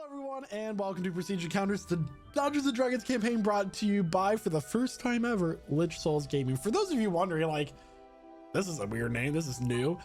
everyone, and welcome to Prestige Encounters, the Dungeons & Dragons campaign brought to you by, for the first time ever, Lich Souls Gaming. For those of you wondering, like, this is a weird name, this is new,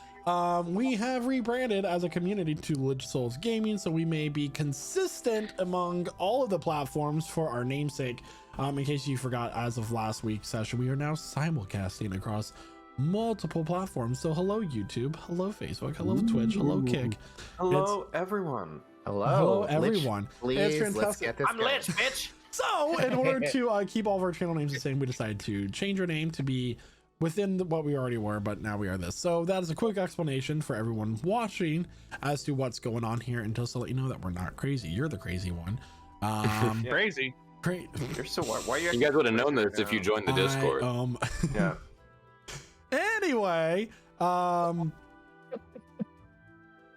we have rebranded as a community to Lich Souls Gaming, so we may be consistent among all of the platforms for our namesake. In case you forgot, as of last week's session, we are now simulcasting across multiple platforms. So hello YouTube, hello Facebook, hello Twitch, hello Kick. Hello everyone. Hello everyone. Lich, It's please, let's fantastic. get this I'm going. Lich, bitch. So in order to keep all of our channel names the same, we decided to change our name to be within what we already were, but now we are this. So that is a quick explanation for everyone watching as to what's going on here, and just to let you know that we're not crazy. You're the crazy one. Crazy. Great. You're so why are you? You guys would have known this if you joined the Discord. Yeah. Anyway,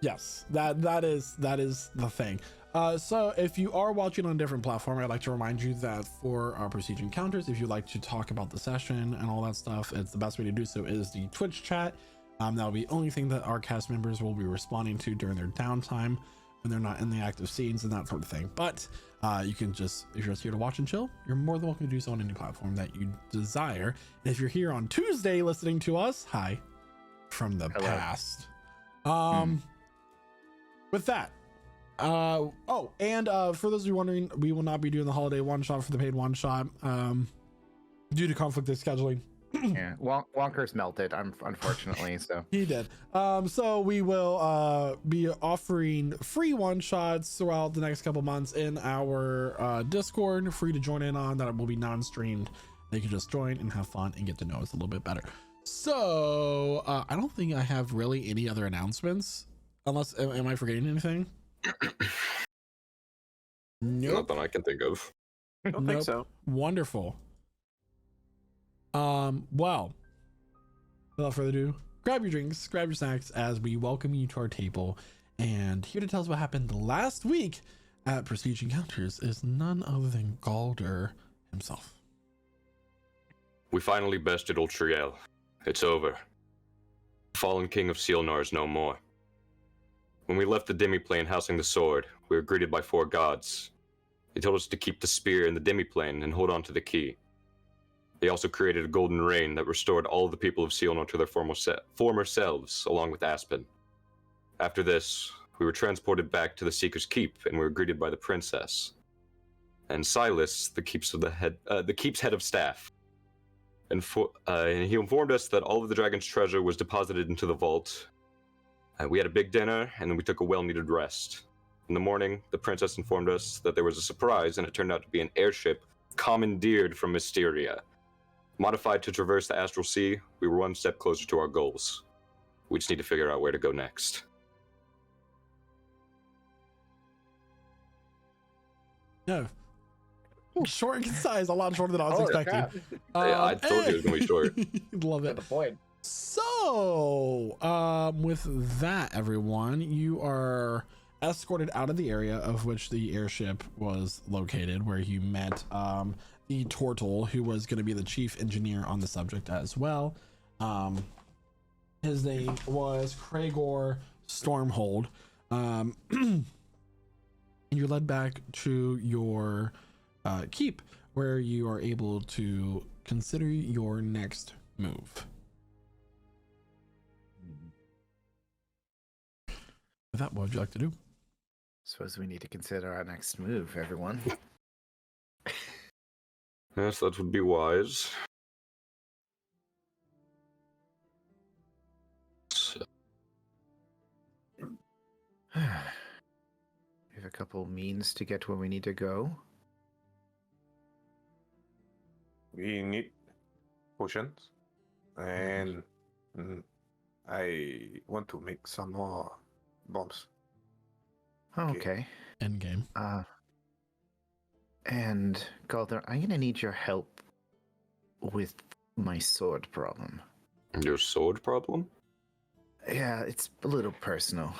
yes, that is the thing. So if you are watching on a different platform, I'd like to remind you that for our Prestige Encounters, if you'd like to talk about the session and all that stuff, it's the best way to do so is the Twitch chat. That'll be the only thing that our cast members will be responding to during their downtime when they're not in the active scenes and that sort of thing. But you can just, if you're just here to watch and chill, you're more than welcome to do so on any platform that you desire. And if you're here on Tuesday listening to us, hi from the past. With that, for those of you wondering, we will not be doing the holiday one shot for the paid one shot due to conflict of scheduling. Yeah, Wonker's melted, unfortunately. So he did. So we will be offering free one shots throughout the next couple months in our Discord, free to join in on. That will be non-streamed. You can just join and have fun and get to know us a little bit better. So I don't think I have really any other announcements, unless am I forgetting anything? Nope. Nothing I can think of. I don't think so. Wonderful. Well, without further ado, grab your drinks, grab your snacks as we welcome you to our table. And here to tell us what happened last week at Prestige Encounters is none other than Galder himself. We finally bested Old Triel. It's over. The fallen king of Sealnar is no more. When we left the demiplane housing the sword, we were greeted by 4 gods. They told us to keep the spear in the demiplane and hold on to the key. They also created a golden rain that restored all of the people of Sealnar to their former selves, along with Aspen. After this, we were transported back to the Seeker's Keep, and we were greeted by the princess. And Silas, the keep's head of staff. And he informed us that all of the dragon's treasure was deposited into the vault. We had a big dinner, and then we took a well-needed rest. In the morning, the princess informed us that there was a surprise, and it turned out to be an airship commandeered from Mysteria. Modified to traverse the Astral Sea, we were one step closer to our goals. We just need to figure out where to go next. No. Short and concise, a lot shorter than I was expecting. Yeah, I told you it was going to be short. Love it. the point. So, with that, everyone, you are escorted out of the area of which the airship was located, where you met the Tortle, who was going to be the chief engineer on the subject as well. His name was Cragor Stormhold. And you're led back to your keep, where you are able to consider your next move. With that, what would you like to do? suppose we need to consider our next move, everyone. Yes, that would be wise. So, We have a couple means to get where we need to go. We need potions, and I want to make some more bombs. Okay. End game. And Galder, I'm gonna need your help with my sword problem. your sword problem? Yeah, it's a little personal.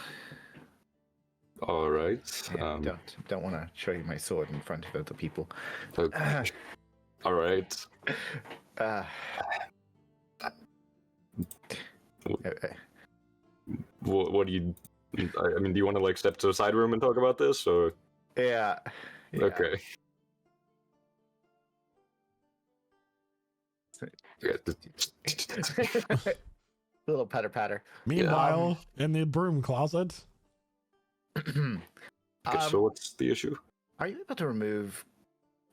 All right. Yeah, don't want to show you my sword in front of other people. Okay. All right. What do you? I mean, do you want to like step to the side room and talk about this, or? Yeah. Yeah. Okay. Yeah. Little patter patter. Meanwhile, in the broom closet. Okay, so what's the issue? Are you able to remove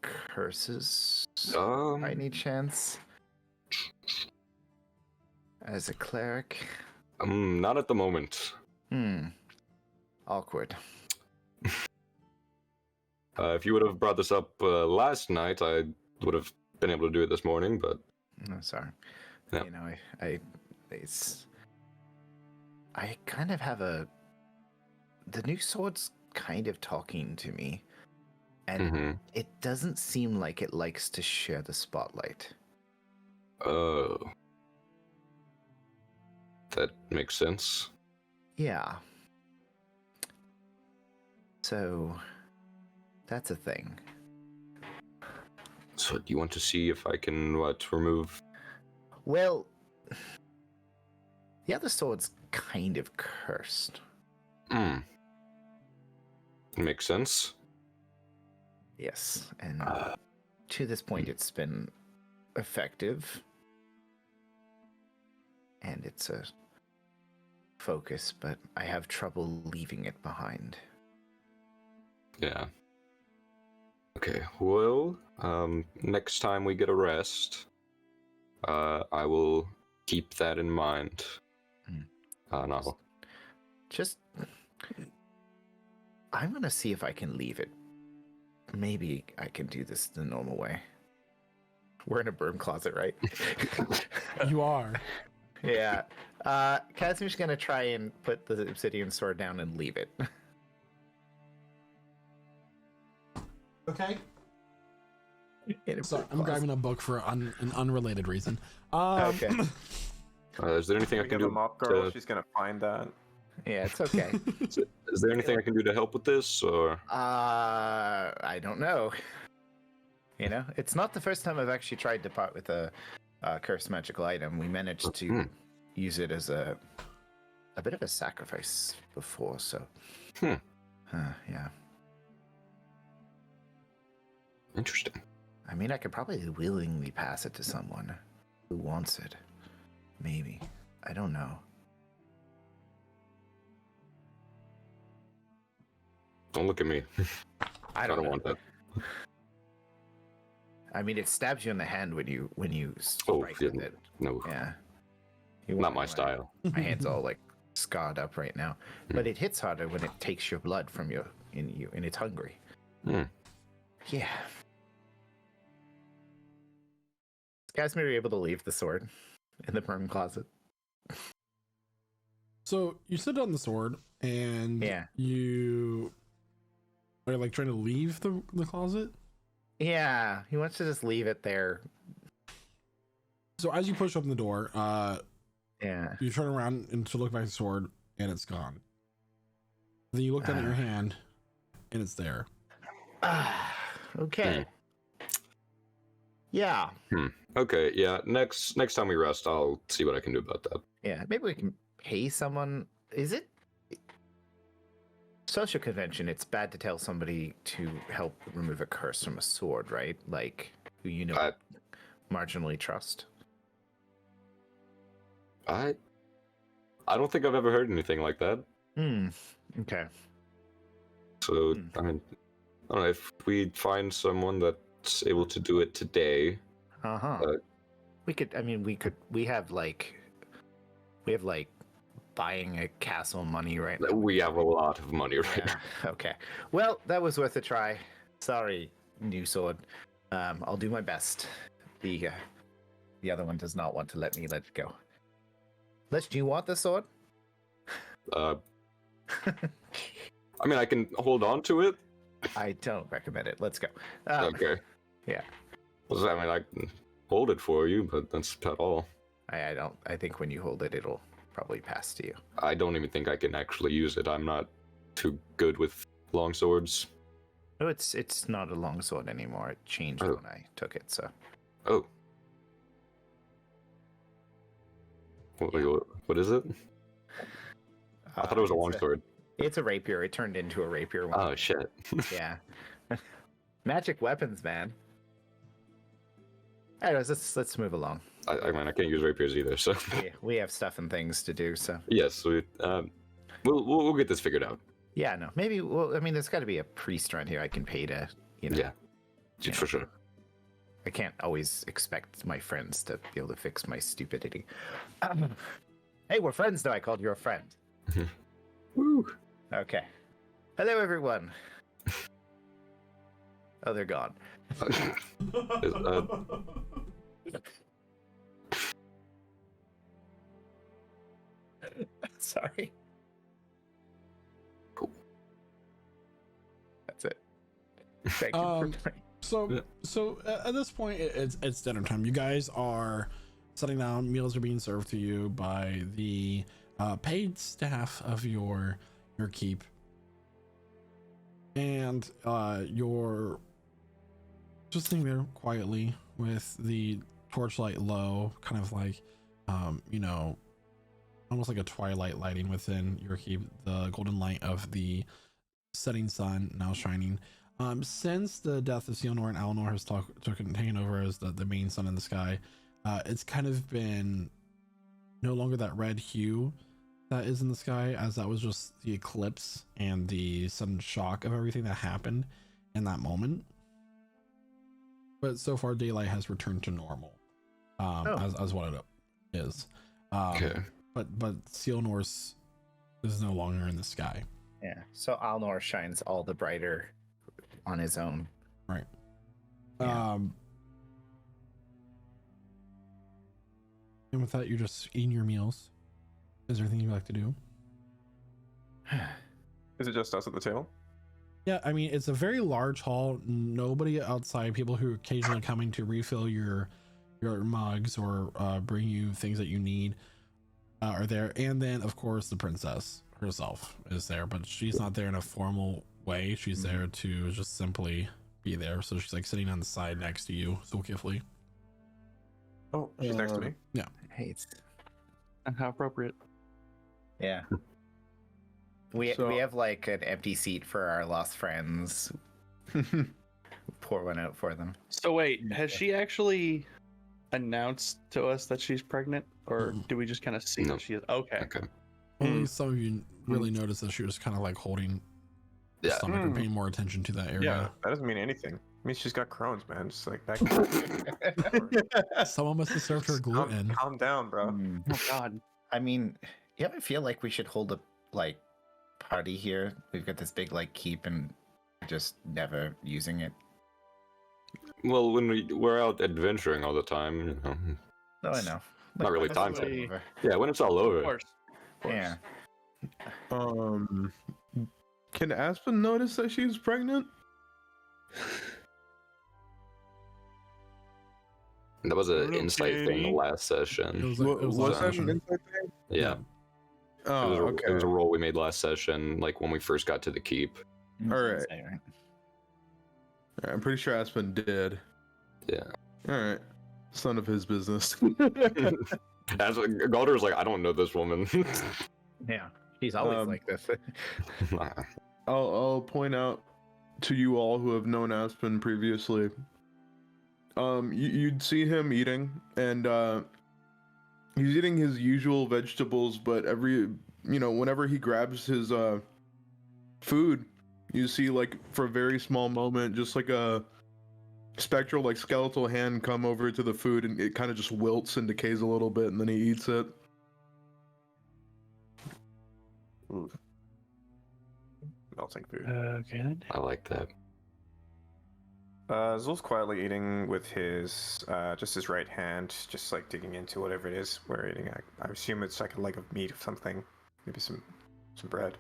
curses by any chance? As a cleric? Not at the moment. Awkward. If you would have brought this up last night, I would have been able to do it this morning, but I'm sorry. Yeah. You know, I kind of have the new sword's kind of talking to me, and it doesn't seem like it likes to share the spotlight. Oh. That makes sense. Yeah. So, that's a thing. So do you want to see if I can, remove... Well, the other sword's kind of cursed. Makes sense. Yes, and to this point it's been effective. And it's a focus, but I have trouble leaving it behind. Yeah. Okay, well, next time we get a rest, I will keep that in mind. And I'll... Just... I'm gonna see if I can leave it. Maybe I can do this the normal way. We're in a broom closet, right? You are. Yeah. Casimir's gonna try and put the obsidian sword down and leave it. Okay. In a Sorry, broom I'm closet. grabbing a book for an unrelated reason. Okay. is there anything I We can give do a mock girl. to... She's gonna find that. Yeah, it's okay. Is there anything I can do to help with this, or... I don't know. You know, it's not the first time I've actually tried to part with a cursed magical item. We managed to use it as a bit of a sacrifice before, so... yeah. Interesting. I mean, I could probably willingly pass it to someone who wants it. Maybe. I don't know. Don't look at me. I I don't don't know. want that. I mean, it stabs you in the hand when you Oh, strike yeah, with it. no. Yeah. Not my style. My hand's all like scarred up right now, but it hits harder when it takes your blood from you, and it's hungry. Yeah. Is Casimir able to leave the sword in the broom closet? So you sit on the sword and you are like trying to leave the closet. Yeah, he wants to just leave it there. So as you push open the door, Yeah. you turn around and to look back at the sword and it's gone. Then you look down at your hand and it's there. Okay. Yeah. Okay, yeah. Next time we rest, I'll see what I can do about that. Yeah. Maybe we can pay someone. Is it social convention? It's bad to tell somebody to help remove a curse from a sword, right? Like who you know marginally trust. I don't think I've ever heard anything like that. Okay. So I mean, I don't know if we find someone that's able to do it today. We could. I mean, we have like buying a castle money right now. We have a lot of money right Yeah. Okay. Well, that was worth a try. Sorry, new sword. I'll do my best. The other one does not want to let me let it go. Do you want the sword? now. I mean, I can hold on to it. I don't recommend it. Let's go. Okay. Yeah. Well, I mean, I can hold it for you, but that's about all. I don't. I think when you hold it, it'll probably pass to you. I don't even think I can actually use it. I'm not too good with long swords. No, it's not a long sword anymore. It changed when I took it. So. Oh. What is it? I thought it was a long sword. It's a rapier. It turned into a rapier one. Oh shit. Yeah. Magic weapons, man. Anyways, let's move along. I mean, I can't use rapiers either, so We have stuff and things to do, so yes, we'll get this figured out. yeah, no, maybe. Well, I mean, there's got to be a priest around here I can pay to, Yeah, you know. for sure. I can't always expect my friends to be able to fix my stupidity. Hey, we're friends now. I called you a friend. Woo. Okay. Hello, everyone. Oh, they're gone. Sorry. Cool. That's it. Thank you for playing. So at this point, it's dinner time. You guys are sitting down. Meals are being served to you by the paid staff of your keep, and you're just sitting there quietly with the torchlight low, kind of like almost like a twilight lighting within your keep. The golden light of the setting sun now shining. Since the death of Seonor and Alnor has taken over as the main sun in the sky, it's kind of been no longer that red hue that is in the sky, as that was just the eclipse and the sudden shock of everything that happened in that moment. But so far, daylight has returned to normal, as what it is. Okay. But Seonor's is no longer in the sky. Yeah. So Alnor shines all the brighter on his own. Right. Yeah. And with that, you're just eating your meals. Is there anything you'd like to do? Is it just us at the table? Yeah, I mean, it's a very large hall. Nobody outside. People who are occasionally coming to refill your mugs or bring you things that you need are there. And then, of course, the princess herself is there, but she's not there in a formal way. She's there to just simply be there. So she's like sitting on the side next to you, Zulkifli. Oh, she's next to me. Yeah. Hey, it's... How appropriate. Yeah. We have like an empty seat for our lost friends. Pour one out for them. So wait, has she actually announced to us that she's pregnant, or do we just kind of see No. that she is? Okay. Okay. Only some of you really noticed that she was kind of like holding the Yeah. stomach and paying more attention to that area. Yeah, that doesn't mean anything. It means she's got Crohn's, man. Just like that. Someone must have served her gluten. Calm down, bro. Oh God. I mean, you ever feel like we should hold a like party here? We've got this big like keep and just never using it. Well, when we're out adventuring all the time, you know. No, I know. Not really when time it's for all it. over. Yeah, when it's all Of over. course. Yeah. Can Aspen notice that she's pregnant? That was an insight thing the last It session. was, it was last that session. an insight thing? Yeah. Oh, It was a roll we made last session, like when we first got to the keep. All right. Say, right? I'm pretty sure Aspen did. Yeah. All right. It's none of his business. As Galder's like, I don't know this woman. Yeah. She's always like this. I'll point out to you all who have known Aspen previously. You'd see him eating, and he's eating his usual vegetables, but whenever he grabs his food, you see like for a very small moment, just like a spectral, like skeletal hand come over to the food, and it kind of just wilts and decays a little bit, and then he eats it. Ooh. Melting food. Okay. I like that. Zul's quietly eating with his just his right hand, just like digging into whatever it is we're eating. I assume it's like a leg of meat or something, maybe some bread.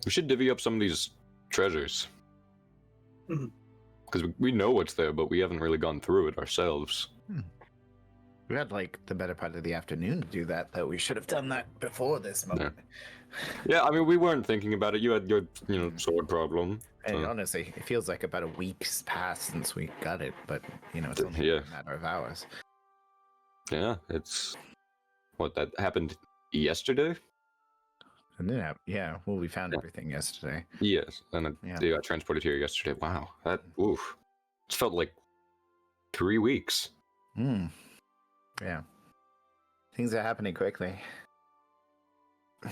We should divvy up some of these treasures. Mhm. Because we know what's there, but we haven't really gone through it ourselves. We had like the better part of the afternoon to do that, though. We should have done that before this moment. Yeah, I mean, we weren't thinking about it. You had your, sword problem. And so- honestly, it feels like about a week's passed since we got it, but it's only Yeah. a matter of hours. Yeah, it's what that happened yesterday. And then, well, we found everything yesterday. Yes, and they got transported here yesterday. Wow, that oof, it felt like 3 weeks. Yeah. Things are happening quickly. I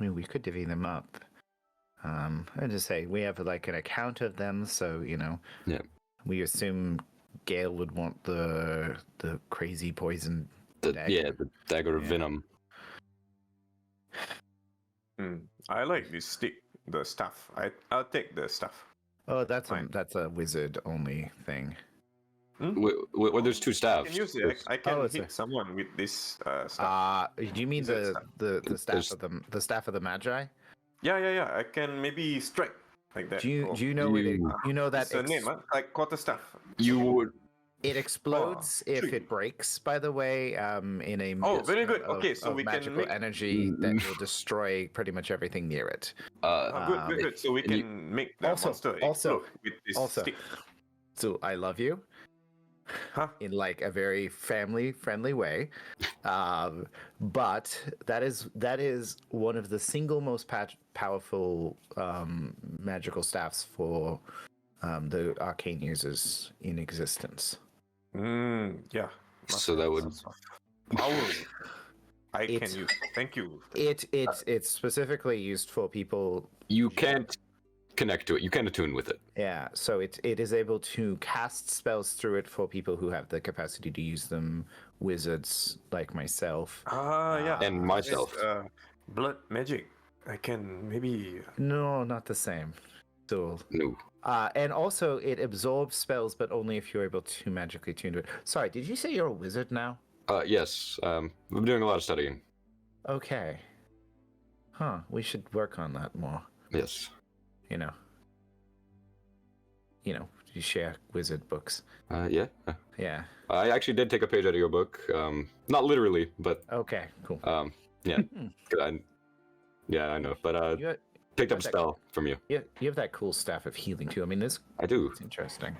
mean, we could divvy them up. I just say we have like an account of them, so Yeah. we assume Gale would want the crazy poison dagger. The dagger of Yeah. venom. I like the stuff. I'll take the stuff. Oh, that's Fine. that's a wizard only thing. Well, there's 2 I staffs. can use it. I can it's hit someone with this stuff. Do you mean Wizard the stuff. staff of the staff of the Magi? Yeah. I can maybe strike like that. Do you Or- do you know it? You know that It's a name, huh? Like quarter staff. You would. it explodes if sweet. it breaks. By the way, in a Oh, mist very good. of- Okay, so of we can magical make- energy that will destroy pretty much everything near it. Oh, good. So we and you- can make the Also- monster also- explode with this also- stick. So I love you. Huh? In like a very family friendly way, but that is one of the single most powerful magical staffs for the arcane users in existence. Yeah. So that would- Power. I It's- can use. Thank you. It's specifically used for people. You can't connect to it. You can't attune with it. Yeah, so it is able to cast spells through it for people who have the capacity to use them. Wizards like myself. Yeah. And myself. There's, blood magic. I can maybe. No, not the same. So No. and also it absorbs spells, but only if you're able to magically tune to it. Sorry, did you say you're a wizard now? Yes. I'm doing a lot of studying. Okay. Huh. We should work on that more. Yes. You share wizard books. Yeah. Yeah. I actually did take a page out of your book. Not literally, but Okay. Cool. yeah. I know. But You picked up a that- spell from you. you have that cool staff of healing too. I mean, this I do. is interesting.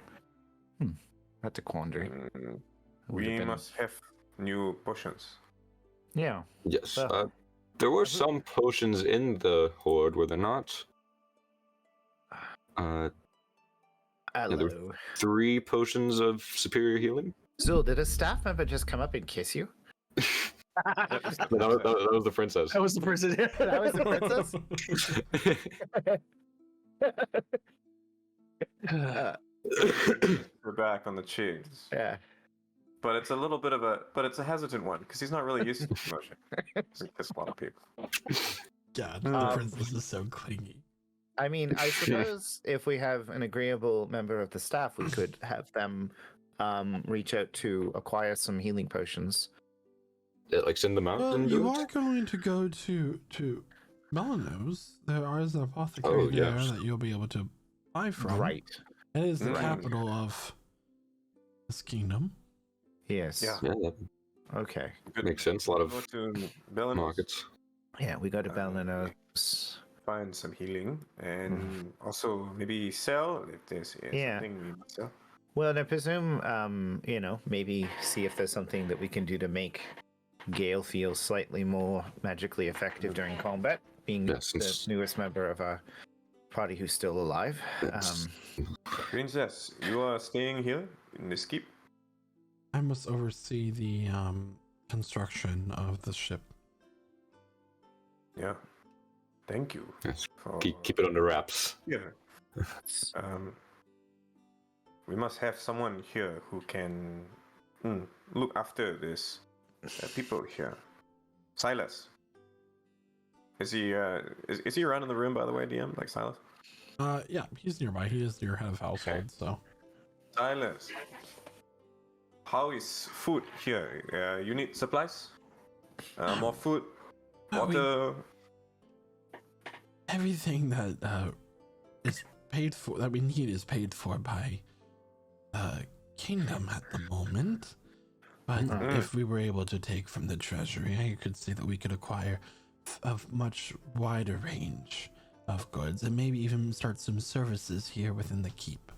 That's a quandary. Mm, Would've we been- must have new potions. Yeah. Yes. Well, There were some potions in the horde, were there not? Hello. 3 potions of superior healing. Zul, did a staff member just come up and kiss you? That was the princess. That was the person. That was the princess. We're back on the cheese. Yeah. But it's a little bit of it's a hesitant one because he's not really used to promotion. There's a lot of people. God, the princess is so clingy. I mean, I suppose if we have an agreeable member of the staff, we could have them reach out to acquire some healing potions. Yeah, like send them out. Well, and you do it? are going to go to Melanos. There is an apothecary Oh, there yes. that you'll be able to buy from. Right. It is the Right. capital of this kingdom. Yes. Yeah. Yeah, that Okay. makes sense. A lot Go of to Belanos, markets. Yeah, we go to Belnanos. find some healing, and also maybe sell if there's Yeah. something we need to sell. Well, and I presume, maybe see if there's something that we can do to make Gale feel slightly more magically effective during combat, being Yes, the since- newest member of our party who's still alive. Yes. Princess, you are staying here in this keep. I must oversee the construction of the ship. Yeah. Thank you. Yes. For... Keep it under wraps. Yeah. We must have someone here who can look after this people here. Silas. Is he is he around in the room, by the way, DM, like Silas? Yeah, he's nearby. He is your head of household, so. Silas. How is food here? You need supplies? More food? Water? Everything that is paid for, that we need, is paid for by the kingdom at the moment. But if we were able to take from the treasury, I could say that we could acquire a much wider range of goods and maybe even start some services here within the keep.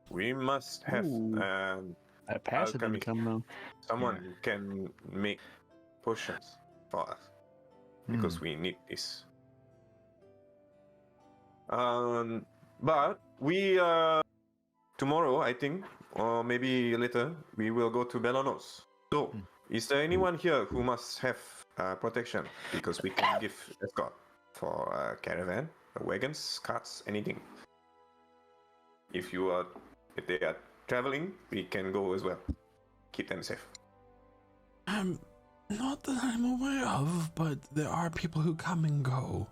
We must have Ooh. A passive alchemy. income, though. Someone who can make potions for us because we need this. But we tomorrow, I think, or maybe later, we will go to Belanos. So, is there anyone here who must have protection? Because we can give escort for caravan, wagons, carts, anything. If they are traveling, we can go as well. Keep them safe. Not that I'm aware of, but there are people who come and go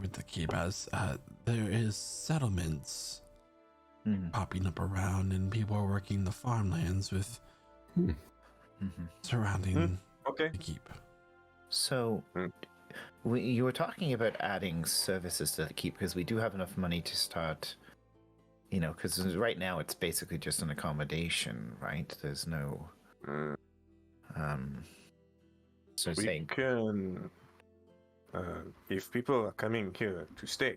with the keep, as there is settlements popping up around, and people are working the farmlands with surrounding the keep. So, you were talking about adding services to the keep, because we do have enough money to start, because right now it's basically just an accommodation, right? There's no... So We saying... can, if people are coming here to stay,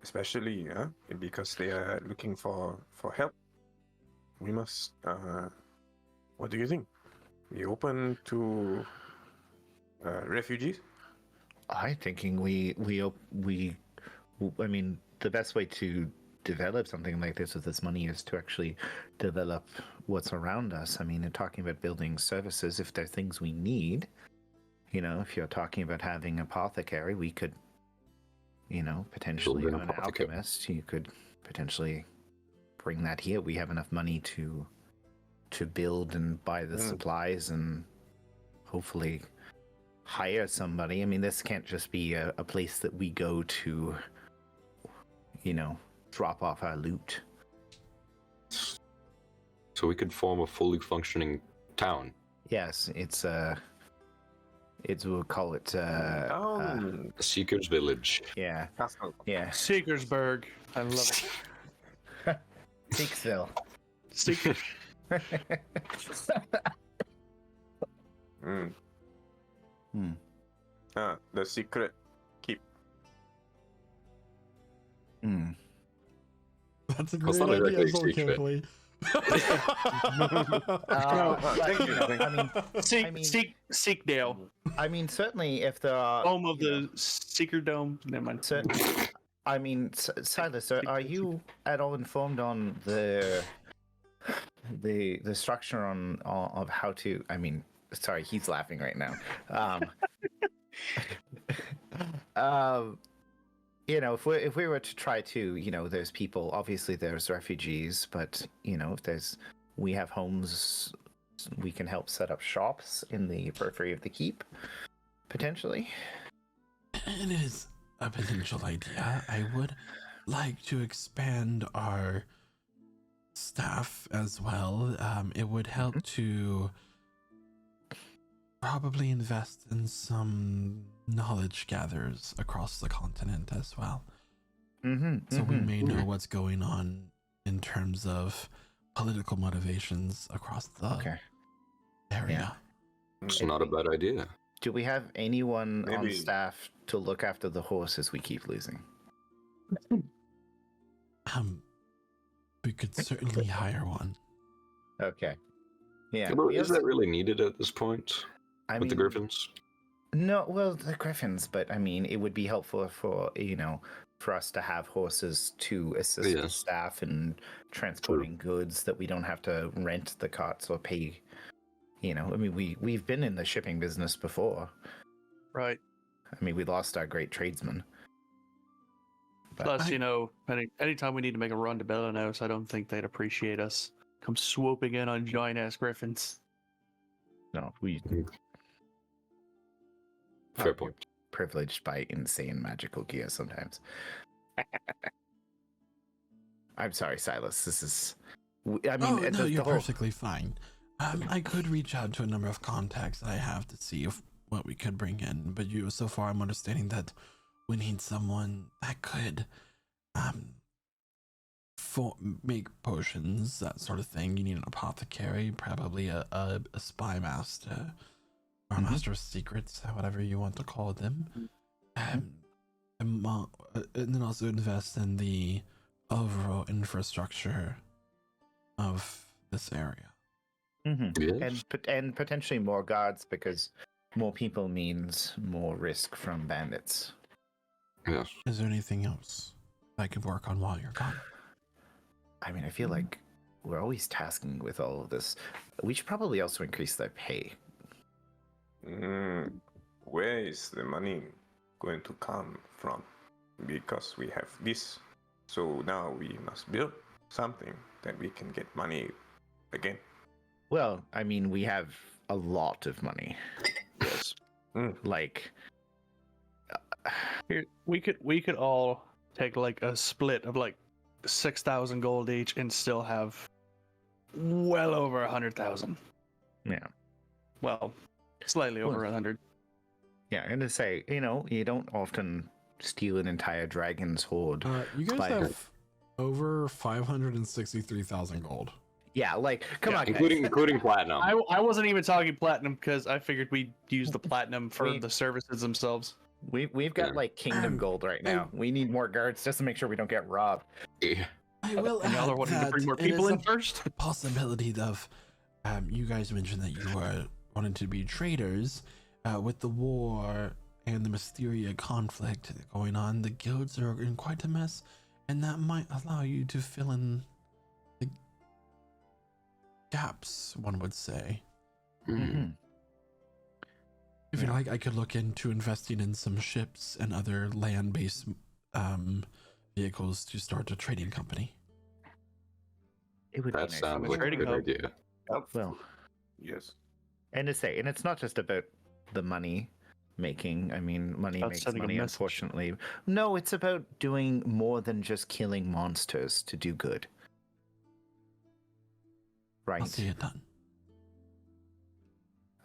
especially because they are looking for help, we must. What do you think? We open to refugees? I'm thinking I mean, the best way to develop something like this with this money is to actually develop what's around us. I mean, in talking about building services, if there are things we need, if you're talking about having apothecary, we could, potentially an alchemist, you could potentially bring that here. We have enough money to build and buy the supplies and hopefully hire somebody. I mean, this can't just be a place that we go to, drop off our loot. So we could form a fully functioning town. Yes, we'll call it Seeker's Village. yeah. Castle. Yeah. Seekersburg. I love it. Seeksville. Seeker. The secret keep. That's a That's great not idea, exactly so secret. carefully. Seekdale. I mean, certainly if there are Home of the Seeker Dome. Never mind. certain, I mean, Silas, are you at all informed on the structure of how to? I mean, sorry, he's laughing right now. If we were to try to, there's people. Obviously, there's refugees, but if we have homes, we can help set up shops in the periphery of the keep, potentially. It is a potential idea. I would like to expand our staff as well. It would help to probably invest in some knowledge gatherers across the continent as well. So we may know what's going on in terms of political motivations across the area. It's not a bad idea. Do we have anyone on Maybe. staff to look after the horses we keep losing? We could certainly hire one. Okay. Yeah. But is that really needed at this point with the Griffins? No, well, the Griffins, but I mean, it would be helpful for us to have horses to assist the staff in transporting goods, that we don't have to rent the carts or pay. I mean, we've been in the shipping business before. Right. I mean, we lost our great tradesman. But Plus, anytime we need to make a run to Belanos, I don't think they'd appreciate us come swooping in on giant ass griffins. no, we Fair point. privileged by insane magical gear sometimes. I'm sorry, Silas. This is. I mean, no, you're whole... perfectly fine. I could reach out to a number of contacts that I have to see what we could bring in, but so far I'm understanding that we need someone that could make potions, that sort of thing, you need an apothecary, probably a spy master, or a master of secrets, whatever you want to call them. And then also invest in the overall infrastructure of this area. Yes. And potentially more guards, because more people means more risk from bandits. Yes. Is there anything else I could work on while you're gone? I mean, I feel like we're always tasking with all of this. We should probably also increase their pay. Where is the money going to come from? Because we have this, so now we must build something that we can get money again. Well, I mean, we have a lot of money. Yes. Like, Here, we could all take like a split of like 6,000 gold each and still have well over 100,000. yeah. Well, slightly over 100. Yeah, I'm gonna say, you don't often steal an entire dragon's hoard. You guys By- have over 563,000 gold. Yeah, like, come on, guys. Including platinum. I wasn't even talking platinum because I figured we'd use the platinum for We- the services themselves. We've got like kingdom gold right now. We need more guards just to make sure we don't get robbed. Yeah. I will And y'all are add wanting to that bring more it people is in first? the possibility of you guys mentioned that you were wanting to be traders with the war and the Mysteria conflict going on. The guilds are in quite a mess, and that might allow you to fill in the gaps, one would say. Mm-hmm. If you like, I could look into investing in some ships and other land-based vehicles to start a trading company. It would That be nice. sounds like a trading good hub. idea. Well, Yes. and it's not just about the money making. I mean, money About makes sending a money, message. unfortunately. No, it's about doing more than just killing monsters to do good. Right. I'll see it done.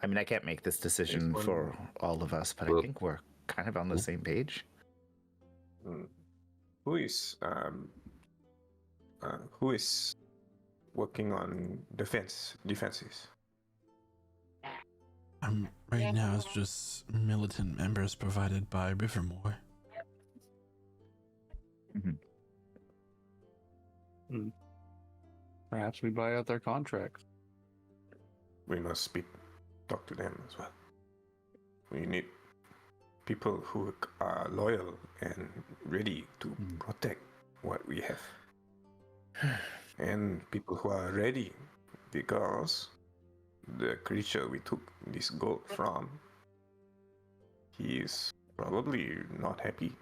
I mean, I can't make this decision one- for all of us, but I Well- think we're kind of on the same page. Who is working on defenses? Right now it's just militant members provided by Rivermore. Perhaps we buy out their contracts. We must talk to them as well. We need people who are loyal and ready to protect what we have. And people who are ready, because the creature we took this gold from, he is probably not happy.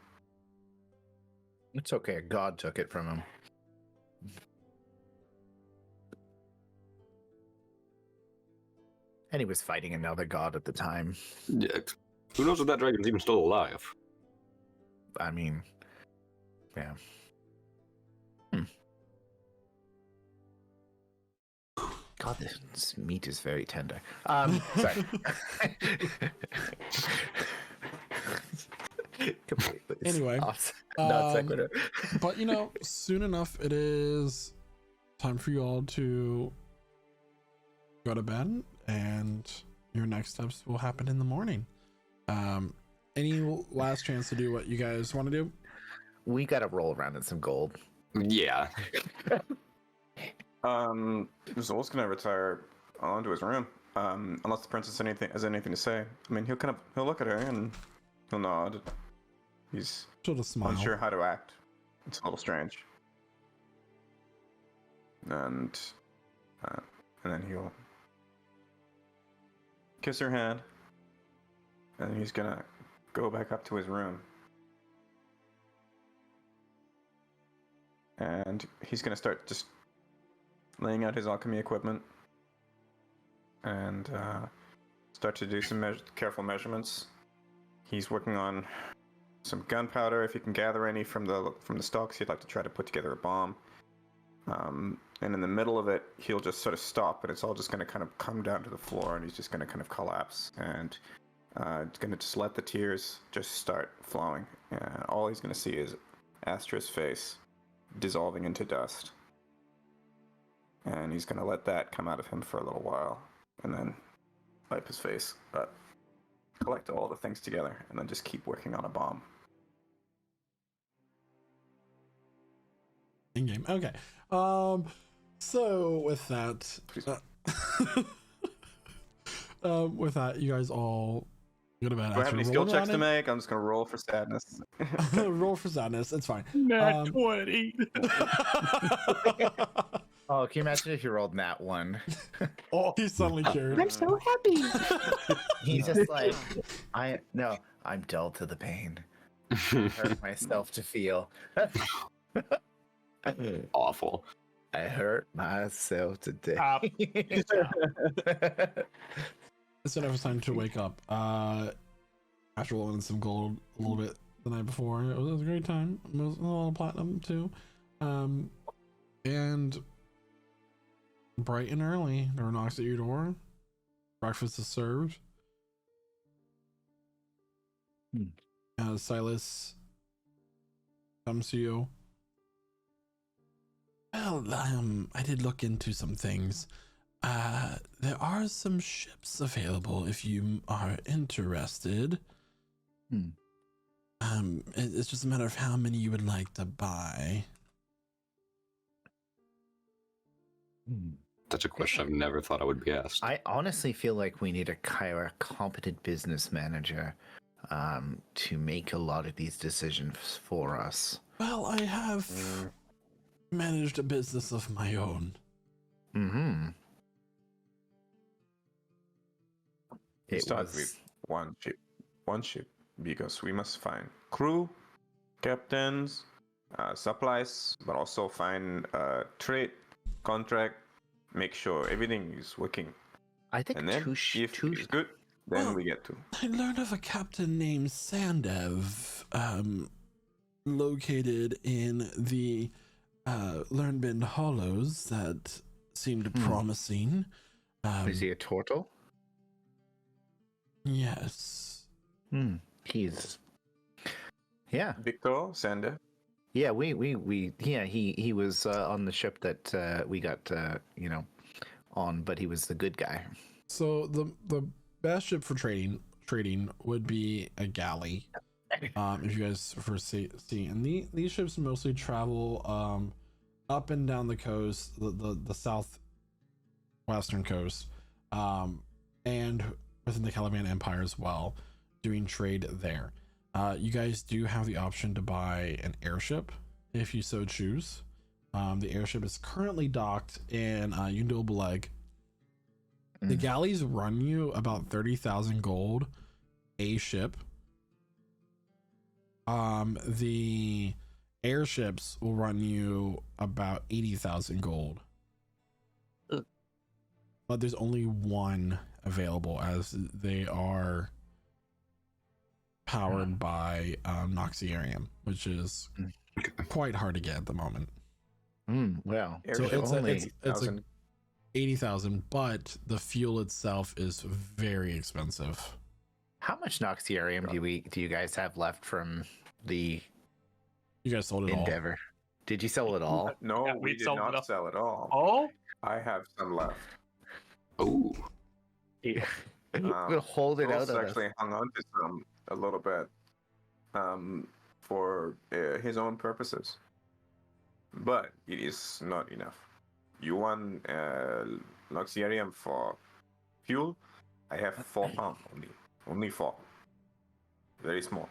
It's okay. God took it from him. And he was fighting another god at the time. Yeah. Who knows if that dragon's even still alive? I mean, yeah. God, this meat is very tender. Sorry. Completely. Anyway, Not sequitur. But soon enough it is time for you all to go to bed, and your next steps will happen in the morning. Any last chance to do what you guys want to do? We gotta roll around in some gold. Yeah. Zol's gonna retire onto his room. Unless the princess has anything to say. I mean, he'll look at her and he'll nod. He's She'll just smile. unsure how to act. It's a little strange. And then he'll kiss her hand, and he's gonna go back up to his room. And he's gonna start just laying out his alchemy equipment and start to do some careful measurements. He's working on some gunpowder, if he can gather any from the stocks. He'd like to try to put together a bomb. And in the middle of it, he'll just sort of stop, and it's all just going to kind of come down to the floor, and he's just going to kind of collapse, and it's going to just let the tears just start flowing. And all he's going to see is Astra's face, dissolving into dust. And he's gonna let that come out of him for a little while, and then wipe his face, but collect all the things together, and then just keep working on a bomb. In game. Okay. So with that, with that, you guys all go to bed. Do I have any skill checks to make? I'm just gonna roll for sadness. Roll for sadness. It's fine. Nat 20. Oh, can you imagine if you rolled Nat 1? Oh, he's suddenly cured. I'm so happy. He's just like, I'm dull to the pain. Hurt myself to feel. Awful. I hurt myself to death. Stop. It's enough time to wake up. After rolling some gold a little bit the night before, it was a great time. It was a little platinum too. And bright and early, there were knocks at your door. Breakfast is served. Silas comes to you. Well, I did look into some things. There are some ships available if you are interested. It's just a matter of how many you would like to buy. That's a question I've never thought I would be asked. I honestly feel like we need a competent business manager to make a lot of these decisions for us. Well, I have managed a business of my own. Mm-hmm. It starts with one ship, because we must find crew, captains, supplies, but also find trade, contract, make sure everything is working. I think And then if it's good, then we get to. I learned of a captain named Sandev, located in the Lernbend Hollows that seemed promising. Is he a turtle? Yes. He's. Yeah. Victor, Sander. Yeah, he was on the ship that we got on, but he was the good guy. So the best ship for trading would be a galley. If you guys first see, and these ships mostly travel up and down the coast, the southwestern coast, and within the Caliban Empire as well, doing trade there. You guys do have the option to buy an airship if you so choose. The airship is currently docked in Undulbeleg. The galleys run you about 30,000 gold a ship. The airships will run you about 80,000 gold. But there's only one available, as they are powered by Noxiarium, which is quite hard to get at the moment. Well, So it's only it's 80,000, but the fuel itself is very expensive. how much Noxiarium do you guys have left from the You guys sold it Endeavor? Did you sell it all? No, Yeah, we we did sold not it. sell it all. Oh, I have some left. Oh, We'll hold it out Rose of us. actually hung on to some a little bit for his own purposes. But it is not enough. You want Luxurium for fuel? I have 4 pounds only. Only 4. Very small.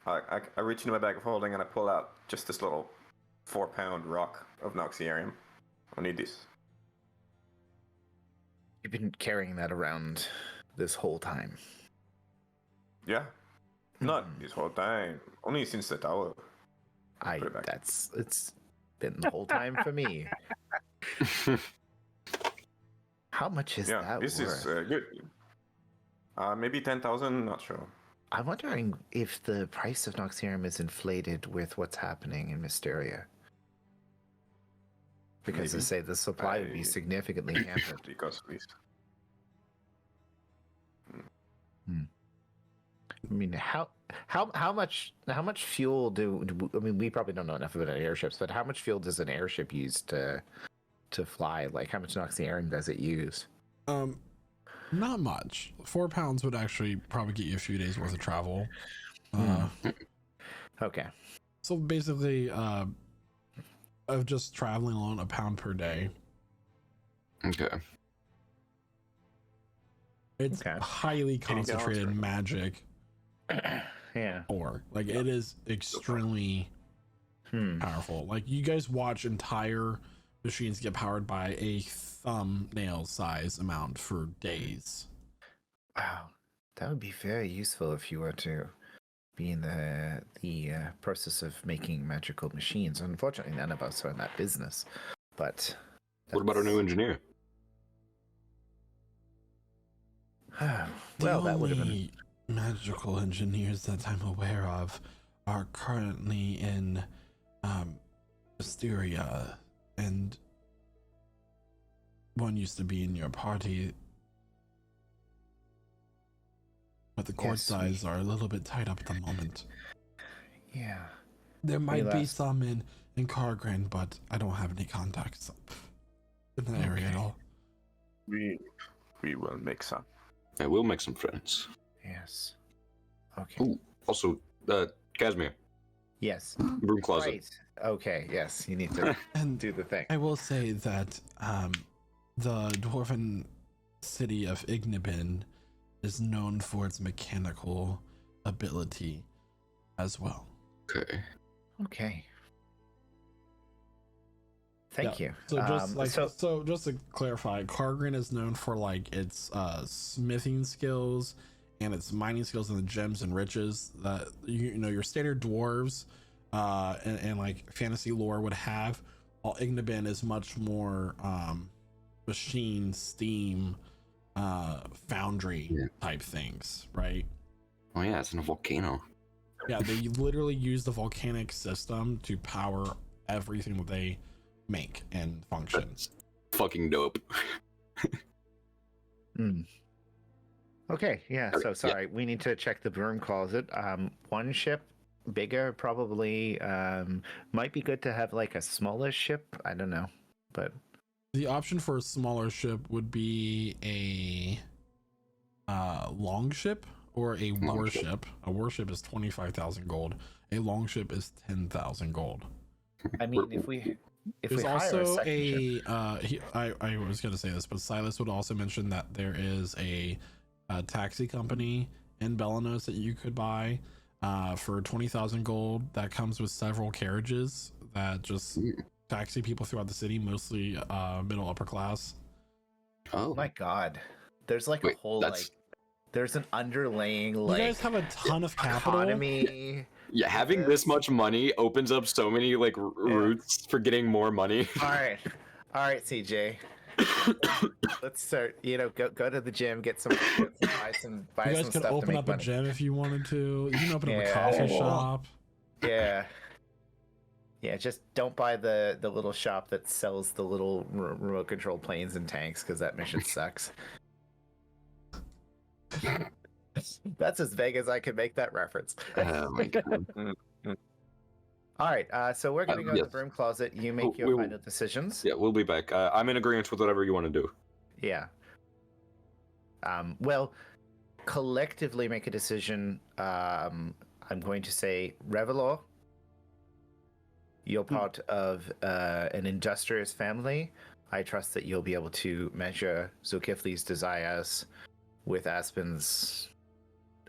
I reach into my bag of holding and I pull out just this little 4-pound rock of Noxiarium. Only this. You've been carrying that around this whole time. Yeah. Not this whole time. Only since the tower. Put it back. It's been the whole time for me. How much is that this worth? is good. Maybe 10,000, not sure. I'm wondering if the price of Noxiarium is inflated with what's happening in Mysteria. Because they Maybe. say the supply would be significantly hampered. Because please. I mean, how much fuel I mean, we probably don't know enough about airships, but how much fuel does an airship use to fly? Like, how much noxiarum does it use? Not much. 4 pounds would actually probably get you a few days worth of travel. Okay. So basically, of just traveling alone, 1 pound per day. Okay. It's Okay. highly concentrated magic Yeah. ore. Like, it is extremely powerful. Like, you guys watch entire machines get powered by a thumbnail size amount for days. Wow, that would be very useful if you were to be in the process of making magical machines. Unfortunately, none of us are in that business. But What about our new engineer? well, The that would have been. only magical engineers that I'm aware of are currently in Mysteria, and one used to be in your party, but the court Yes, size are a little bit tight up at the moment. Yeah. There might be last- some in Cargren, but I don't have any contacts in that area at Okay. all. We will make some. Yeah, we'll make some friends. Yes. Okay. Ooh, also, Casimir, Yes. broom closet. Right. Okay. Yes. You need to And do the thing. I will say that the dwarven city of Ignibin is known for its mechanical ability as well. Okay. Okay. Thank you. So just so just to clarify, Cargren is known for like its smithing skills and its mining skills and the gems and riches that you know your standard dwarves and like fantasy lore would have. While Ignibin is much more machine steam foundry type things, right? Oh yeah, it's in a volcano. Yeah, they literally use the volcanic system to power everything that they make and function. That's fucking dope. Okay, yeah. Alright, So yeah. sorry, we need to check the broom closet. One ship, bigger probably. Might be good to have like a smaller ship. I don't know, but The option for a smaller ship would be a long-ship or a Longship. warship. A warship is 25,000 gold. A longship is 10,000 gold. I mean, if we There's hire a also second ship, I was going to say this, but Silas would also mention that there is a taxi company in Belanos that you could buy for 20,000 gold. That comes with several carriages that just taxi people throughout the city, mostly middle upper class. Oh, my God, there's like Wait, a whole that's- like, there's an underlaying You like guys have a ton of capital. economy. yeah. Having this much money opens up so many like routes for getting more money. All right, CJ. Let's start. You know, go to the gym, get some, buy some You guys some could stuff to open make up a money. gym if you wanted to. You can open up a Yeah. coffee shop. Yeah. Yeah, just don't buy the little shop that sells the little remote control planes and tanks because that mission sucks. That's as vague as I can make that reference. Oh my god. All right, so we're gonna go to yes. the broom closet. You Oh, make your we'll- final decisions. Yeah, we'll be back. I'm in agreement with whatever you want to do. Yeah. Well, collectively make a decision. I'm going to say Revelor. You're part of an industrious family. I trust that you'll be able to measure Zulkifli's desires with Aspen's.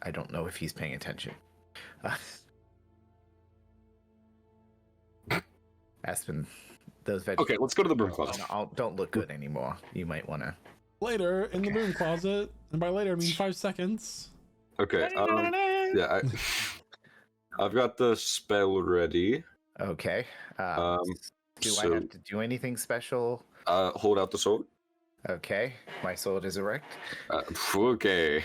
I don't know if he's paying attention. Aspen, those vegetables Okay, let's go to the broom closet. don't look good anymore. You might want to. Later in the broom closet, and by later I mean 5 seconds. Okay. Yeah, I've got the spell ready. Okay. Do I so- have to do anything special? Hold out the sword. Okay. My sword is erect. Okay.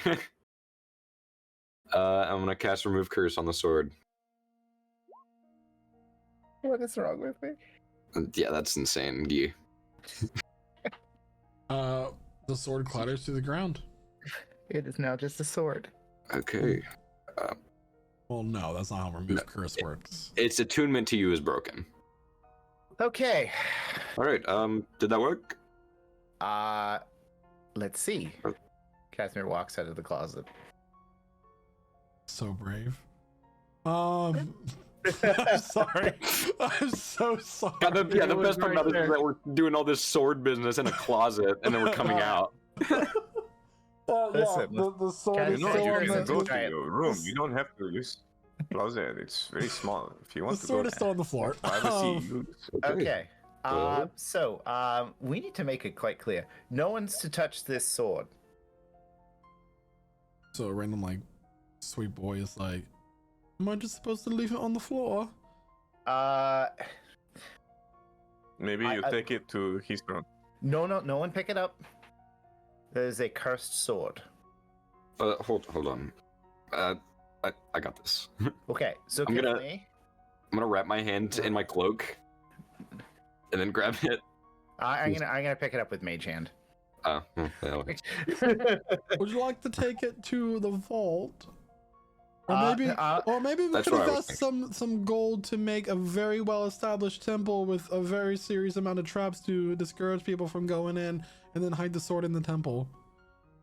I'm gonna cast remove curse on the sword. What is wrong with me? Yeah, that's insane. Yeah. The sword clatters to the ground. It is now just a sword. Okay. Well, no, that's not how remove curse works. Its attunement to you is broken. Okay. All right. Did that work? Let's see. Casimir walks out of the closet. So brave. I'm sorry. I'm so sorry. Yeah, the It was best part right about it is there. that we're doing all this sword business in a closet, and then we're coming out. Listen, the sword Cat- is No, still you on can go the, to your room. You don't have to use closet. It's very small. If you the want to go sword is still on the floor. privacy, use. Okay. Uh-huh. So, we need to make it quite clear. No one's to touch this sword. So a random like sweet boy is like, am I just supposed to leave it on the floor? Maybe you I- take it to his room. No one pick it up. There's a cursed sword. Hold on. I got this. Okay, so I'm give gonna- me. I'm gonna wrap my hand in my cloak, and then grab it. I'm gonna pick it up with mage hand. Yeah, okay. Would you like to take it to the vault? Or Uh, maybe, uh, or maybe we That's could what I was invest some gold to make a very well-established temple with a very serious amount of traps to discourage people from going in, and then hide the sword in the temple.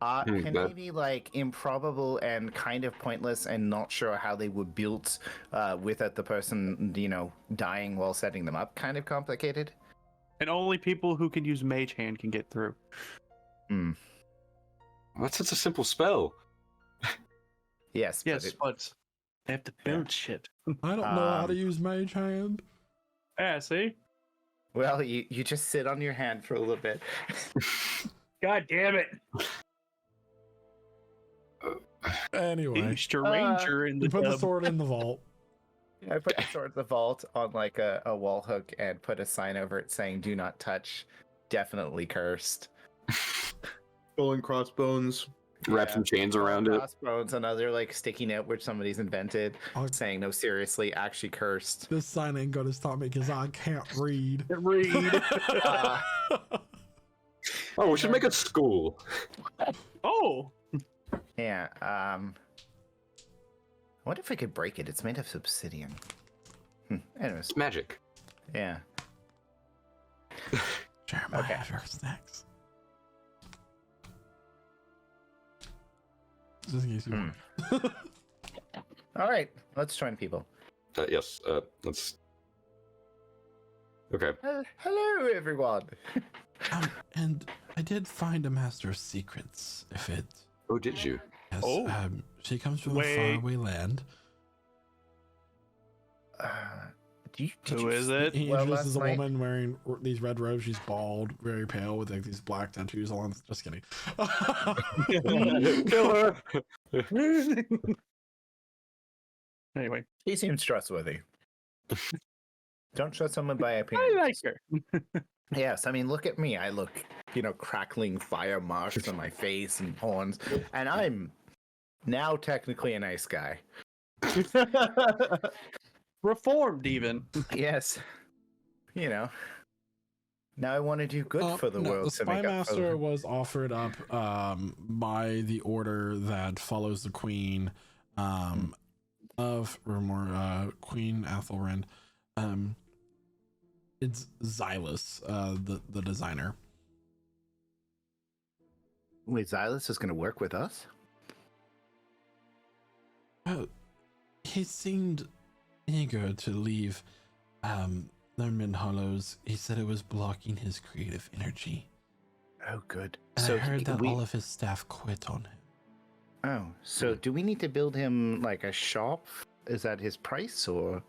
Can that- they be like improbable and kind of pointless and not sure how they were built without the person, dying while setting them up? Kind of complicated. And only people who can use Mage Hand can get through. That's such a simple spell. Yes. Yes, but they have to build shit. I don't know how to Um, use mage hand. Yeah, see? Well, you just sit on your hand for a little bit. God damn it. Anyway, Easter Ranger in the you put the tub. sword in the vault. I put the sword in the vault on like a wall hook and put a sign over it saying "Do not touch." Definitely cursed. Skull and crossbones. Wrap Yeah. some chains around it. Crossbones, another like sticky note which somebody's invented Oh, saying "No, seriously, actually cursed." this sign ain't gonna stop me because I can't read. Read. Uh, Oh, we should make a school. Oh, yeah. I wonder if I could break it. It's made of obsidian. Anyways, It's magic. yeah. Jeremiah, Okay. have your snacks. Just in case you want. All right, let's join people. Yes. Let's. Okay. Hello, everyone. And I did find a master of secrets. If it, Oh, did you? yes, Oh. she comes from a Wait. faraway land. Did who you is sleep it? He well introduces a last night? woman wearing these red robes. She's bald, very pale, with like these black tattoos on. Just kidding. Kill her. Anyway, He seems trustworthy. Don't trust someone by I opinion. like her. Yes, I mean, look at me. I look, crackling fire marks on my face and horns, and I'm now technically a nice guy. Reformed, even. Yes, now I want to do good for the No, world. the to make spy up for master was offered up by the order that follows the queen of Rumor, Queen Athelrind. It's Xylus, the designer. Wait, Xylus is going to work with us? He seemed eager to leave Mid Hollows. He said it was blocking his creative energy. Oh, good. And So I heard that we- all of his staff quit on him. Oh, so do we need to build him like a shop? Is that his price or?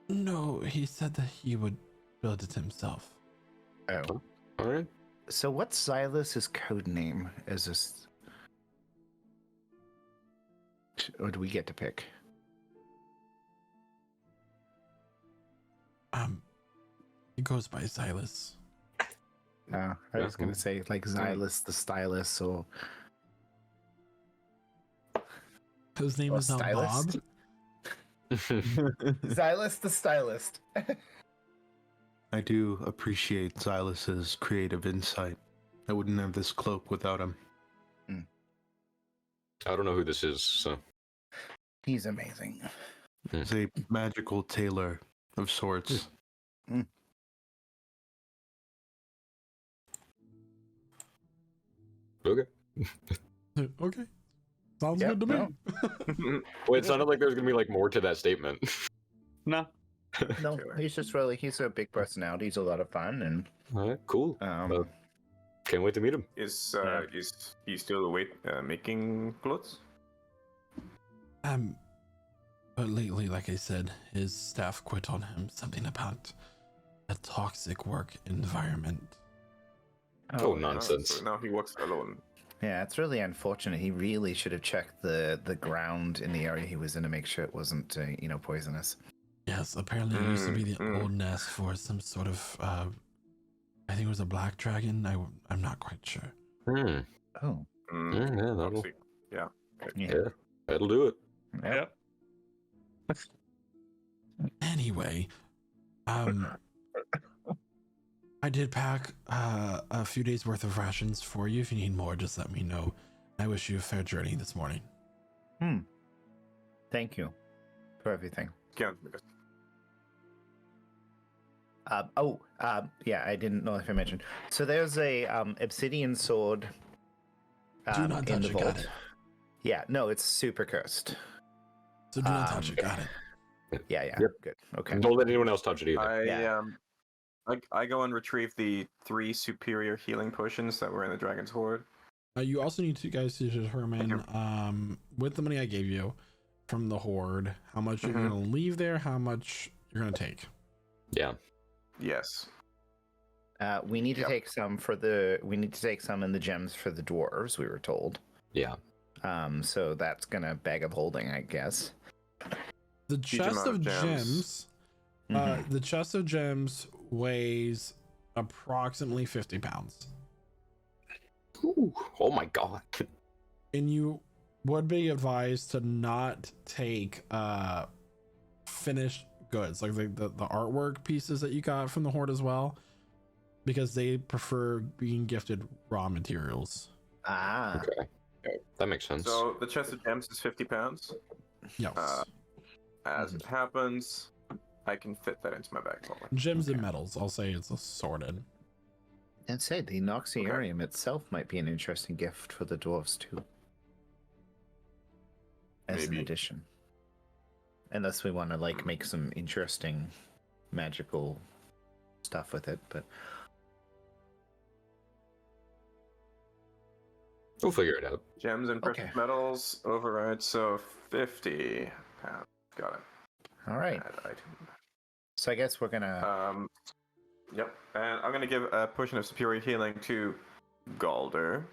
No, he said that he would build it himself. Oh, All right. so what's Xylus's code name? Is this? Or do we get to pick? It goes by Xylus. I was gonna say like Xylus the stylus or His name Or is now stylist. Bob. Xylus the stylist. I do appreciate Xylus's creative insight. I wouldn't have this cloak without him. I don't know who this is, so He's amazing. He's a magical tailor of sorts. Okay. Okay. Sounds Yep, good to me. no. Well, it sounded like there was gonna be like more to that statement. No. No, he's a big personality. He's a lot of fun, and All right, cool. Can't wait to meet him. Is he still making clothes? But lately, like I said, his staff quit on him. Something about a toxic work environment. Oh, nonsense. So now he works alone. Yeah, it's really unfortunate. He really should have checked the ground in the area he was in to make sure it wasn't, poisonous. Yes, apparently it used to be the old nest for some sort of, I think it was a black dragon. I'm not quite sure. Oh, Yeah, yeah. that'll do it. Yep. Anyway, I did pack a few days worth of rations for you. If you need more, just let me know. I wish you a fair journey this morning. Thank you for everything. Can't. Yeah, I didn't know if I mentioned. So there's a obsidian sword. Do not in touch the it. vault. Got it. Yeah, no, it's super cursed. So do not touch it. Got it. Yeah. Yep. Good. Okay. Don't let anyone else touch it either. Yeah. I go and retrieve the 3 superior healing potions that were in the dragon's hoard. You also need to guys to determine, with the money I gave you from the horde, how much you're gonna leave there, how much you're gonna take. Yeah. Yes. We need to take some We need to take some in the gems for the dwarves. We were told. Yeah. So that's gonna bag of holding, I guess. The chest of gems. Mhm. The chest of gems weighs approximately 50 pounds. Ooh, oh my god. And you would be advised to not take finished goods, like the artwork pieces that you got from the horde as well, because they prefer being gifted raw materials. Okay. That makes sense. So the chest of gems is 50 pounds. Yes. As it happens, I can fit that into my backpack. Gems and metals, I'll say it's assorted. And say the Noxiarium itself might be an interesting gift for the dwarves too. As an addition. Unless we want to make some interesting magical stuff with it, but We'll figure it out. Gems and precious metals override, so 50 pounds. Got it. all right. Add item. So I guess we're gonna Yep. And I'm gonna give a potion of superior healing to Galder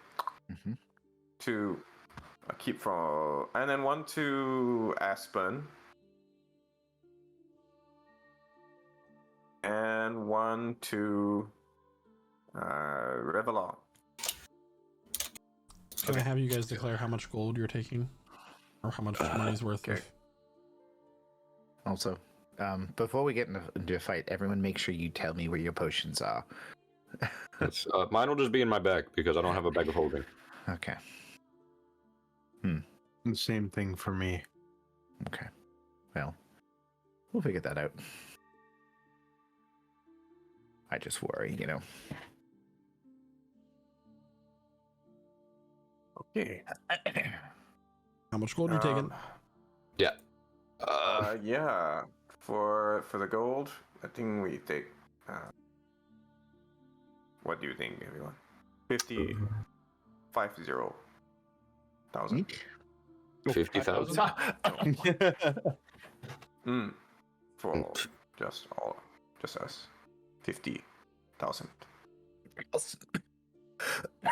to keep from, and then one to Aspen, and one to Revelon. Can I have you guys declare how much gold you're taking, or how much money's worth of? also before we get into a fight, everyone make sure you tell me where your potions are. Mine will just be in my bag because I don't have a bag of holding. Okay. The same thing for me. Okay. Well, we'll figure that out. I just worry, Okay. How much gold are you taking? Yeah. Yeah. For the gold, I think we take. What do you think, everyone? 50,000. 50,000? For just us. 50,000.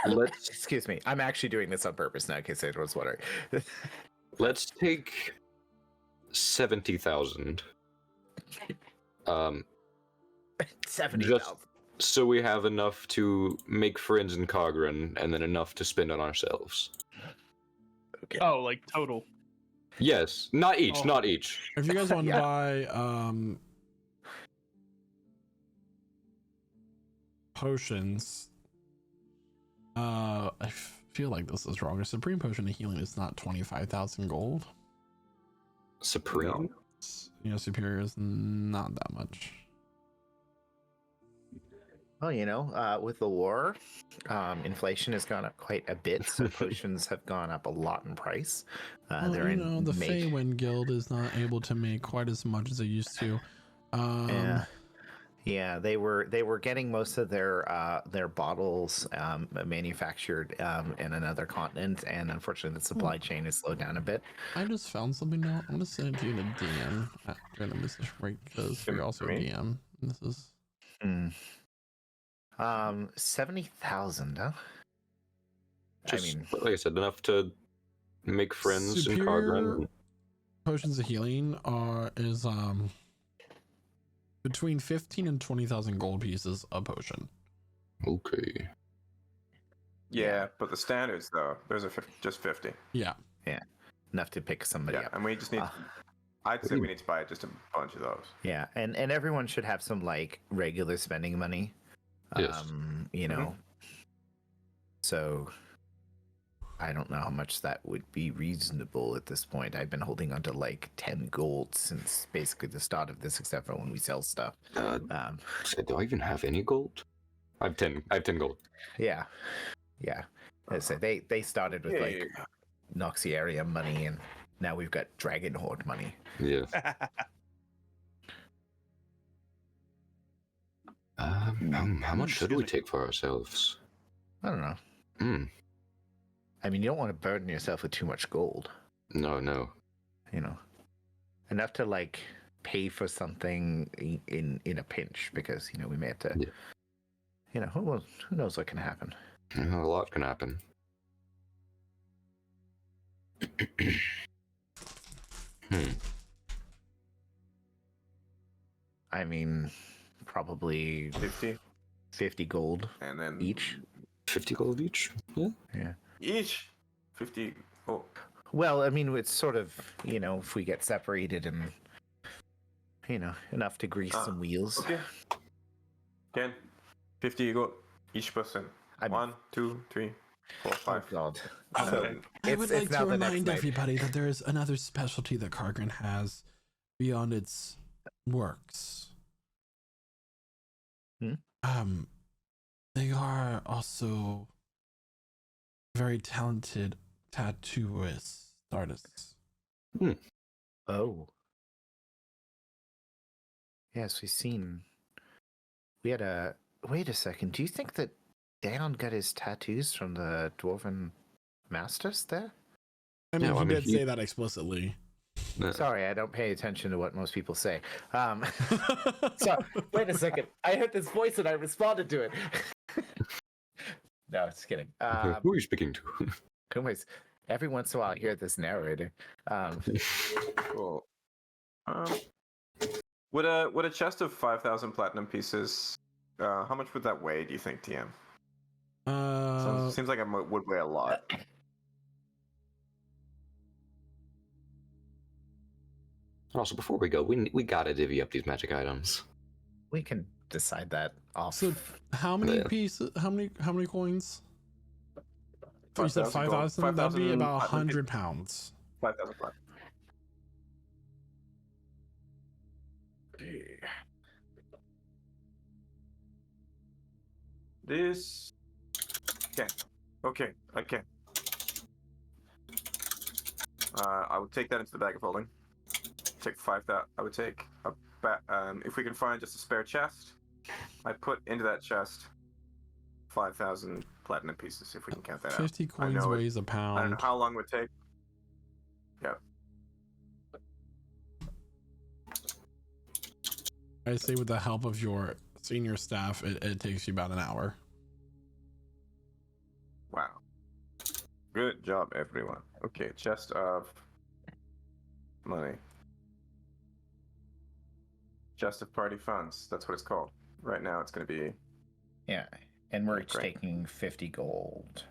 Let's Excuse me. I'm actually doing this on purpose now in case anyone was wondering. let's take 70,000. 70,000. So we have enough to make friends in Cogran and then enough to spend on ourselves. Okay. Oh, like total. Yes, not each, Oh. not each. If you guys want Yeah. to buy potions, I feel like this is wrong. A supreme potion of healing is not 25,000 gold. Supreme? You know, superior is not that much. Well, with the war, inflation has gone up quite a bit, so potions have gone up a lot in price. Well, They're you know, the made. Feywind Guild is not able to make quite as much as they used to. Yeah, they were getting most of their bottles manufactured in another continent, and unfortunately, the supply chain has slowed down a bit. I just found something now. I'm gonna send it to you in a DM during the message break because you're also a DM. This is 70,000, huh? Just, I mean, like I said, enough to make friends in superior Cogran. potions of healing is between 15 and 20,000 gold pieces a potion. Okay. Yeah, but the standards though, there's just 50. Yeah. enough to pick somebody Yeah, up. and we just need. I'd say we need to buy just a bunch of those. Yeah, and everyone should have some like regular spending money. Yes. So I don't know how much that would be reasonable at this point. I've been holding on to like 10 gold since basically the start of this, except for when we sell stuff. So do I even have any gold? I have 10 gold. Yeah. So they started with like Noxiaria money, and now we've got Dragon Horde money. Yeah. How much should we take for ourselves? I don't know. I mean, you don't want to burden yourself with too much gold. No. Enough to like pay for something in a pinch, because we may have to. Yeah. Who knows what can happen. A lot can happen. I mean, probably 50 gold and then each. 50 gold each? Yeah. Each 50. Oh, Well, I mean, it's sort of, if we get separated and, enough to grease some wheels. okay. 10, 50 gold each person. I mean- 1, 2, 3, 4, 5. Oh, God. I would like now to the next remind night. everybody that there is another specialty that Kargren has beyond its works. They are also very talented tattooists, artists. Oh. Yes, we've seen. We had a. Wait a second. Do you think that Daon got his tattoos from the Dwarven Masters there? I mean, No, he did say that explicitly. Sorry, I don't pay attention to what most people say. So, wait a second. I heard this voice and I responded to it. No, just kidding. Who are you speaking to? Anyways, every once in a while I hear this narrator. Cool. Would a chest of 5,000 platinum pieces? How much would that weigh? Do you think, TM? Seems like it would weigh a lot. Also, before we go, we gotta divvy up these magic items. We can decide that off. So how many Yeah. pieces? How many coins? You said 5,000 gold. 5,000. That'd be 5,000 about platinum 100 pounds. 5,000 platinum. Okay. This. Okay. I would take that into the bag of holding. Take 5,000. I would take if we can find just a spare chest, I put into that chest 5,000 platinum pieces. If we can count that 50 out. coins weighs a I don't pound. know how long it would take. Yeah. I say with the help of your senior staff, it takes you about an hour. Wow. Good job, everyone. Okay, chest of money. Chest of party funds. That's what it's called. Right now, it's going to be Yeah, and we're each Great. taking 50 gold.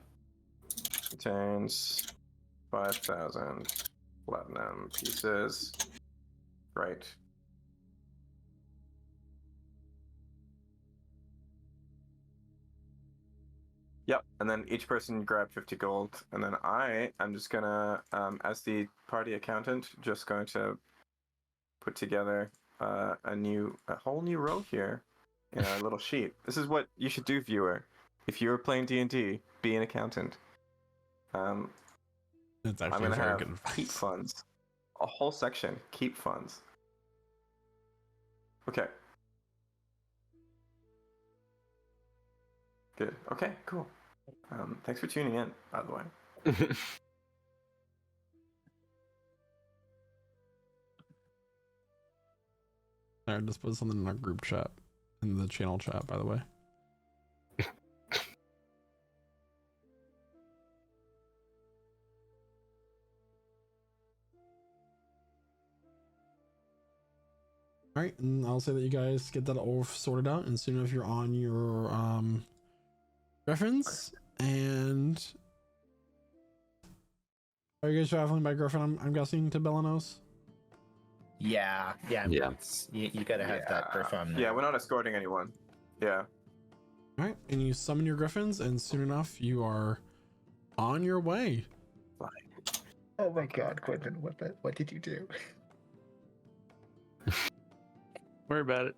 contains 5,000 platinum pieces. Right. Yep, and then each person grab 50 gold, and then I'm just gonna, as the party accountant, just going to put together a whole new row here in a little sheet. This is what you should do, viewer. If you're playing D&D, be an accountant. It's I'm actually gonna very have good advice. keep funds, a whole section, keep funds. Okay. Good. Okay. Cool. Thanks for tuning in, by the way. I just put something in our group chat, in the channel chat, by the way. All right, and I'll say that you guys get that all sorted out, and soon enough you're on your griffins. And are you guys traveling by griffin? I'm guessing to Belanos. Yeah. Yeah. You gotta have that Griffon. Yeah, we're not escorting anyone. Yeah. All right, and you summon your griffins, and soon enough you are on your way. Oh my God, Quentin, what did you do? Worry about it.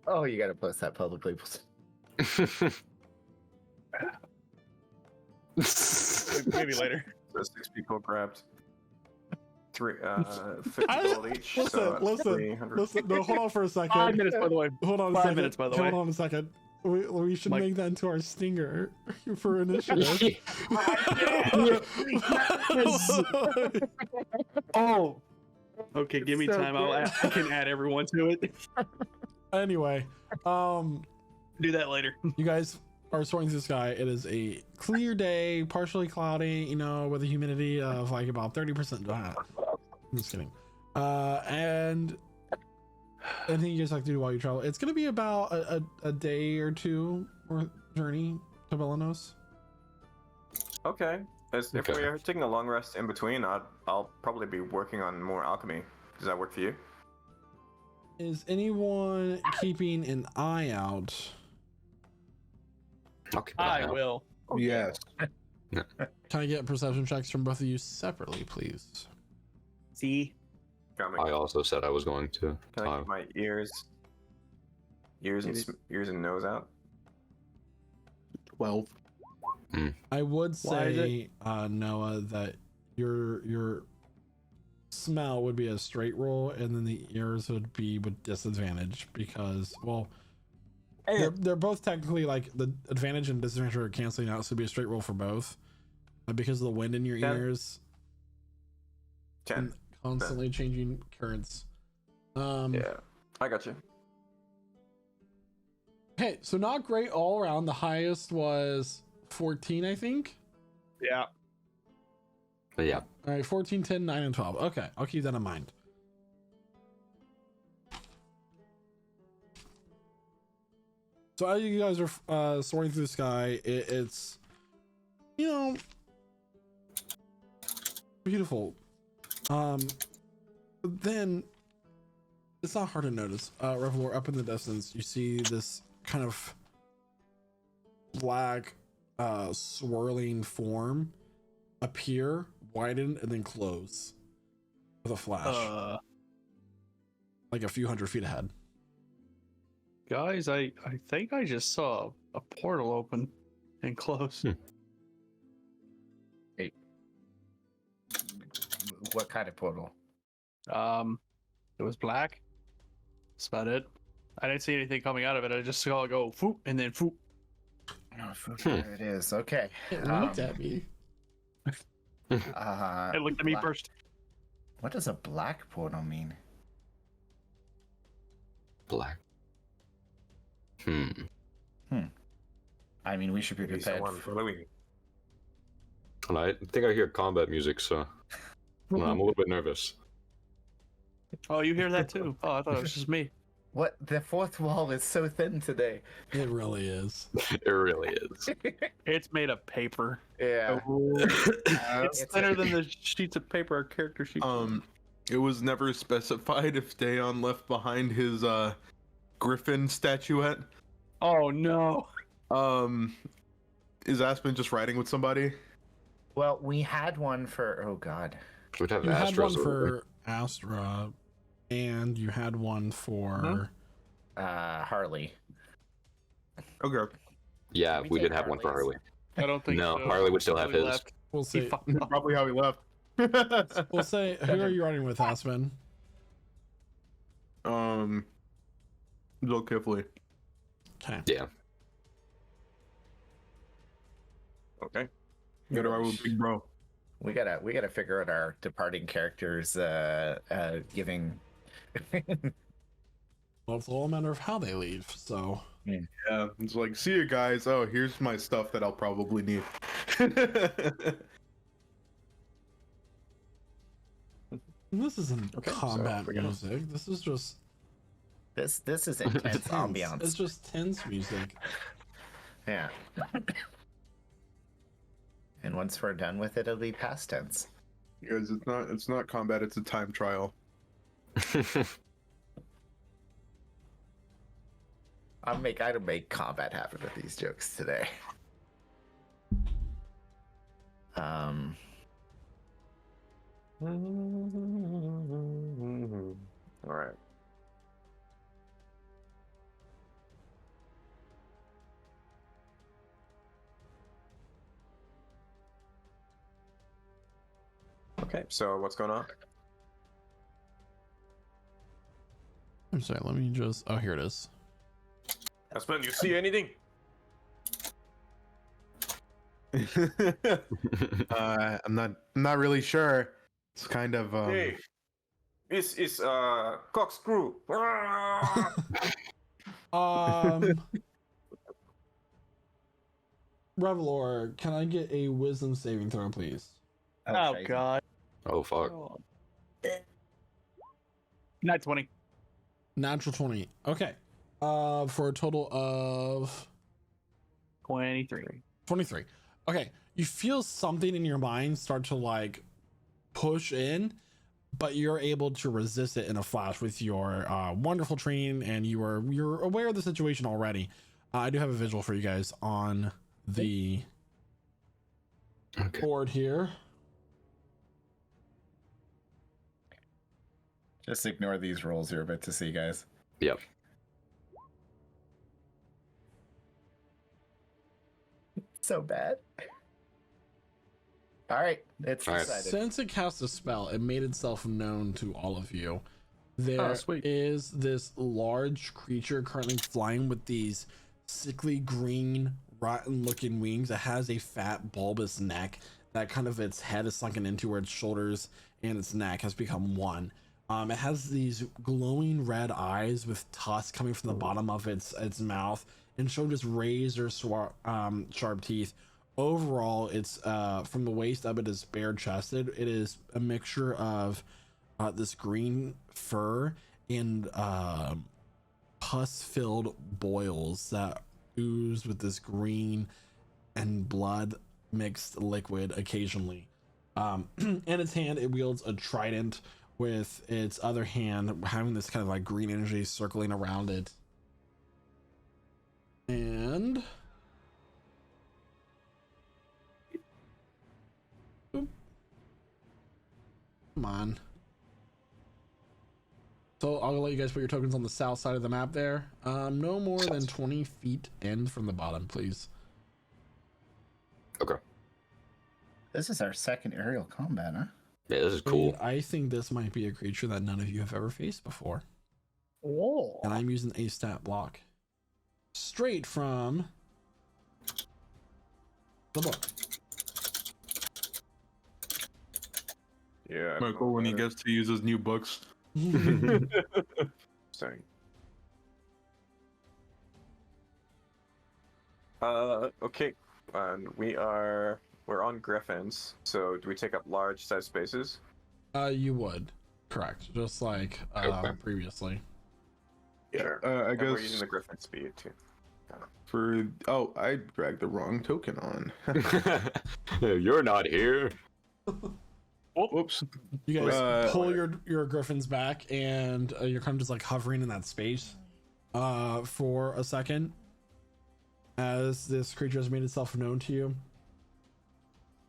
Oh, you gotta post that publicly. Maybe later. So 6 people grabbed 50 gold each. so that's 300. Listen. No, hold on for a second. 5 minutes, by the way. Hold on a 5 second. minutes, by the way. Hold on a second. We should Mike. make that into our stinger for initiative. Oh. Okay, give me So time. I can add everyone to it. Anyway, Do that later. you guys are soaring through the sky. It is a clear day, partially cloudy, with a humidity of like about 30%. I'm just kidding. And anything you guys like to do while you travel? It's gonna be about a day or two worth journey to Belanos. Okay. If Okay. we are taking a long rest in between, I'll probably be working on more alchemy. Does that work for you? Is anyone keeping an eye out? Okay. I will. Yes. Can I get perception checks from both of you separately, please? See? Got me. I also said I was going to. Can I keep my ears and nose out? 12. I would Why is say, Noah, that your smell would be a straight roll, and then the ears would be with disadvantage because, well, they're both technically like the advantage and disadvantage are canceling out, so it'd be a straight roll for both. But because of the wind in your 10. ears 10. and constantly changing currents. Yeah. I got you. Okay, so not great all around. The highest was 14, I think. Yeah. But yeah. All right, 14, 10, 9, and 12. Okay, I'll keep that in mind. So as you guys are soaring through the sky, it's, beautiful. But then it's not hard to notice. Revelor, up in the distance, you see this kind of black, swirling form appear, widen, and then close with a flash, like a few hundred feet ahead. Guys, I think I just saw a portal open and close. Hey. What kind of portal? It was black. That's about it. I didn't see anything coming out of it. I just saw it go foop and then foop. Oh, there it is. Okay. It looked at me. It looked at me first. What does a black portal mean? Black. I mean, we should be Maybe prepared. someone following. And I think I hear combat music, so I'm a little bit nervous. Oh, you hear that too? Oh, I thought it was just me. What? The fourth wall is so thin today. It really is. It really is. It's made of paper. Yeah. It's thinner than the sheets of paper our character sheets. It was never specified if Dayon left behind his griffin statuette. Oh no. Is Aspen just riding with somebody? Well, we had one for. Oh God. We'd have You had Astros one over for Astra, and you had one for. Harley. Okay. Yeah, We we did take have one for Harleys. Harley. I don't think No, so. Harley would still have Harley his. left. We'll He see. fucked up. Probably how he left. We'll say, who are you running with, Aspen? Joel Kifley. Okay. Yeah. Okay. Gotta ride with Big Bro. We gotta figure out our departing characters giving. Well, it's all a matter of how they leave. So Yeah, it's like, see you guys. Oh, here's my stuff that I'll probably need. this isn't Okay, so combat we're gonna- music. This is just This is intense tense. ambiance. It's just tense music. Yeah. And once we're done with it, it'll be past tense. Because it's not combat, it's a time trial. I'll make combat happen with these jokes today. All right. Okay, so what's going on? I'm sorry. Let me just. Oh, here it is. Aspen, you see anything? I'm not really sure. It's kind of Hey, it's corkscrew. Revelor, can I get a wisdom saving throw, please? Oh crazy. god. Oh fuck. Not 20. Natural 20. Okay. For a total of 23. 23. Okay. You feel something in your mind start to like push in, but you're able to resist it in a flash with your wonderful training, and you're aware of the situation already. I do have a visual for you guys on the Okay. board here. Just ignore these rolls you're about to see, guys. Yep. So bad. All right, it's All right. decided. Since it cast a spell, it made itself known to all of you. There Oh, sweet. is this large creature currently flying with these sickly green, rotten looking wings. It has a fat, bulbous neck that kind of its head is sunken into where its shoulders and its neck has become one. It has these glowing red eyes with tusks coming from the bottom of its mouth and show just razor sharp teeth. Overall, it's from the waist up, it is bare chested. It is a mixture of this green fur and pus filled boils that ooze with this green and blood mixed liquid occasionally. In its hand, it wields a trident, with its other hand having this kind of like green energy circling around it. And Oop. Come on. So I'll let you guys put your tokens on the south side of the map there. No more than 20 feet in from the bottom, please. Okay. This is our second aerial combat, huh? Yeah, this is cool. And I think this might be a creature that none of you have ever faced before. Oh. And I'm using a stat block straight from the book. Yeah. Michael when he gets to use his new books. Sorry. Okay. And we're on griffins. So do we take up large size spaces? You would. Correct. Just like Okay. previously. Sure. I And we're guess using the griffin speed too. I dragged the wrong token on. You're not here. Whoops. You guys pull Uh, your griffins back, and you're kind of just like hovering in that space. for a second as this creature has made itself known to you.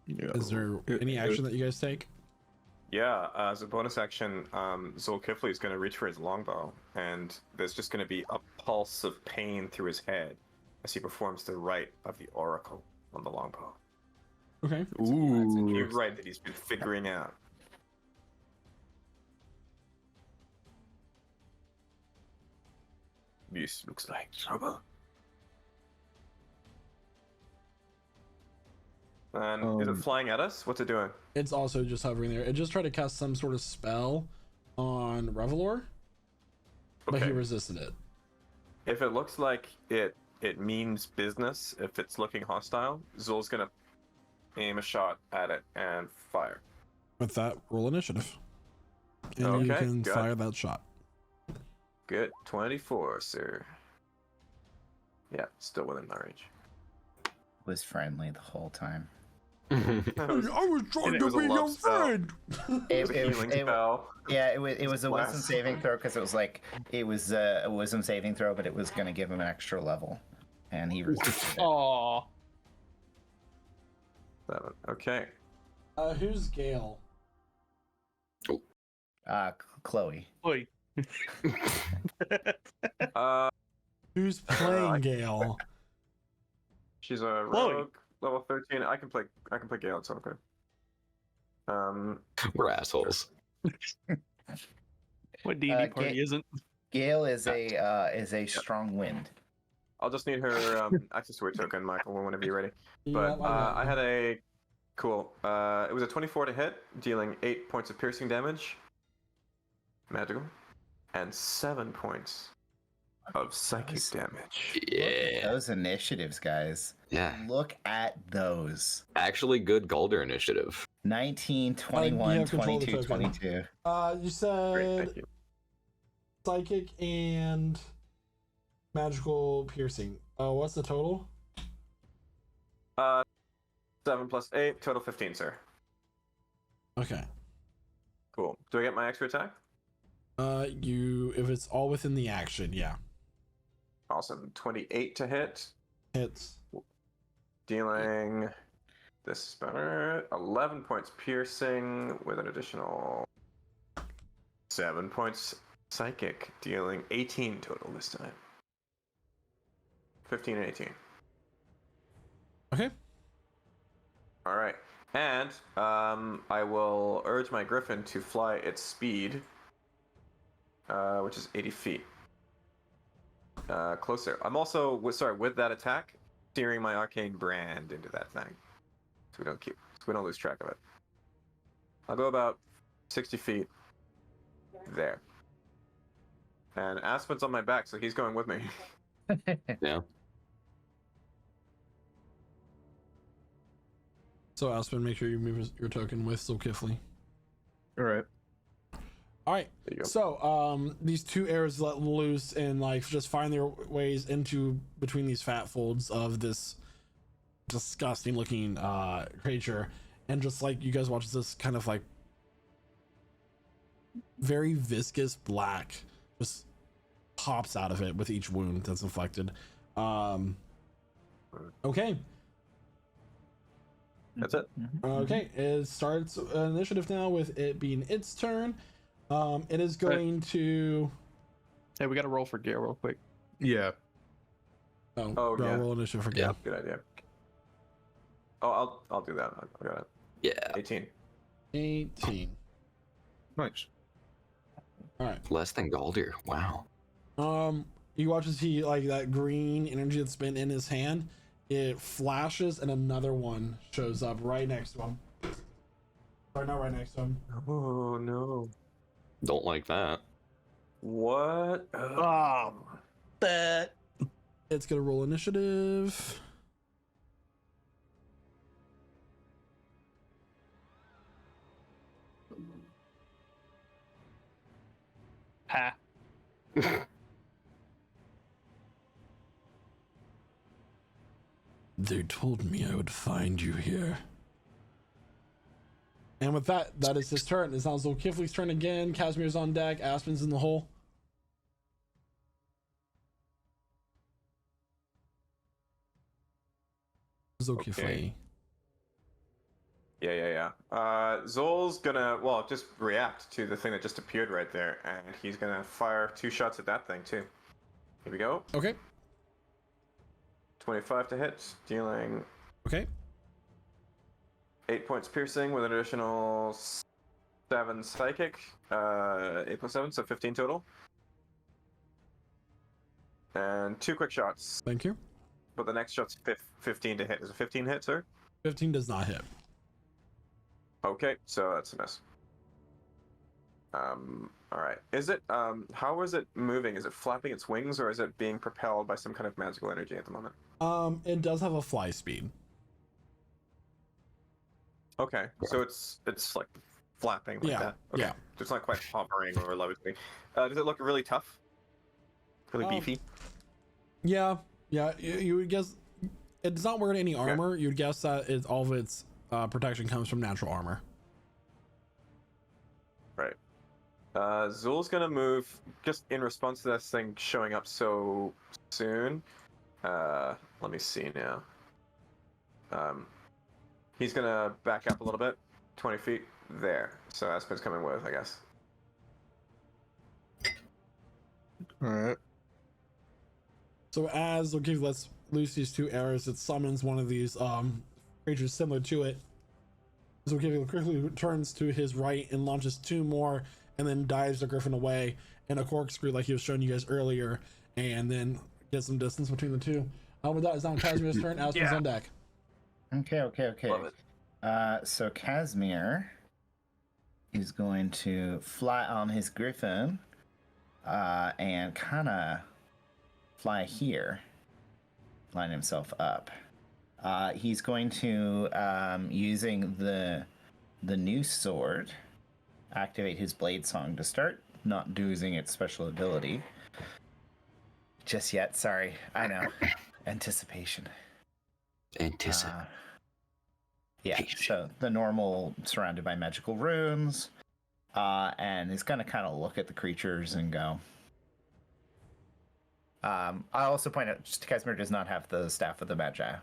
Yeah. Is there any action that you guys take? Yeah, as a bonus action, Zulkifli is going to reach for his longbow, and there's just going to be a pulse of pain through his head as he performs the rite of the oracle on the longbow. Okay. It's a new rite that he's been figuring out. This looks like trouble. And is it flying at us? What's it doing? It's also just hovering there. It just tried to cast some sort of spell on Revelor, but he resisted it. If it looks like it means business, if it's looking hostile, Zul's gonna aim a shot at it and fire. With that, roll initiative. And you can fire that shot. Good. 24, sir. Yeah, still within my range. Was friendly the whole time. I was trying to be your friend. Yeah, it was a wisdom saving throw because it was a wisdom saving throw, but it was going to give him an extra level, and he resisted it. Aww. 7. Okay. Who's Gale? Chloe. Oi. Who's playing Gale? She's a rogue, level 13. I can play Gale. It's okay. We're assholes. What D&D party isn't? Gale is a strong wind. I'll just need her access to her token, Michael, whenever you're ready. But I had a cool. It was a 24 to hit, dealing 8 points of piercing damage, magical, and 7 points of psychic damage. Yeah. Those initiatives, guys. Yeah. Look at those. Actually, good Galder initiative. 19, 21, 22, 22. You said Great, thank you. psychic and magical piercing. What's the total? 7 plus 8, total 15, sir. Okay. Cool. Do I get my extra attack? If it's all within the action, yeah. Awesome. 28 to hit, Hits. dealing. This is better. 11 points piercing with an additional 7 points psychic, dealing 18 total this time. 15 and 18. Okay. All right. And I will urge my griffin to fly its speed, which is 80 feet. Closer. I'm also, with that attack, steering my arcane brand into that thing. So we don't lose track of it. I'll go about 60 feet there. And Aspen's on my back, so he's going with me. Yeah. So Aspen, make sure you move your token with Zulkifli. All right. All right. There you go. So these two arrows let loose and like just find their ways into between these fat folds of this disgusting looking creature, and just like you guys watch this kind of like very viscous black just pops out of it with each wound that's inflicted. Okay. That's it. Okay, it starts initiative now with it being its turn. It is going to. Hey, we got to roll for gear real quick. Yeah. Oh, yeah. Roll initiative for Gale. Good idea. Oh, I'll do that. I got it. Yeah. 18. 18. Nice. All right. Less than Galder. Wow. You watch as he like that green energy that's been in his hand. It flashes and another one shows up right next to him. Or not right next to him. Oh no. Don't like that. What? Oh, that. It's gonna roll initiative. Ha. They told me I would find you here. And with that, that is his turn. It's now Zulkifli's turn again. Casimir's on deck. Aspen's in the hole. Zokiflay. Yeah. Zol's gonna, well, just react to the thing that just appeared right there, and he's gonna fire 2 shots at that thing too. Here we go. Okay. 25 to hit, dealing Okay. 8 points piercing with an additional 7 psychic. 8 plus 7, so 15 total. And 2 quick shots. Thank you. But the next shot's 15 to hit. Is it 15 hit, sir? 15 does not hit. Okay, so that's a miss. Alright. Is it, how is it moving? Is it flapping its wings, or is it being propelled by some kind of magical energy at the moment? It does have a fly speed. Okay, so it's like flapping like that. Okay. Yeah. So it's not quite hovering or levitating. Does it look really tough? Really beefy? Yeah. You would guess it's not wearing any armor. You'd guess that all of its protection comes from natural armor. Right. Zul's gonna move just in response to this thing showing up so soon. Let me see now. He's gonna back up a little bit, 20 feet there. So Aspen's coming with, I guess. All right. So as Zokifi lets loose these 2 arrows, it summons one of these creatures similar to it. Zokifi quickly turns to his right and launches 2 more, and then dives the griffin away in a corkscrew like he was showing you guys earlier, and then get some distance between the 2. With that, it's now Casimir's turn. Aspen's on deck. Okay. Love it. So Casimir is going to fly on his griffin and kind of fly here, line himself up. He's going to, using the new sword, activate his blade song to start, not using its special ability just yet. Sorry, I know. Anticipation. Yeah, so the normal surrounded by magical runes, and he's gonna kind of look at the creatures and go. I also point out, just Casimir does not have the Staff of the Magi.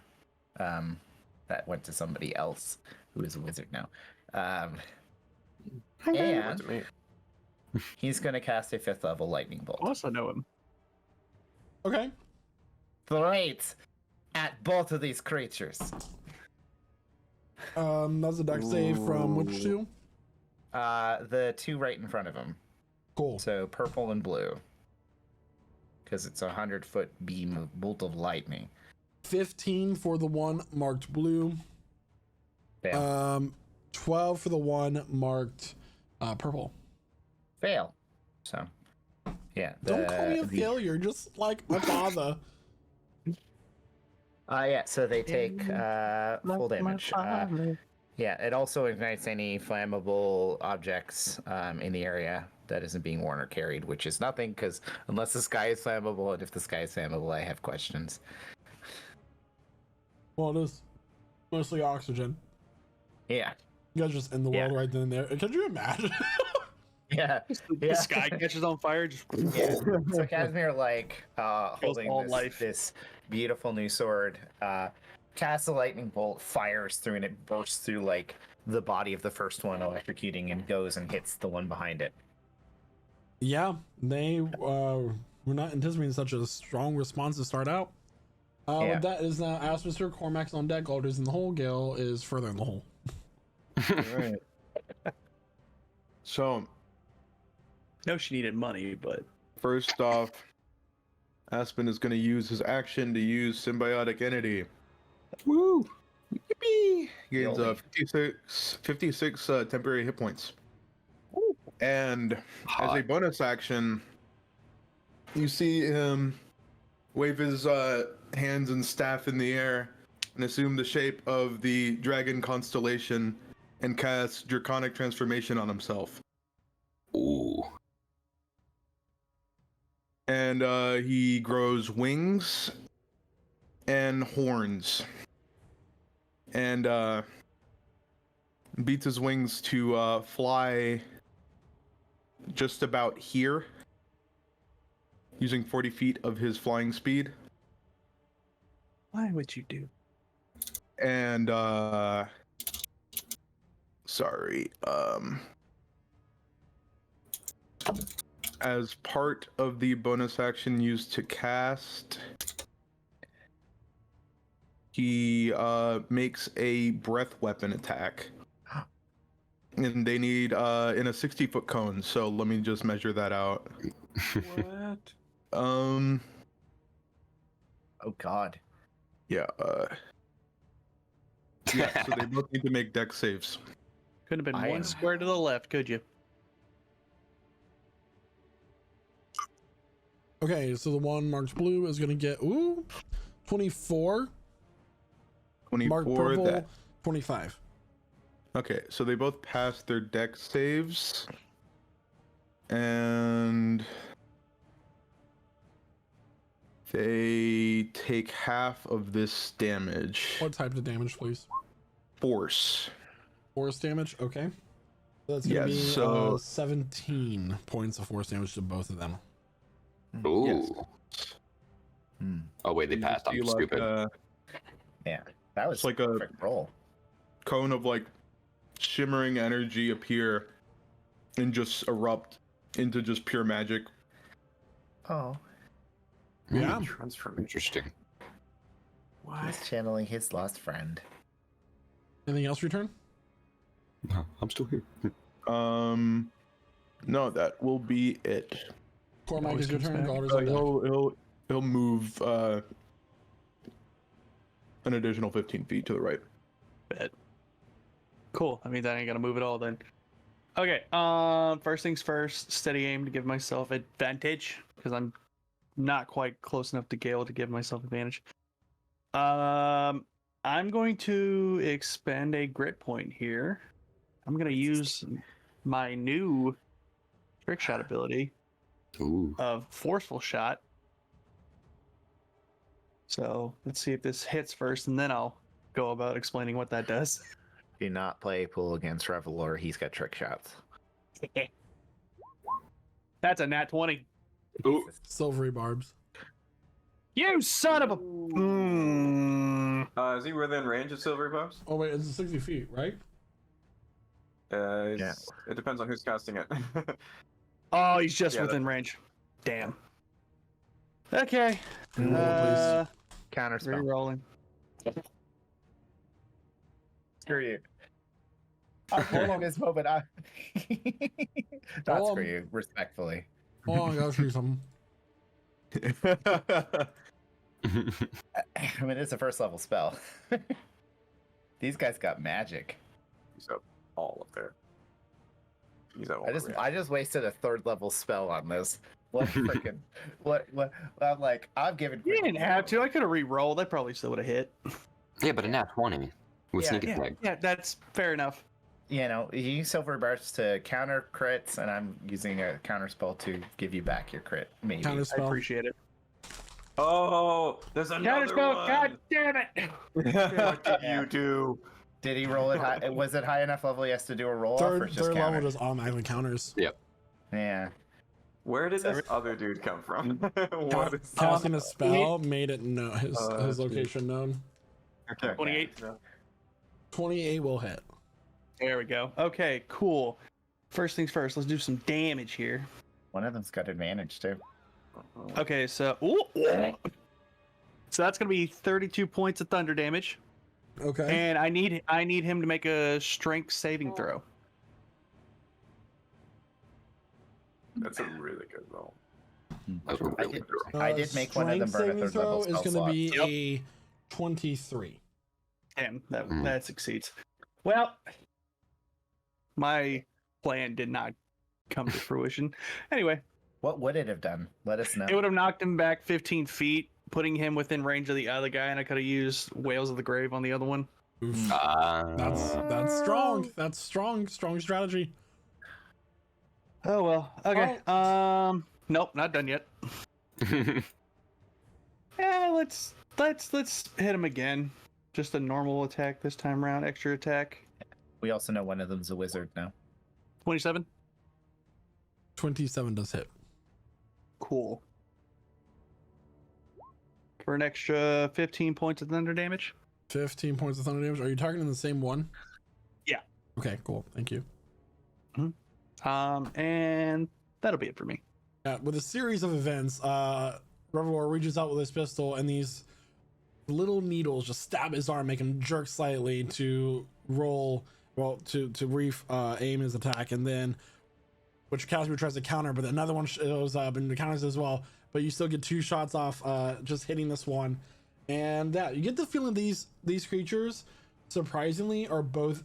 That went to somebody else who is a wizard now. And he's gonna cast a 5th level lightning bolt. Also know him. Okay. Right at both of these creatures. That's a dex save from which 2? The 2 right in front of him. Cool. So purple and blue. Because it's a 100-foot beam of bolt of lightning. 15 for the one marked blue. Fail. 12 for the one marked purple. Fail. So, yeah. Don't call me a failure, just like my father. Yeah, so they take full damage. Yeah, it also ignites any flammable objects in the area that isn't being worn or carried, which is nothing, because unless the sky is flammable, and if the sky is flammable, I have questions. Well, it is mostly oxygen. Yeah. You guys just end the world right then and there. Could you imagine? Yeah. The sky catches on fire. Just... Yeah. So Casimir, like, holding this beautiful new sword, casts a lightning bolt, fires through, and it bursts through, like, the body of the first one, electrocuting, and goes and hits the one behind it. Yeah, they were not anticipating such a strong response to start out. With that is now asked Mr. Cormac's on deck. Alders in the hole. Gale is further in the hole. Right. So, No, she needed money, but first off, Aspen is going to use his action to use Symbiotic Entity. Woo! Yippee! Gains 56 temporary hit points. And as a bonus action, you see him wave his hands and staff in the air and assume the shape of the dragon constellation and cast Draconic Transformation on himself. Ooh. And he grows wings and horns. And beats his wings to fly just about here, using 40 feet of his flying speed. why would you do? And sorry, as part of the bonus action used to cast, he makes a breath weapon attack. And they need in a 60-foot cone, so let me just measure that out. What? Oh God. Yeah, yeah, so they both need to make dex saves. Could have been I one am- square to the left, could you? Okay, so the one marked blue is gonna get 24. 24, Marked purple, that. 25. Okay, so they both passed their dex saves. And they take half of this damage. What type of damage, please? Force. Force damage. Okay. So that's gonna Yes, be so- 17 points of force damage to both of them. Ooh. Yes. Hmm. Oh wait, they You passed. see, I'm like, stupid. Yeah, that was It's like a- perfect roll. Cone of like shimmering energy appear and just erupt into just pure magic. Oh, Yeah. Transformation. Interesting. he's channeling his lost friend. Anything else return? No, I'm still here. No, that will be it. Cormac, always is your comes turn. back. God is on deck. He'll move an additional 15 feet to the right. Bet. Cool. I mean, that ain't gonna move at all then. Okay. First things first. Steady aim to give myself advantage because I'm not quite close enough to Gale to give myself advantage. I'm going to expend a grit point here. I'm gonna use my new trick shot ability Ooh. of forceful shot. So let's see if this hits first, and then I'll go about explaining what that does. Do not play pool against Revelor. He's got trick shots. That's a nat 20. Ooh. Silvery barbs. You son of a. Is he within range of silvery barbs? Oh wait, it's 60 feet, right? Yeah. It depends on who's casting it. Oh, he's just Yeah, within range. Damn. Okay. Roll, Counter spell. Re-rolling. Screw you. I'm holding this moment. Not screw you, respectfully. Oh, I gotta show you something. I mean, it's a first level spell. These guys got magic. He's up all up there. He's up all I just wasted a third level spell on this. What freaking what I'm like, I'm giving You didn't have to. I could have re-rolled. I probably still would have hit. Yeah, but a nat 20 with Yeah, sneak Yeah, attack. yeah, that's fair enough. You know, you use silver bars to counter crits, and I'm using a counter spell to give you back your crit. Maybe. Counter I spell. appreciate it. Oh, there's another Counterspell. one. God damn it! What did you do? Did he roll it high? Was it high enough level he has to do a roll off, or Third, it's just third counter? level just automatically counters. Yeah. Where did this other dude come from? What is Casting a spell made it know his geez. location known. Okay. 28. 28 will hit. There we go. Okay, cool. First things first, let's do some damage here. One of them's got advantage too. Okay, so so that's gonna be 32 points of thunder damage, Okay. and I need him to make a strength saving throw. That's a really good roll. That was a really good roll. I did make one of them strength burn a saving third level throw is spell going to slot. be a 23. Damn, that Hmm. that succeeds. Well, my plan did not come to fruition. Anyway, What would it have done? Let us know. it would have knocked him back 15 feet, putting him within range of the other guy, and I could have used Whales of the Grave on the other one. Oof. Ah. That's strong. That's strong strategy. Oh well. Okay. Nope, not done yet. Yeah, let's hit him again. Just a normal attack this time around. Extra attack. We also know one of them's a wizard now. 27. 27 does hit. Cool. For an extra 15 points of thunder damage. 15 points of thunder damage. Are you targeting the same one? Yeah. Okay, cool. Thank you. And that'll be it for me. With a series of events, Revelor reaches out with his pistol, and these little needles just stab his arm, make him jerk slightly to roll, to aim his attack, and then which Casimir tries to counter, but another one shows up and counters as well. But you still get 2 shots off, just hitting this one, and yeah, you get the feeling these creatures, surprisingly, are both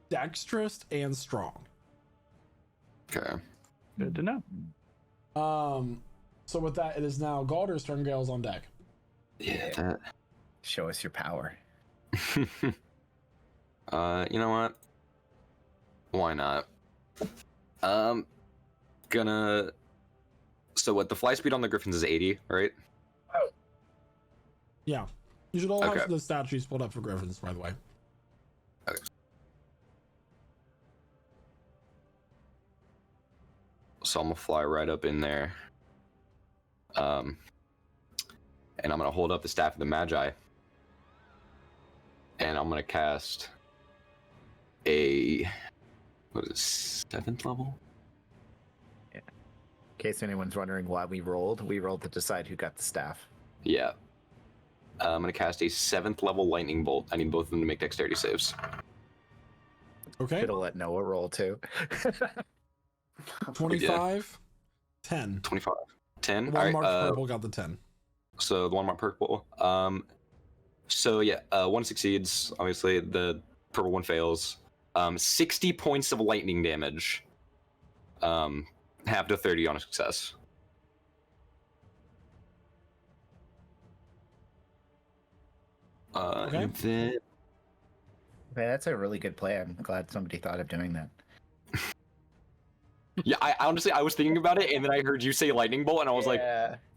dexterous and strong. Okay. Good to know. So with that, it is now Galder's turn. Gale's on deck. Yeah, that. Show us your power. You know what? Why not? Gonna. So what? The fly speed on the Griffins is 80, right? Yeah, you should all have Okay. the statues pulled up for Griffins, by the way. Okay. So I'm gonna fly right up in there. And I'm gonna hold up the Staff of the Magi. And I'm gonna cast a what is it, 7th level? In case anyone's wondering why we rolled to decide who got the staff. Yeah. I'm gonna cast a 7th level lightning bolt. I need both of them to make dexterity saves. Okay, Should have let Noah roll too. 25, 10. 25. 10. One All right. marked purple got the 10. So the one marked purple. So yeah, one succeeds. Obviously, the purple one fails. 60 points of lightning damage. Half to 30 on a success. Okay. And then Man, that's a really good plan. I'm glad somebody thought of doing that. yeah, I honestly I was thinking about it, and then I heard you say lightning bolt, and I was like,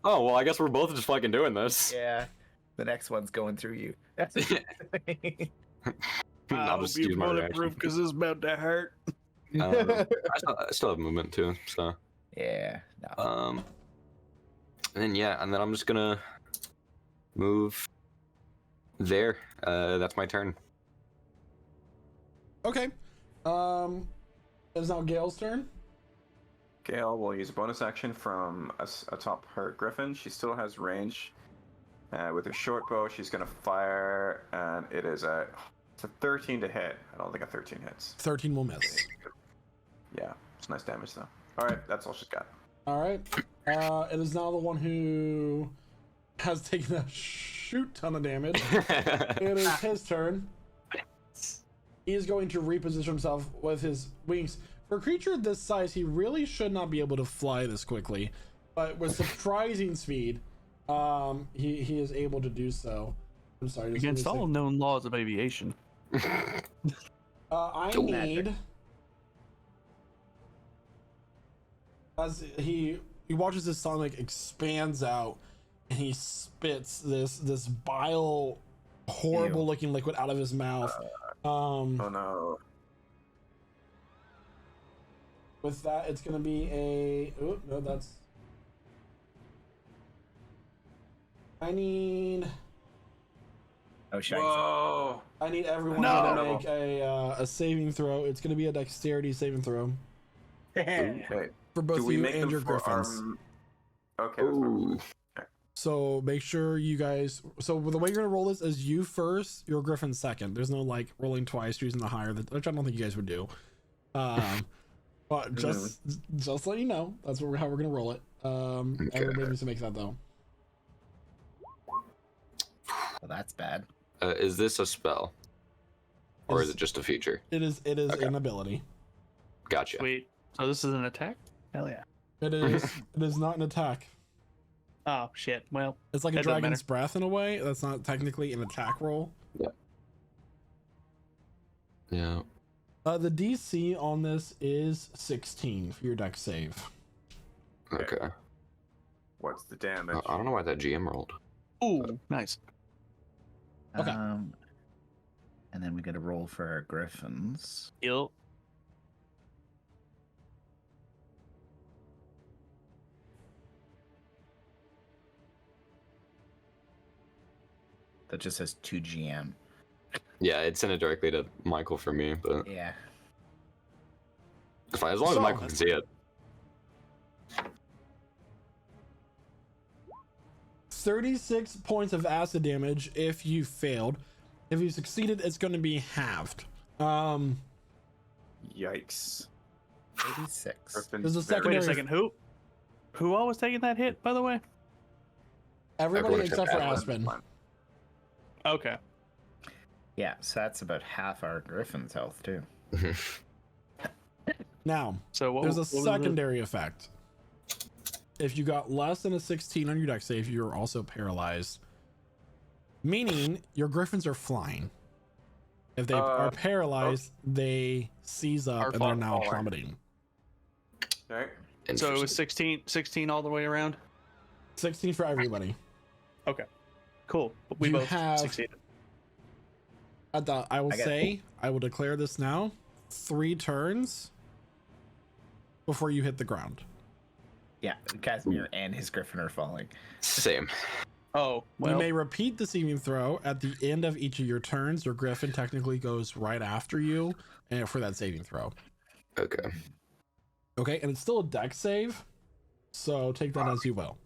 oh well, I guess we're both just fucking doing this. yeah. The next one's going through you. I'll just use my reaction. because it's about to hurt. I still have movement too, so. Yeah. No. And then I'm just gonna move there. That's my turn. Okay. It's now Gale's turn. Gale will use a bonus action from atop her griffin. She still has range. With her short bow, she's going to fire, and it's a 13 to hit. I don't think a 13 hits. 13 will miss. Yeah, it's nice damage, though. All right, that's all she's got. All right. It is now the one who has taken a shoot ton of damage. It is his turn. He is going to reposition himself with his wings. For a creature this size, he really should not be able to fly this quickly, but with surprising speed, he is able to do so. I'm sorry. just Against give me a all known laws of aviation. I need, as he watches his stomach expands out, and he spits this bile, horrible looking liquid out of his mouth. Oh no. With that, it's gonna be a. Oh no, that's. I need. Oh, shite. Whoa! I need everyone No. to make a saving throw. It's gonna be a dexterity saving throw Wait, for both do we you make and them your for griffins. Okay. That's fine. Ooh. So make sure you guys. So the way you're gonna roll this is you first, your griffin second. There's no like rolling twice, choosing the higher, which I don't think you guys would do. But just let you know, that's how we're gonna roll it. Everybody needs to make that though. Well, that's bad. Is this a spell, or is it just a feature? It is Okay. an ability. Gotcha. Wait, so this is an attack? Hell yeah. It is. It is not an attack. Oh shit. Well, It's like a That doesn't dragon's matter. breath in a way. That's not technically an attack roll. Yeah. The DC on this is 16 for your dex save. Okay. What's the damage? I don't know why that GM rolled. ooh, nice. Okay. And then we got to roll for our griffins. Yep. That just says 2 GM. Yeah, it sent it directly to Michael for me, but Yeah. it's fine as long as So- Michael can see it. 36 points of acid damage if you failed. If you succeeded, it's going to be halved. Yikes. 86. Griffin's There's a very- Wait a secondary- second. Who all was taking that hit, by the way? Everybody Everyone except for except Aspen. Okay. Yeah, so that's about half our Griffin's health, too. Now, So what? there's a what was secondary effect. If you got less than a 16 on your dex save, you're also paralyzed. Meaning your griffins are flying. If they are paralyzed, they seize up Are and they're now falling. plummeting. Okay. the- So it was Interesting. 16 all the way around. 16 for everybody. Okay. Cool. We You both have- succeeded. I will I got it. say, I will declare this now. 3 turns before you hit the ground. Yeah, Casimir and his Griffin are falling. Same. Oh well. You may repeat the saving throw at the end of each of your turns. Your griffin technically goes right after you and for that saving throw. Okay. Okay, and it's still a dex save, so take that as you will.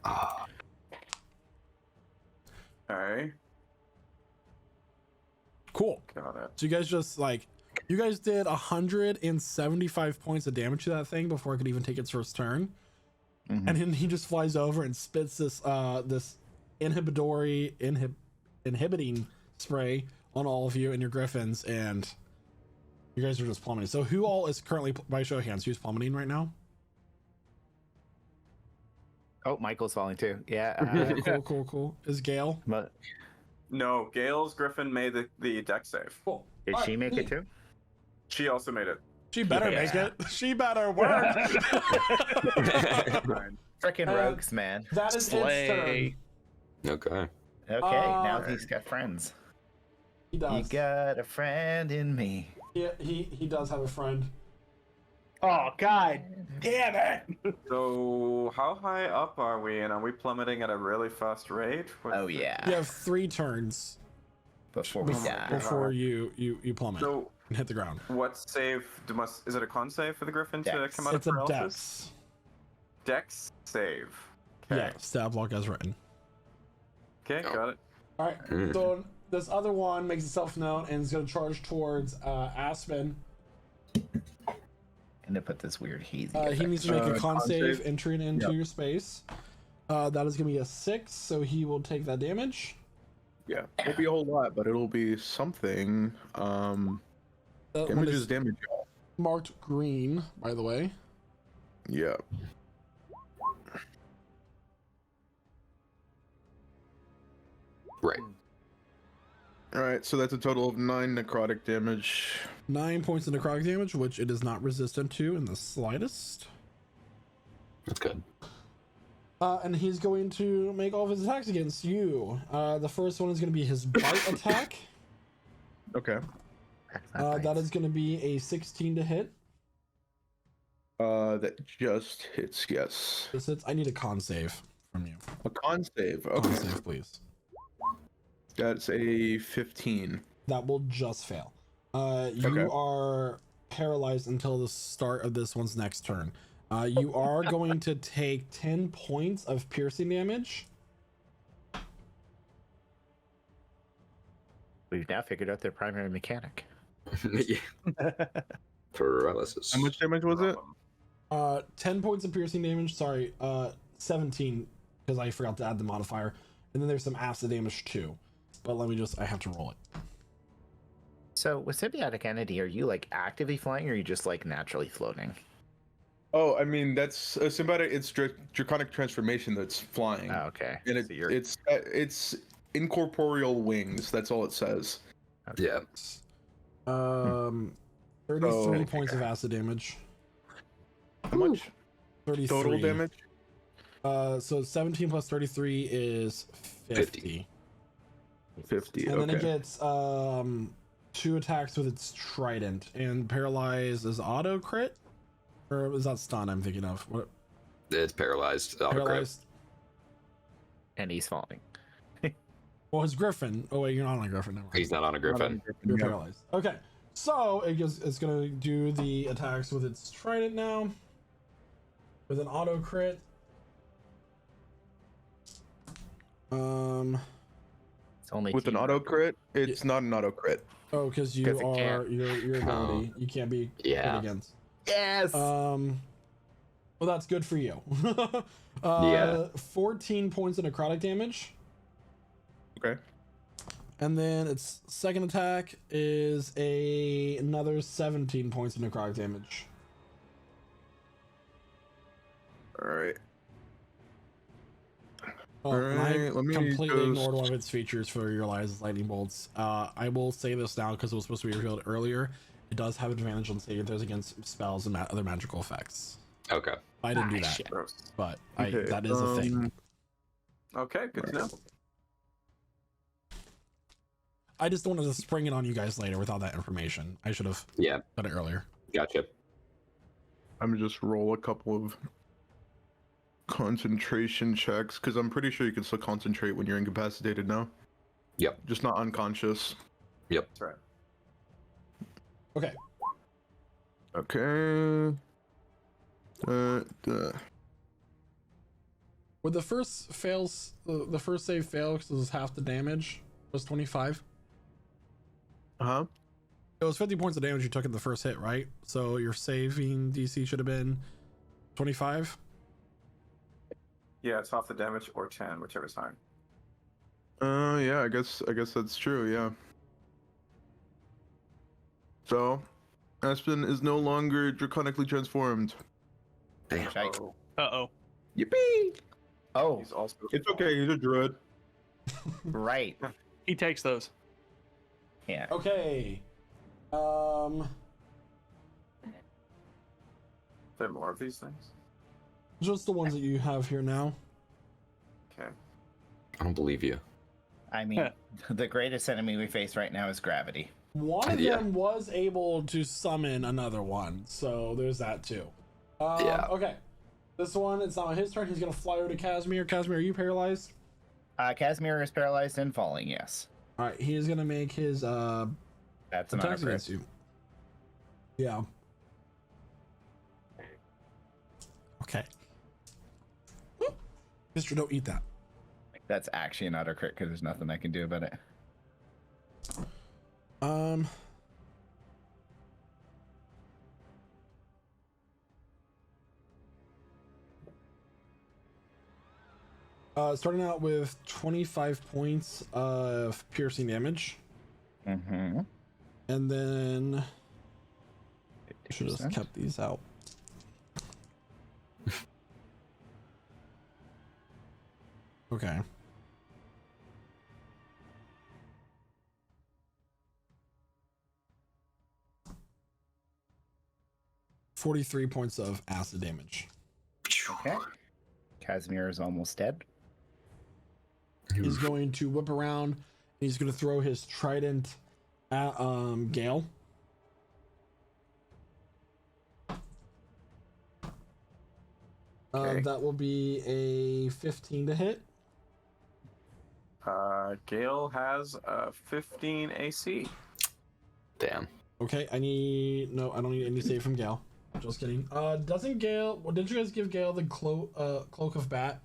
Ah, Okay. Cool. Got it. So you guys just you guys did 175 points of damage to that thing before it could even take its first turn. Mhm. And then he just flies over and spits this inhibiting spray on all of you and your griffins, and you guys are just plummeting. So who all is currently, by show of hands, who's plummeting right now? Oh, Michael's falling too. Yeah. Cool. Is Gale? But No, Gail's Griffin made the deck save. Cool. did she make it too? She also made it. She better make Yeah. it. She better work. Fine. Frickin' rogues, man. That is its turn. Slay. okay. Okay, now he's got friends. He You does. got a friend in me. He does have a friend. Oh god damn it! So how high up are we, and are we plummeting at a really fast rate? Oh yeah. You have 3 turns Before we die. before you plummet So and hit the ground. what save is it a con save for the Griffin to Dex. come out It's of a paralysis? dex. Dex save. Okay. Yeah, stab block as written. Okay, got it. All right. Mm. So this other one makes itself known and is going to charge towards Aspen. And to put this weird hazy. He effect. needs to make a con con save save? entering into Yep. your space. That is going to be a 6, so he will take that damage. Yeah, won't be a whole lot, but it'll be something. One Damage is is damage. marked green, by the way. Yeah. Right. All right, so that's a total of 9 necrotic damage. 9 points of necrotic damage, which it is not resistant to in the slightest. That's good. And he's going to make all of his attacks against you. The first one is going to be his bite attack. Okay. That is going to be a 16 to hit. That just hits. Yes. This hits. I need a con save from you. A con save. Con Okay. save, please. That's a 15. That will just fail. You Okay. are paralyzed until the start of this one's next turn. You are going to take 10 points of piercing damage. We've now figured out their primary mechanic. Yeah. Paralysis. How much damage was it? 10 points of piercing damage. Sorry, 17 because I forgot to add the modifier. And then there's some acid damage too. But let me I have to roll it. So with symbiotic entity, are you like actively flying or are you just like naturally floating? Oh, I mean that's a symbiotic. It's draconic transformation that's flying, Oh, okay. and So you're- it's incorporeal wings. That's all it says. Yeah. 33 points of acid damage. How much 33 total damage? So 17 plus 33 is 50. 50. And then it Okay. gets 2 attacks with its trident. And paralyze is auto crit? Or is that stun I'm thinking of? What? It's paralyzed. Auto crit. Paralyzed. And he's falling. Well, his griffin. Oh wait, you're not on a griffin. Never mind. He's not on a griffin. You're paralyzed. Okay, so it's gonna do the attacks with its trident now, with an auto crit. It's only With an team auto rep. crit, it's not an auto crit. Oh, because you 'Cause it are can't. your ability. You can't be Yeah. hit against. Yes. Well, that's good for you. Yeah. 14 points of necrotic damage. Okay. And then its second attack is another 17 points of necrotic damage. All right. Oh, and I Alright, let me completely just- ignored one of its features for your eyes lightning bolts. I will say this now because it was supposed to be revealed earlier. It does have advantage on saving throws against spells and other magical effects. Okay. I didn't do that, shit. Gross. but Okay, that is a thing. Okay, good to know. I just don't want to spring it on you guys later without that information. I should have Yeah. done it earlier. Gotcha. I'm gonna just roll a couple of concentration checks because I'm pretty sure you can still concentrate when you're incapacitated now. Yep. Just not unconscious. That's right. Okay. Okay. Would the first fails, the first save fail because it was half the damage, was 25? Huh? It was 50 points of damage you took in the first hit, right? So your saving DC should have been 25? Yeah, it's half the damage or 10, whichever's higher. Yeah, I guess that's true, yeah. So, Aspen is no longer draconically transformed. Damn. Shite. Oh, Uh-oh. Yippee! Oh, he's also. It's okay, he's a druid. right. He takes those. Yeah. Okay. There are more of these things. Just the ones that you have here now. Okay. I don't believe you. I mean, the greatest enemy we face right now is gravity. One of Yeah. them was able to summon another one, so there's that too. Yeah. Okay. This one, it's not his turn. He's gonna fly over to Casimir. Casimir, are you paralyzed? Casimir is paralyzed and falling, yes. All right. He is gonna make his That's an attacks auto against you. Yeah. Okay. Mister, don't eat that. That's actually an auto crit because there's nothing I can do about it. Starting out with 25 points of piercing damage, Mm-hmm. and then should have just kept these out. Okay. $43 points of acid damage. Okay. Casimir is almost dead. He's going to whip around and he's going to throw his trident at Gale. Okay. That will be a 15 to hit. Gale has 15 AC. Damn. Okay, I don't need any save from Gale. Just kidding. Doesn't Gale? Well, did you guys give Gale the cloak of bat?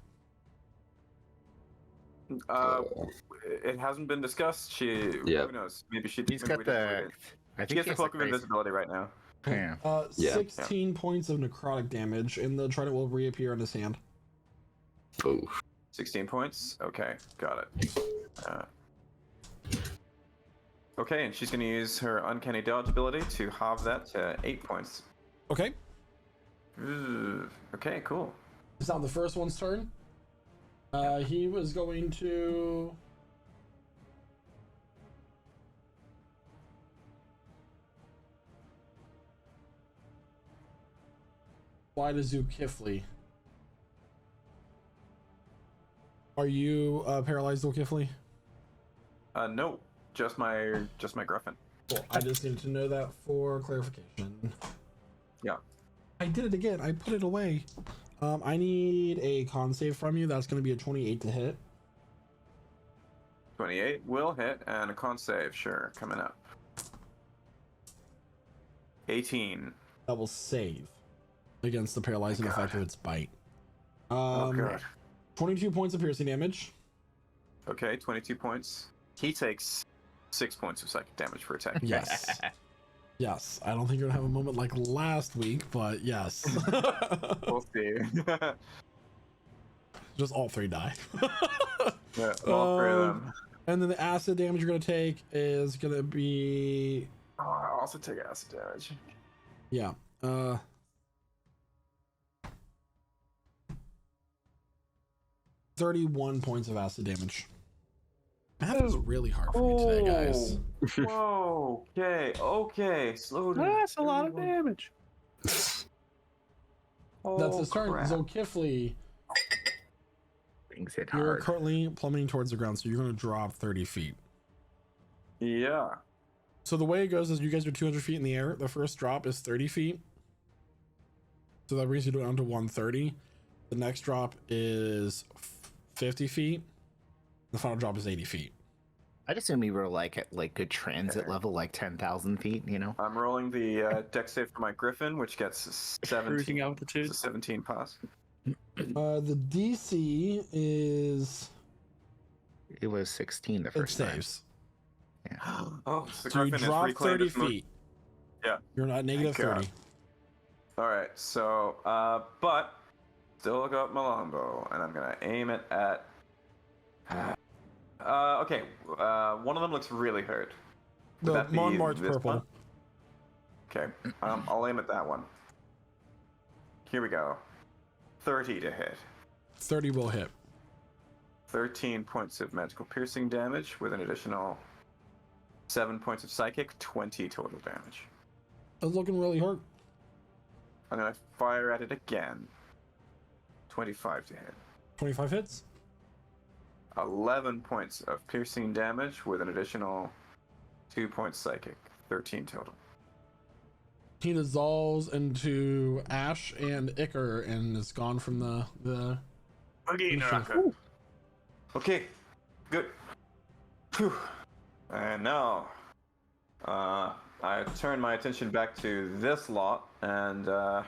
It hasn't been discussed. Yeah. Who knows? Maybe she. He's maybe got we didn't read the. it. I She think gets he the has cloak of crazy- invisibility right now. Yeah. Yeah. 16 points of necrotic damage, and the trident will reappear in his hand. Ooh. 16 points. Okay, got it. Okay, and she's going to use her uncanny dodge ability to halve that to 8 points. Okay, Ooh, okay, cool. it's now the first one's turn. He was going to. Fly to Zulkifli. Are you paralyzed, Zulkifli? No, just my Griffin. Cool. I just needed to know that for clarification. Yeah. I did it again. I put it away. I need a con save from you. That's going to be a 28 to hit. 28 will hit, and a con save, sure, coming up. 18. That will save against the paralyzing effect of its bite. Oh god. 22 points of piercing damage. Okay, 22 points. He takes 6 points of psychic damage for attack. Yes. Yes. I don't think you're gonna have a moment like last week, but yes. We'll see. Just all 3 die. Yeah, all 3 of them. And then the acid damage you're gonna take is gonna be Oh, I also take acid damage. yeah. 31 points of acid damage. Math is really hard for me today, guys. Whoa. Okay. Slow down. That's a lot of damage. Oh, That's his turn. crap. Zolkifli, Things hit you're hard. currently plummeting towards the ground, so you're gonna drop 30 feet. Yeah. So the way it goes is you guys are 200 feet in the air. The first drop is 30 feet. So that brings you down to 130. The next drop is 50 feet. The final drop is 80 feet. I'd assume we were like at like good transit level, like 10,000 feet, you know? I'm rolling the dex save for my griffin, which gets Cruising 17. altitude. It's a 17 pass. The DC is It was 16 the it first time. saves. Oh, the So you griffin has drop reclaimed 30 its mo- feet. Yeah. You're not negative Thank God. 30. All right, so but still got my longbow, and I'm gonna aim it at. Okay, one of them looks really hurt. Would The that be Montmartre this purple. one? Okay, I'll aim at that one. Here we go. 30 to hit. 30 will hit. 13 points of magical piercing damage with an additional 7 points of psychic, 20 total damage. It's looking really hurt. I'm gonna fire at it again. 25 to hit. 25 hits. 11 points of piercing damage with an additional 2 points psychic, 13 total. He dissolves into ash and ichor and is gone from the Okay, Naraka. Okay, good. Whew. And now, I turn my attention back to this lot, and I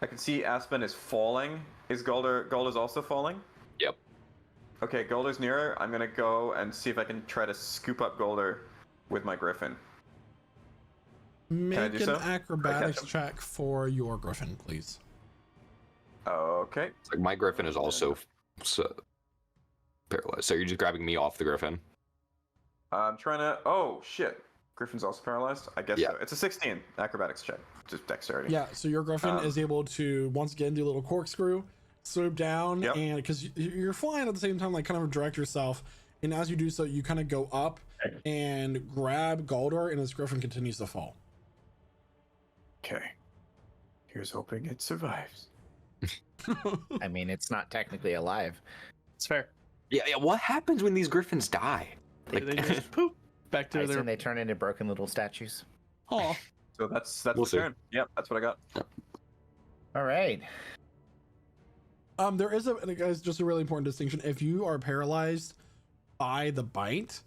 can see Aspen is falling. Is Golder's also falling? Yep. Okay, Golder's nearer. I'm gonna go and see if I can try to scoop up Golder with my griffin. Make I do an so? acrobatics him? check for your griffin, please. Okay. It's like my griffin is also paralyzed. So you're just grabbing me off the griffin. I'm trying to. Oh shit! Griffin's also paralyzed. I guess Yeah. so. It's a 16 acrobatics check, just dexterity. Yeah, so your griffin Um, is able to once again do a little corkscrew, swoop down, Yep. and because you're flying at the same time, like kind of direct yourself, and as you do so, you kind of go up and grab Galdor, and his griffin continues to fall. Okay. Here's hoping it survives. I mean, it's not technically alive. It's fair. Yeah. What happens when these griffins die? Like, They just poop back I to their. assume they turn into broken little statues. Oh, So that's We'll the see. turn. Yep, that's what I got. All right. There is guys, just a really important distinction. If you are paralyzed by the bite,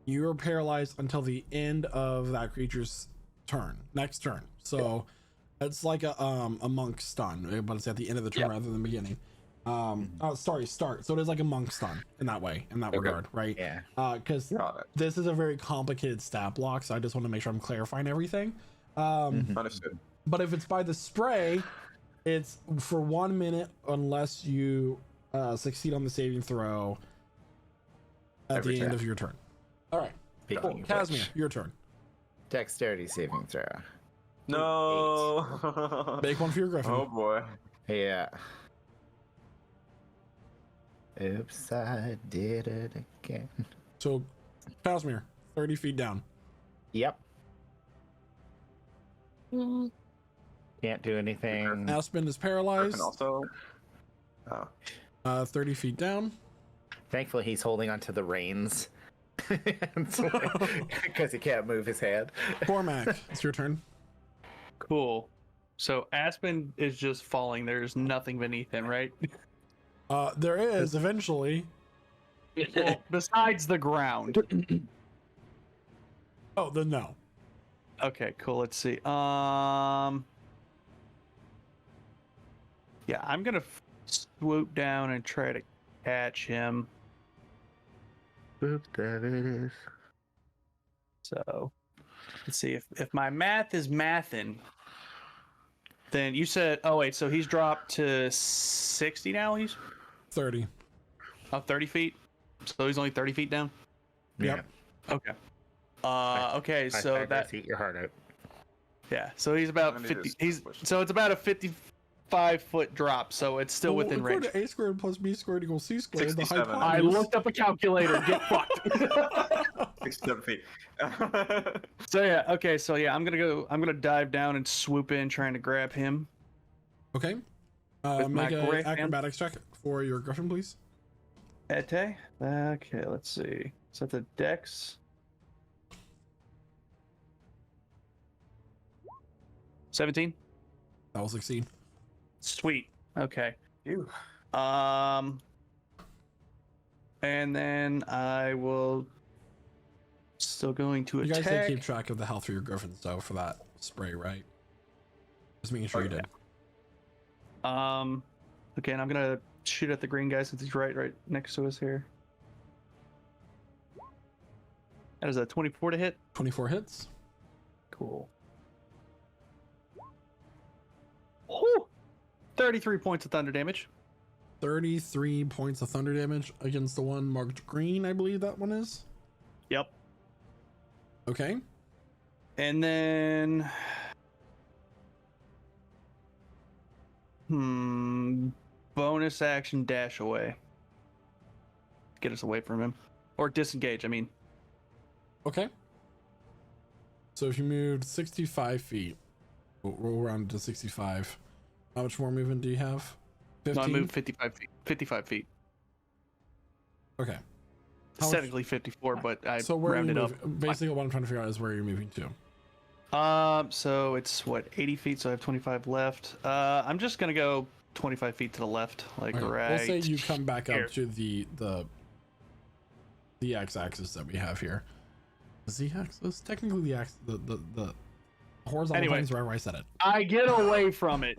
you are paralyzed until the end of that creature's next turn. So it's like a monk stun, but it's at the end of the turn Yeah. rather than the beginning. Start. So it is like a monk stun in that way, in that Okay. regard, right? Yeah. Because Got it. this is a very complicated stat block, so I just want to make sure I'm clarifying everything. Understood. But if it's by the spray, it's for 1 minute unless you succeed on the saving throw at Every the end turn. of your turn. All right, Speaking cool. of which, Casimir, your turn. Dexterity saving throw. No. Make one for your griffin. Oh boy. Yeah. Oops, I did it again. So, Casimir, 30 feet down. Yep. Can't do anything. Aspen is Griffin paralyzed. also. Oh. 30 feet down. Thankfully, he's holding onto the reins because he can't move his hand. Cormac, it's your turn. cool. So Aspen is just falling. There's nothing beneath him, right? There is eventually. Well, besides the ground. Oh, then no. Okay, cool. Let's see. Yeah, I'm gonna swoop down and try to catch him. Boop, there it is. So let's see if my math is mathin'. Then you said, oh wait, so he's dropped to 60 now. He's 30. 30 feet. So he's only 30 feet down. Yep. Okay. Okay, so that feet your heart out. yeah. So he's about And it 50. is He's pushed. so it's about a 55-foot drop. So it's still Well, within according range. to A squared plus B squared equals C squared. The 67. I hypotenuse. looked up a calculator. Get fucked. 67 feet. So yeah. Okay. So yeah, I'm gonna dive down and swoop in, trying to grab him. Okay. With my Make an griffin. acrobatics check for your griffin, please. Ete. Okay. Let's see. So the dex. 17. That will succeed. Sweet. Okay. Ew. And then I will still going to You guys attack. did keep track of the health for your griffins, though, for that spray, right? Just making sure you did. Okay, and I'm gonna shoot at the green guy since he's right next to us here. That is a 24 to hit. 24 hits. Cool. Whew! 33 points of thunder damage. 33 points of thunder damage against the one marked green, I believe that one is. Yep. Okay. And then bonus action dash away. Get us away from him. Or disengage, I mean. Okay. So if you moved 65 feet, we'll roll around to 65. How much more movement do you have? 15? No, I moved 55 feet. 55 feet. Okay. How much- Technically 54, but I So where are you rounded up. moving? Basically, what I'm trying to figure out is where you're moving to. So it's what, 80 feet, so I have 25 left. I'm just gonna go 25 feet to the left, like Okay. right. We'll say you come back here. up to the x-axis that we have here. The z-axis, technically the horizontal Anyway. line is wherever I said it. I get away from it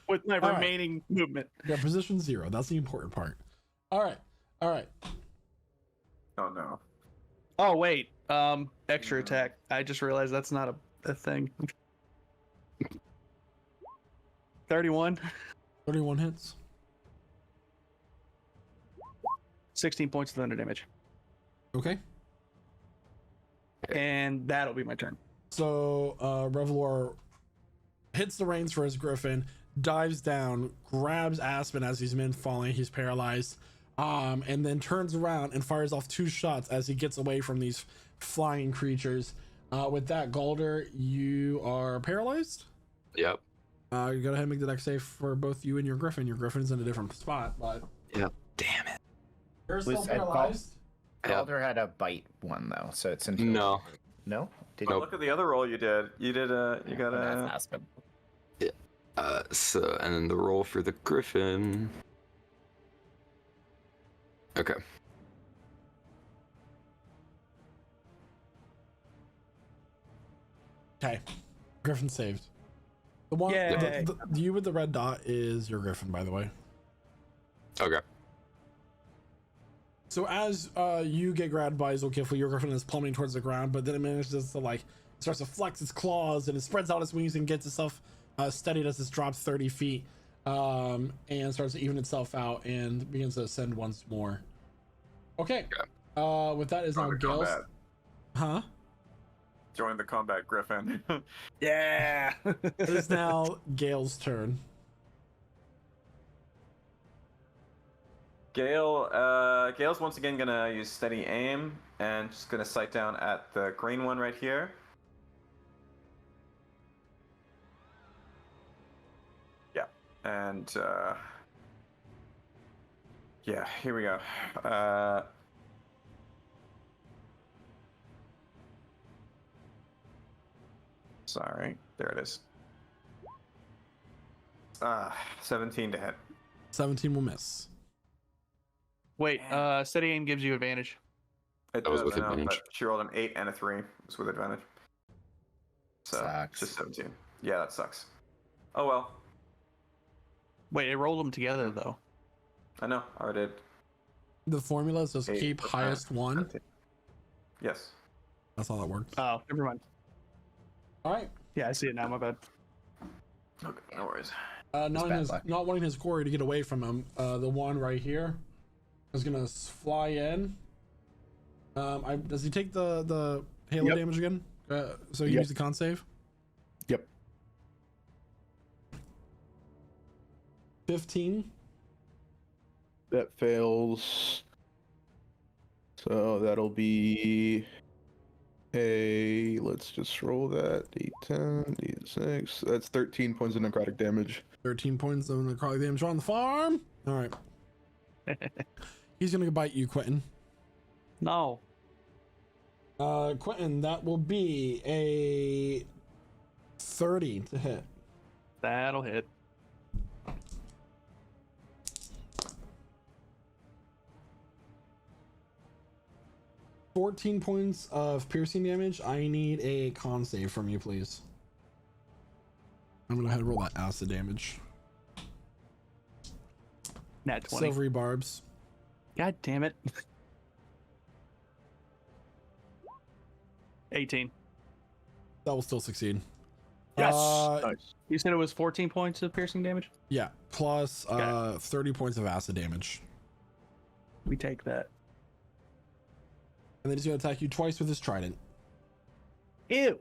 with my All right. remaining movement. Yeah, position 0. That's the important part. All right. Oh no. Oh wait, extra attack. I just realized that's not a thing. 31, 31 hits. 16 points of thunder damage, Okay. and that'll be my turn. So Revelor hits the reins for his griffin, dives down, grabs Aspen as he's falling. He's paralyzed, and then turns around and fires off 2 shots as he gets away from these flying creatures. With that, Galder, you are paralyzed. Yep. You go ahead and make the dex save for both you and your griffin. Your griffin's in a different spot, but Yep. Damn it. you're still Was- I thought- paralyzed. Calder had a bite one though, so it's in. No. No? Did But you? look at the other roll you did. You did you got That's a. Aspen. So, and then the roll for the griffin. Okay. Okay, griffin saved. The one, Yay. the you with the red dot is your griffin, by the way. Okay. So as you get grabbed by Zolkifli, your griffin is plummeting towards the ground, but then it manages to starts to flex its claws and it spreads out its wings and gets itself steadied as it drops 30 feet and starts to even itself out and begins to ascend once more. Okay. With that is now Join the Gale's. combat. Huh? Join the combat, Griffin. Yeah. It is now Gale's turn. Gale's once again gonna use steady aim and just gonna sight down at the green one right here. Yeah, and yeah, here we go. Sorry, there it is. 17 to hit. 17 will miss. Wait, steady aim gives you advantage. It That was does, with I know, advantage. but she rolled an 8 and a 3. It's with advantage. So Sucks. just 17. Yeah, that sucks. Oh well. Wait, it rolled them together though. I know. I did. The formula says 8%. keep highest one. Yes. That's how that works. Oh, never mind. All right. Yeah, I see it now. My bad. Okay, no worries. bad luck. Not wanting his quarry to get away from him, the one right here is gonna fly in. Does he take the halo Yep. damage again? So you Yep. use the con save. Yep. 15. That fails. So that'll be a. Let's just roll that. D10, D6. That's 13 points of necrotic damage. 13 points of necrotic damage on the farm. All right. He's gonna bite you, Quentin. No. Quentin, that will be a 30 to hit. That'll hit. $14 points of piercing damage. I need a con save from you, please. I'm gonna go ahead and roll that acid damage. Nat 20. Silvery barbs. God damn it. 18. That will still succeed. Yes! Nice. You said it was 14 points of piercing damage? Yeah, plus Okay. 30 points of acid damage. We take that. And then he's gonna attack you twice with his trident. Ew.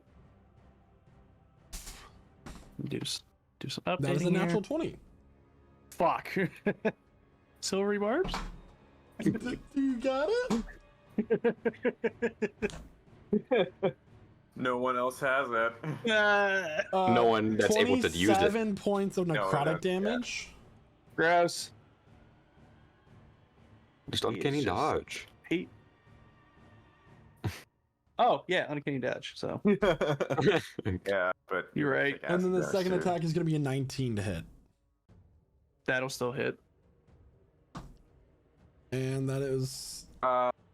Do some updating That is a here. natural 20. Fuck. Silvery barbs? You got it? No one else has it. No one that's able to use it. 27 points of No, necrotic that's- yeah. damage. Gross. Just uncanny It's just- dodge. Eight. Oh, yeah, uncanny dodge. So Yeah, but You're right. take And then the acid second too. attack is gonna be a 19 to hit. that'll still hit. And that is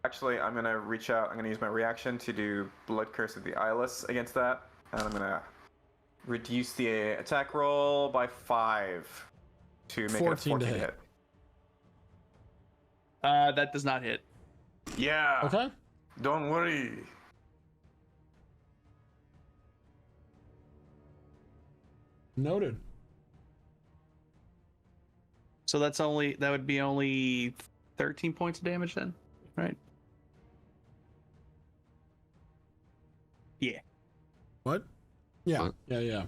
Actually, I'm gonna reach out. I'm gonna use my reaction to do Blood Curse of the Eyeless against that, and I'm gonna reduce the attack roll by 5 to make it a 14 to 14 hit. hit. That does not hit. Yeah. okay. Don't worry. Noted. So that would be only 13 points of damage then, right? Yeah. What? Yeah. What? Yeah.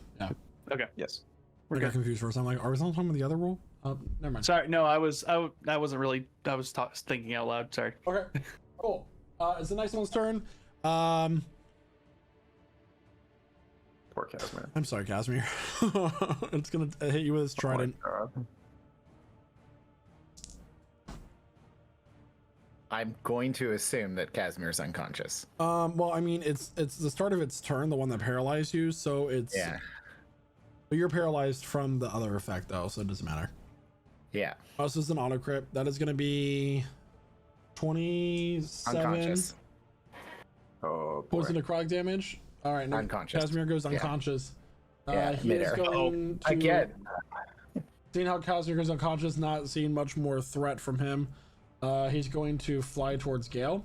Okay. Yes. We're I got good. confused for a second. I'm like, are we still talking about the other rule? Never mind. Sorry, no, I wasn't really. I was thinking out loud. Sorry. Okay. Cool. It's the next one's turn. Poor Casimir. I'm sorry, Casimir. It's gonna hit you with his trident. Oh my God. I'm going to assume that Casimir's unconscious. Well, I mean, it's the start of its turn, the one that paralyzed you, so it's Yeah. But you're paralyzed from the other effect though, so it doesn't matter. Yeah. This is an auto crit. That is gonna be 27 Unconscious. Oh boy. points of necrotic damage. All right, now Unconscious. Casimir goes Yeah. unconscious. Yeah, He is midair. going to Again. seeing how Casimir goes unconscious, not seeing much more threat from him. He's going to fly towards Gale.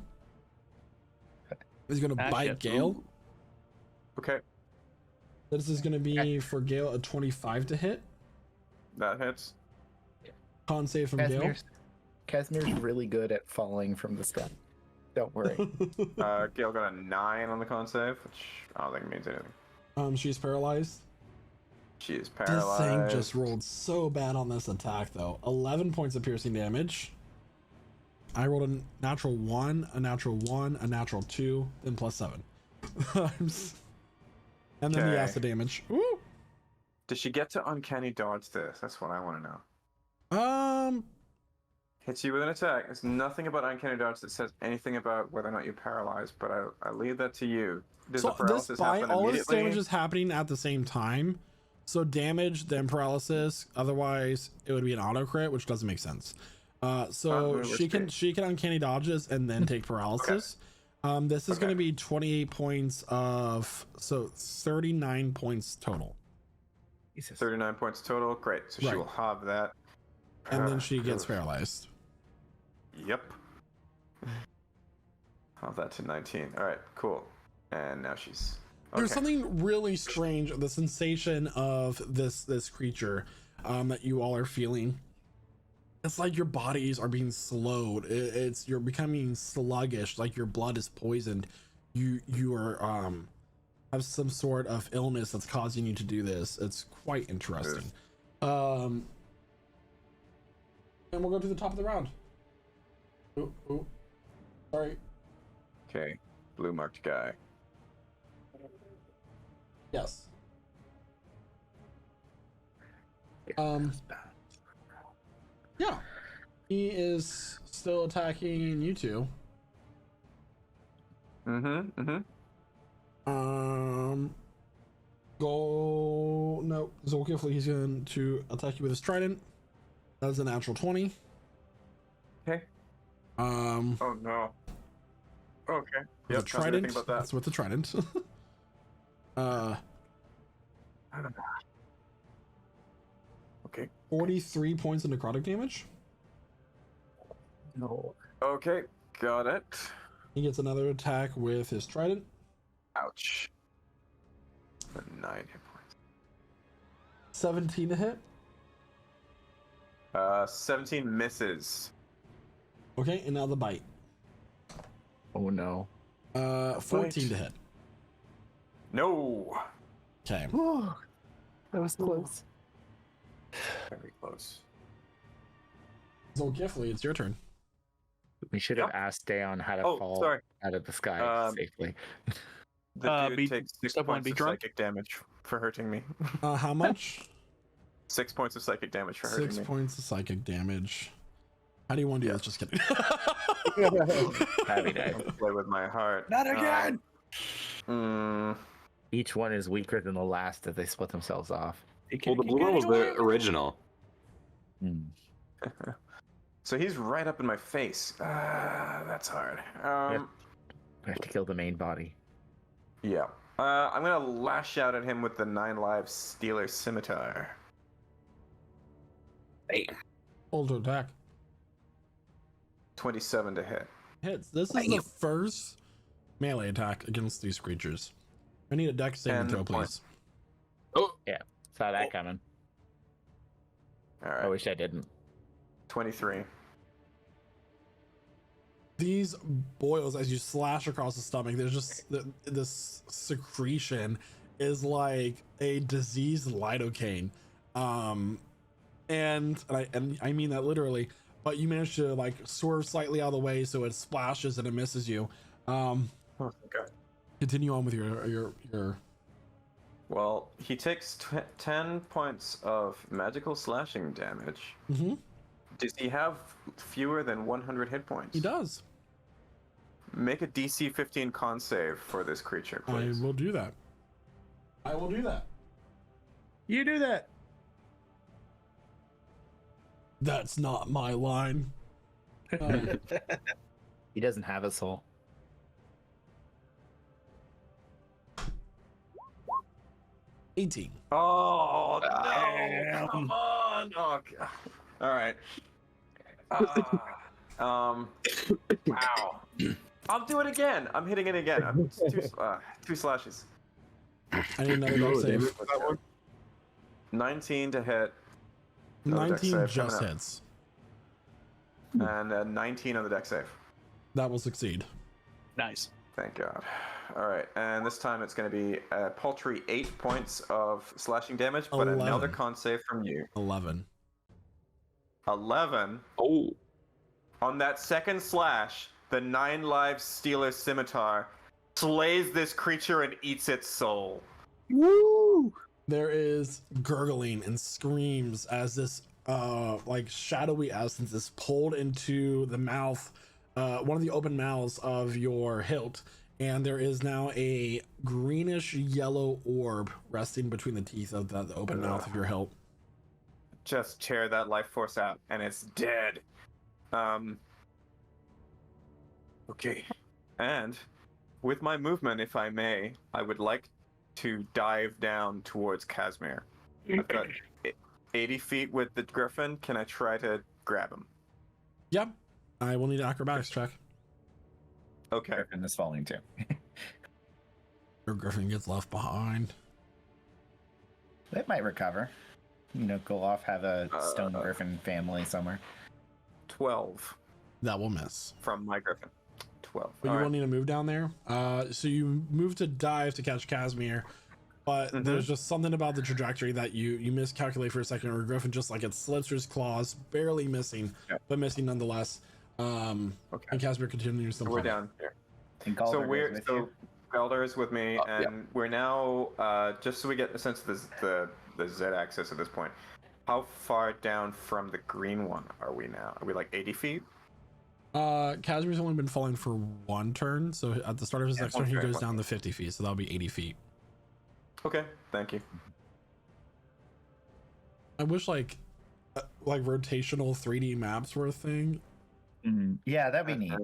He's gonna Ah, bite shit. Gale. Okay, This is gonna be for Gale a 25 to hit. that hits. Con save from Gale. Casimir's really good at falling from the sky. Don't worry. Gale got a 9 on the con save, which I don't think means anything. She's paralyzed. She is This paralyzed. thing just rolled so bad on this attack, though. 11 points of piercing damage. I rolled a natural 1, a natural 1, a natural 2, then plus 7. And then the Okay. acid damage. Woo! Does she get to uncanny dodge this? That's what I want to know. Hits you with an attack. There's nothing about uncanny dodge that says anything about whether or not you're paralyzed, but I leave that to you. Does the So this paralysis bite, happen all this immediately? damage is happening at the same time. So damage, then paralysis. Otherwise, it would be an auto crit, which doesn't make sense. So let's she can see. uncanny dodges and then take paralysis. This is going to be 28 points of 39 points total, Jesus. 39 points total. Great. So she Right. will have that. and then she gets paralyzed. Yep. Have that to 19. All right, cool. And now she's. There's something really strange, the sensation of this creature that you all are feeling. It's like your bodies are being slowed. You're becoming sluggish, like your blood is poisoned. You are have some sort of illness that's causing you to do this. It's quite interesting. And we'll go to the top of the round. Oh, sorry. Okay, blue marked guy. Yes. Yeah. He is still attacking you two. Go. No. Zolkifli, he's going to attack you with his trident. That's a natural 20. Okay. Oh no. Okay. With Yep, a trident. think about that. That's with the trident. Okay. 43 points of necrotic damage. No. Okay, got it. He gets another attack with his trident. Ouch. 9 hit points. 17 to hit. 17 misses. Okay, and now the bite. Oh no. 14 to hit. No. Okay. That was close. Very close. Zolkifli, it's your turn. We should have asked Dayon how to Oh, fall sorry. out of the sky Um, safely. The dude be- takes 6 step one, points be of drunk. psychic damage for hurting me. How much? 6 points of psychic damage for hurting 6 me. points of psychic damage. How do you want to do this? Just kidding. Happy day. Don't play with my heart. Not again! Each one is weaker than the last as they split themselves off. Well, the blue one was the original. Hmm. So he's right up in my face. That's hard. We have to kill the main body. Yeah. I'm gonna lash out at him with the 9 lives Stealer Scimitar. Hold to attack. 27 to hit. Hits. This is the first melee attack against these creatures. I need a dex saving 10 throw, please. points. Saw that coming. All I right. wish I didn't. 23. These boils as you slash across the stomach. There's just this secretion is like a diseased lidocaine, and I mean that literally. But you manage to like swerve slightly out of the way so it splashes and it misses you. Okay. Continue on with your. Well, he takes 10 points of magical slashing damage. Mm-hmm. Does he have fewer than 100 hit points? He does. Make a DC 15 con save for this creature, please. I will do that. I will do that. You do that. That's not my line. He doesn't have a soul. $18. Oh, no! Come on! Oh, God. All right. Wow. I'll do it again. I'm hitting it again. Two slashes. I need another dex save. 19 to hit. Another dex 19 save just coming up. hits. And 19 on the dex save. That will succeed. Nice. Thank God. All right, and this time it's going to be a paltry 8 points of slashing damage, but 11. another con save from you. 11. 11. Oh, On that second slash, the 9 lives Stealer Scimitar slays this creature and eats its soul. Woo! There is gurgling and screams as this like shadowy essence is pulled into the mouth, one of the open mouths of your hilt, and there is now a greenish yellow orb resting between the teeth of the open mouth of your hilt. Just tear that life force out, and it's dead. Okay. And with my movement, if I may, I would like to dive down towards Casimir. I've got 80 feet with the griffin. Can I try to grab him? Yep. I will need an acrobatics check. Okay. Griffin is falling too. Your griffin gets left behind. It might recover. You know, go off, have a stone griffin family somewhere. 12 That will miss. from my griffin. 12. But All you right. will need to move down there. So you move to dive to catch Casimir, but there's just something about the trajectory that you miscalculate for a second, or Griffin just like it slips through his claws, barely missing, but missing nonetheless. And Casimir continues to So we're down here. And So Calder we're goes with so you. Galder is with me, and yeah. we're now just so we get a sense of the z-axis at this point. How far down from the green one are we now? Are we like 80 feet? Casimir's only been falling for one turn, so at the start of his next turn, he goes down to 50 feet, so that'll be 80 feet. Okay, thank you. I wish like rotational 3D maps were a thing. Yeah, that'd be neat. Uh,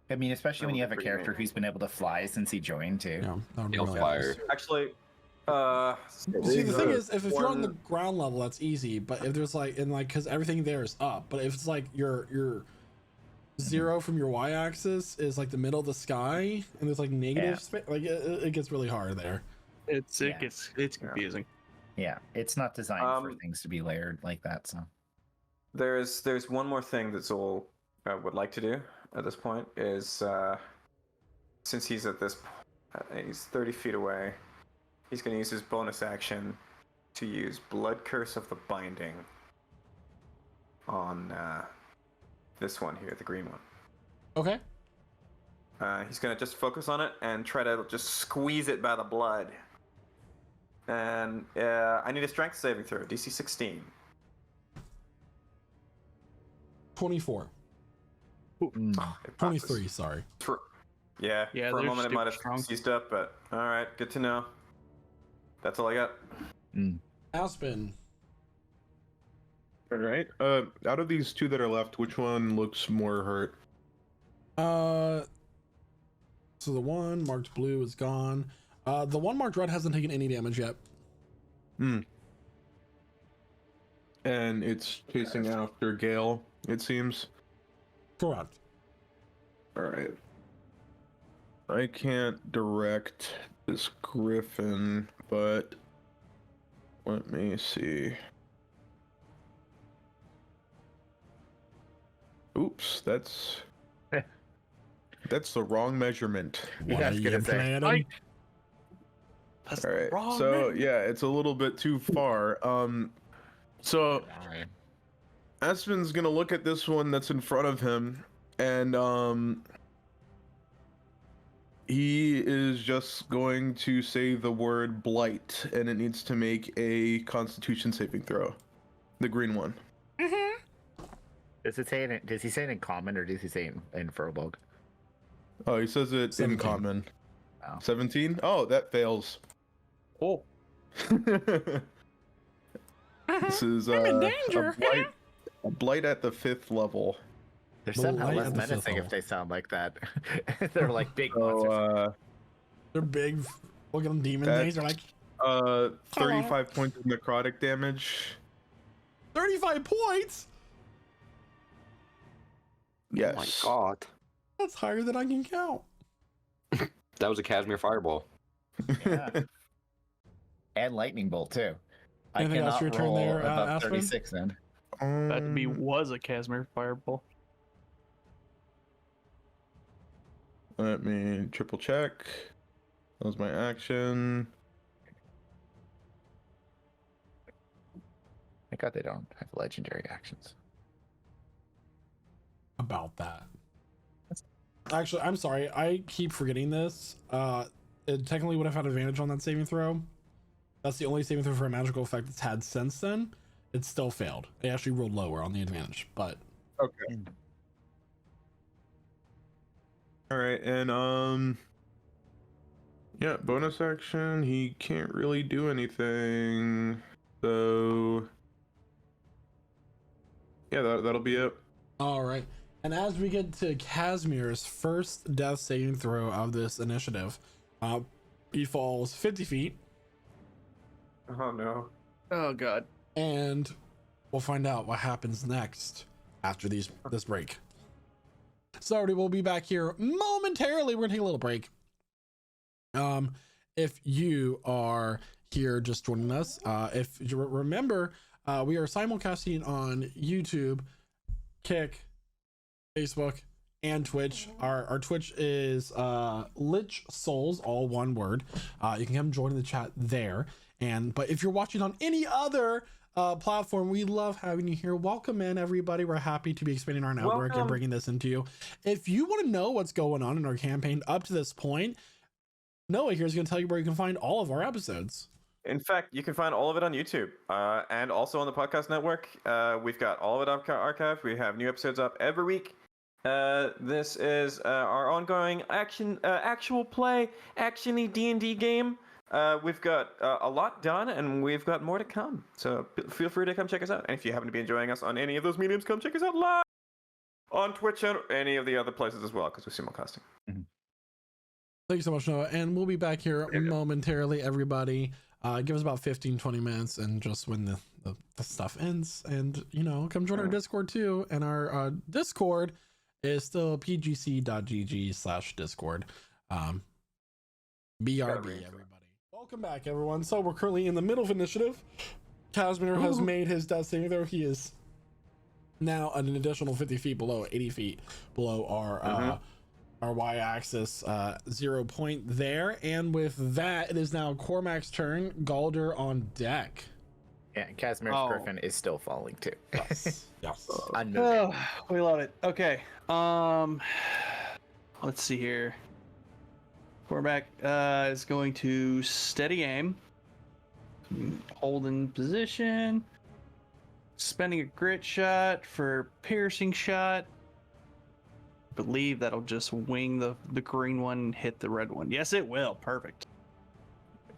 I mean, especially that when you would have be a pretty character neat. who's been able to fly since he joined too. Yeah, that would be Hail really fire. nice. Actually, See, the thing is, if you're on the one- ground level, that's easy. But if there's like, and like, because everything there is up. But if it's like your zero from your y-axis is like the middle of the sky, and there's like negative space, like it gets really hard there. It's Yeah. confusing. Yeah, it's not designed for Um, things to be layered like that. So there's one more thing that Zol would like to do at this point is since he's at this, he's 30 feet away. He's going to use his bonus action to use Blood Curse of the Binding on this one here, the green one. Okay. He's going to just focus on it and try to just squeeze it by the blood. And I need a strength saving throw, DC 16. 24. It passes. 23, sorry. Yeah, Yeah, for a they're moment it might have strong. seized up, but alright, good to know. That's all I got. Aspen. All right. Out of these two that are left, which one looks more hurt? So the one marked blue is gone. The one marked red hasn't taken any damage yet. And it's chasing after Gale, it seems. Correct. All right. I can't direct this griffin, but let me see. Oops, that's the wrong measurement. What I are was you gonna say. planning? That's All right. wrong. So man. yeah, it's a little bit too far. So Aspen's gonna look at this one that's in front of him, and he is just going to say the word blight, and it needs to make a Constitution saving throw. The green one. does he say it in common or does he say it in Furbolg? Oh, he says it 17. in common. Oh. 17? Oh, that fails. Oh, This is I'm in danger. a blight at the 5th level. They're The somehow light less at the fifth menacing if level. they sound like that. They're like big monsters. So They're big looking demon That- things. They're like 35 points of necrotic damage. 35 points. Yes. Oh my god. That's higher than I can count. That was a Casimir fireball. Yeah. And lightning bolt too. I Anything else cannot your turn roll there, above Aspen? 36 then. that to me was a Casimir fireball. Let me triple check. That was my action. Thank God they don't have legendary actions. About that. Actually, I'm sorry. I keep forgetting this. It technically would have had advantage on that saving throw. That's the only saving throw for a magical effect it's had since then. It still failed. It actually rolled lower on the advantage, but Okay. All right, and yeah, bonus action. He can't really do anything. So yeah, that'll be it. all right. And as we get to Casimir's first death saving throw of this initiative, he falls 50 feet, Oh no. Oh god. and we'll find out what happens next after this break. So everybody, we'll be back here momentarily. We're gonna take a little break. If you are here just joining us, if you remember, we are simulcasting on YouTube, Kick, Facebook, and Twitch. Our Twitch is Lich Souls, all one word. You can come join in the chat there. But if you're watching on any other platform, we love having you here. Welcome in, everybody. We're happy to be expanding our network and bringing this into you. If you want to know what's going on in our campaign up to this point, Noah here is going to tell you where you can find all of our episodes. In fact, you can find all of it on YouTube and also on the podcast network. We've got all of it archived. We have new episodes up every week. This is our ongoing actual play, actiony D&D game. We've got a lot done, and we've got more to come. So feel free to come check us out. And if you happen to be enjoying us on any of those mediums, come check us out live on Twitch and any of the other places as well, because we're simulcasting. Thank you so much, Noah. And we'll be back here momentarily, everybody. Give us about 15-20 minutes, and just when the stuff ends, and come join our Discord too. And our Discord is still pgc.gg/discord. BRB, everybody. Welcome back, everyone. So we're currently in the middle of initiative. Casimir has made his death saving throw. He is now an additional 50 feet below, 80 feet below our y-axis, 0 point there. And with that, it is now Cormac's turn. Galder on deck. Yeah, Casimir's griffin is still falling too. Yes. Yes. Unmoving. Oh, we love it. Okay. Let's see here. Cormac is going to steady aim, hold in position, spending a grit shot for piercing shot. Believe that'll just wing the green one and hit the red one. Yes, it will. Perfect.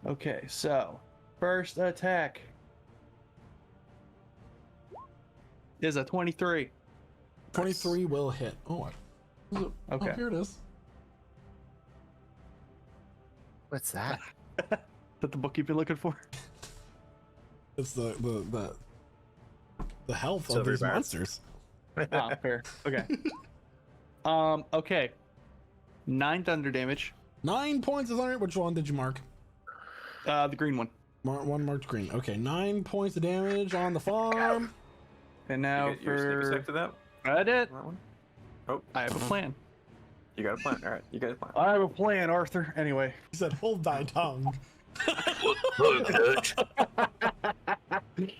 Okay, so first attack is a 23. 23 will hit. Oh, Okay. Oh, here it is. What's that? Is that the book you've been looking for? It's the health of Silver these bar. monsters. Ah, fair. Okay. Okay. 9 thunder damage. 9 points of thunder. Which one did you mark? The green one. One marked green. Okay, 9 points of damage on the farm. And now You get your sneak attack to that I did. one? Oh, I have a plan. you got a plan. All right, you got a plan. I have a plan, Arthur. Anyway. He said, "Hold thy tongue."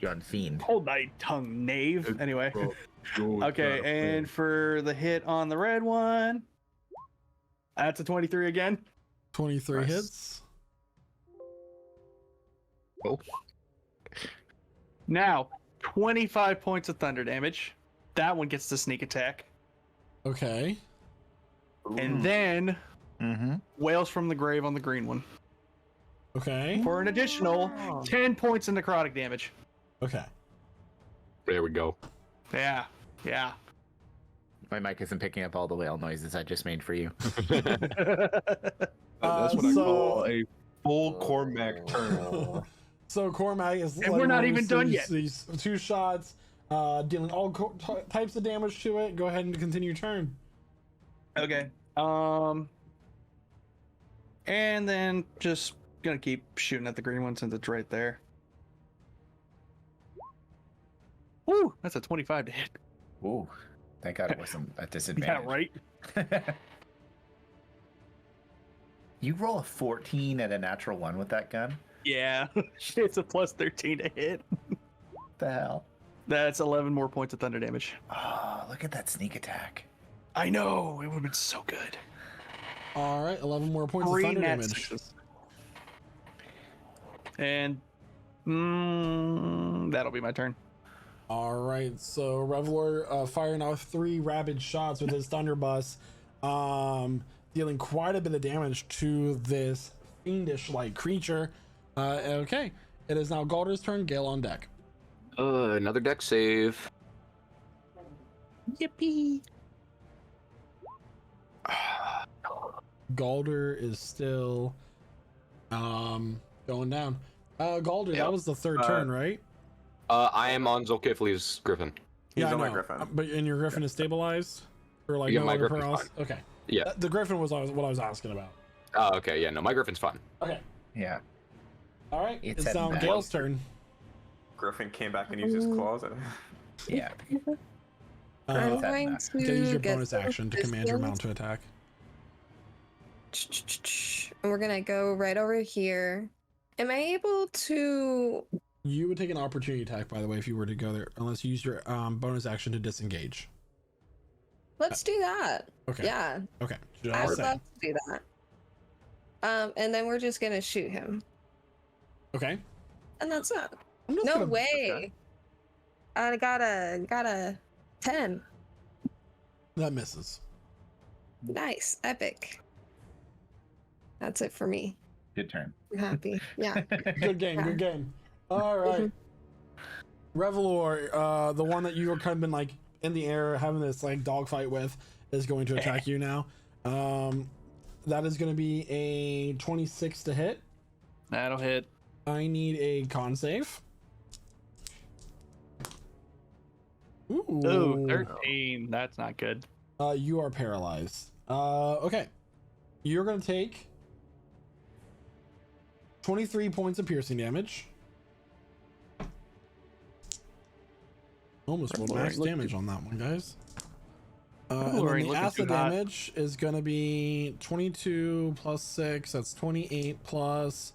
Young fiend. Hold thy tongue, knave. Anyway. Okay, and for the hit on the red one, that's a 23 again. 23 Nice. hits. Oh. Now, 25 points of thunder damage. That one gets the sneak attack. Okay. And then Mm-hmm. Wails from the Grave on the green one. Okay. For an additional 10 points of necrotic damage. Okay. There we go. Yeah. Yeah. My mic isn't picking up all the whale noises I just made for you. That's what I so- call a full Cormac turn. So Cormac is. And we're not even done yet. These 2 shots, dealing all types of damage to it. Go ahead and continue your turn. Okay. And then just gonna keep shooting at the green one since it's right there. Woo! That's a 25 to hit. Ooh. Thank God it wasn't a Yeah, disadvantage. right? You roll a 14 at a natural 1 with that gun? Yeah. It's a plus 13 to hit. What the hell? That's 11 more points of thunder damage. Oh, look at that sneak attack. I know. It would have been so good. All right, 11 more points of Three thunder nat damage. sixes. And that'll be my turn. All right, so Reveler firing off 3 rapid shots with his Thunderbuss, dealing quite a bit of damage to this fiendish-like creature. Okay, it is now Galder's turn. Gale on deck. Another deck save. Yippee! Galder is still going down. Galder, Yeah. that was the third turn, right? I am on Zolkifli's Griffin. He's I on my know. Griffin. But and your Griffin is stabilized, or like Yeah, no my longer Griffin's paralysis? Okay. Yeah. The Griffin was what I was asking about. Oh, okay. Yeah, no, my Griffin's fine. Okay. Yeah. All right. It's It's now heading back. Gale's turn. Griffin came back and used his claws. Yeah. Uh, I'm going that. to you can use your get bonus some action to command your mount distance. to attack. And we're gonna go right over here. Am I able to? You would take an opportunity attack, by the way, if you were to go there, unless you use your bonus action to disengage. Let's do that. Okay. Yeah, Okay. Just I would saying. love to do that. And then we're just gonna shoot him, Okay. and that's it. I'm just No gonna- way. I got a 10. That misses. Nice, epic. That's it for me. Good turn. I'm happy. Yeah. Good game. Good game. All right. Revelor, the one that you were kind of been like in the air having this like dogfight with, is going to attack you now. That is going to be a 26 to hit. That'll hit. I need a con save. Ooh. Ooh, 13. That's not good. You are paralyzed. Okay. You're going to take 23 points of piercing damage. Almost rolled max damage on that one, guys. And then Lord, the looking acid too hot. damage is going to be 22 plus 6. That's 28 plus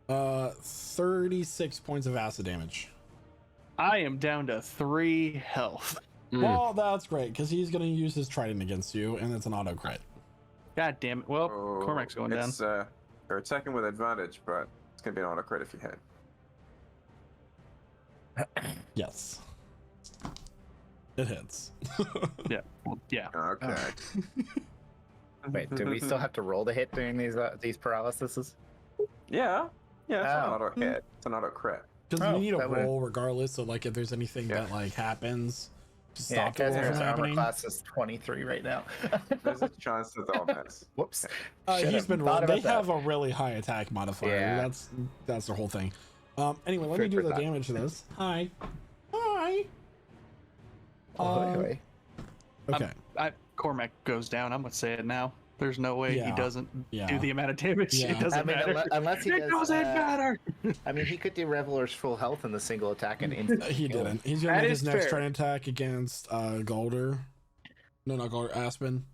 36 points of acid damage. I am down to 3 health. Well, that's great, because he's going to use his trident against you, and it's an auto crit. God damn it. Well, Oh, Cormac's going down. it's, they're attacking with advantage, but it's gonna be an auto crit if you hit. Yes. It hits. Yeah. Well, yeah. Okay. Wait, do we still have to roll to hit during these paralyses? Yeah. Yeah, it's an Oh. auto hit. It's an auto crit. Because Oh, you need a that would've- roll regardless, so like if there's anything Yeah. that like happens to Yeah, stop the because roll from our armor happening. class is 23 right now. There's a chance that they'll miss. Whoops. He's Should've been thought rolling. They about have a really high attack modifier. Yeah. That's the whole thing. Anyway, let me Food do for the thought. damage to this. Hi. Hi. Oh, Um, anyway. Okay. Cormac goes down. I'm going to say it now. There's no way Yeah. he doesn't Yeah. do the amount of damage. Yeah. It doesn't I mean, matter. unless he It does. doesn't matter. I mean, he could do Reveler's full health in the single attack and instantly He kill him. didn't. He's gonna That make his is next fair. trident attack against Galder. No, not Galder. Aspen.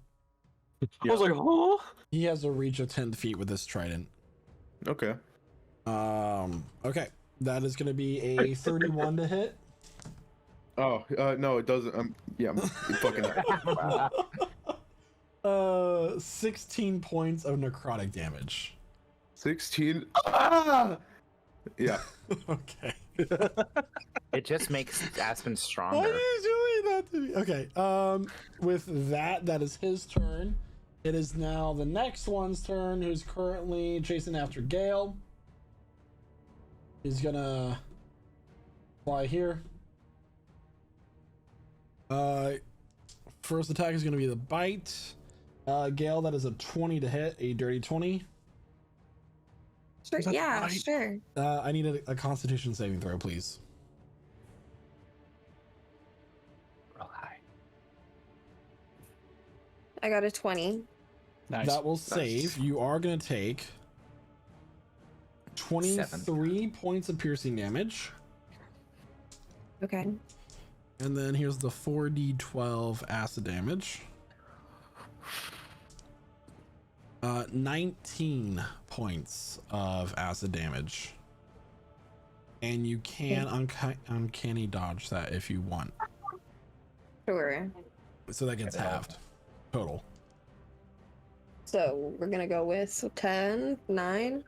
I was like, huh? He has a reach of 10 feet with this trident. Okay. Okay. That is gonna be a 31 to hit. Oh, no, it doesn't. I'm fucking. 16 points of necrotic damage. 16. Ah! Yeah. Okay. It just makes Aspen Why are stronger. you doing that to me? Okay. With that is his turn. It is now the next one's turn, who's currently chasing after Gale. He's gonna fly here. First attack is gonna be the bite. Gale, that is a 20 to hit, a dirty 20. Sure. Is that Yeah, right? sure. I need a Constitution saving throw, please. Roll high. I got a 20. Nice. That will save. You are going to take 23 points of piercing damage. Okay. And then here's the 4d12 acid damage. 19 points of acid damage. And you can uncanny dodge that if you want. Sure. So that gets halved total. So we're gonna go with 10, 9.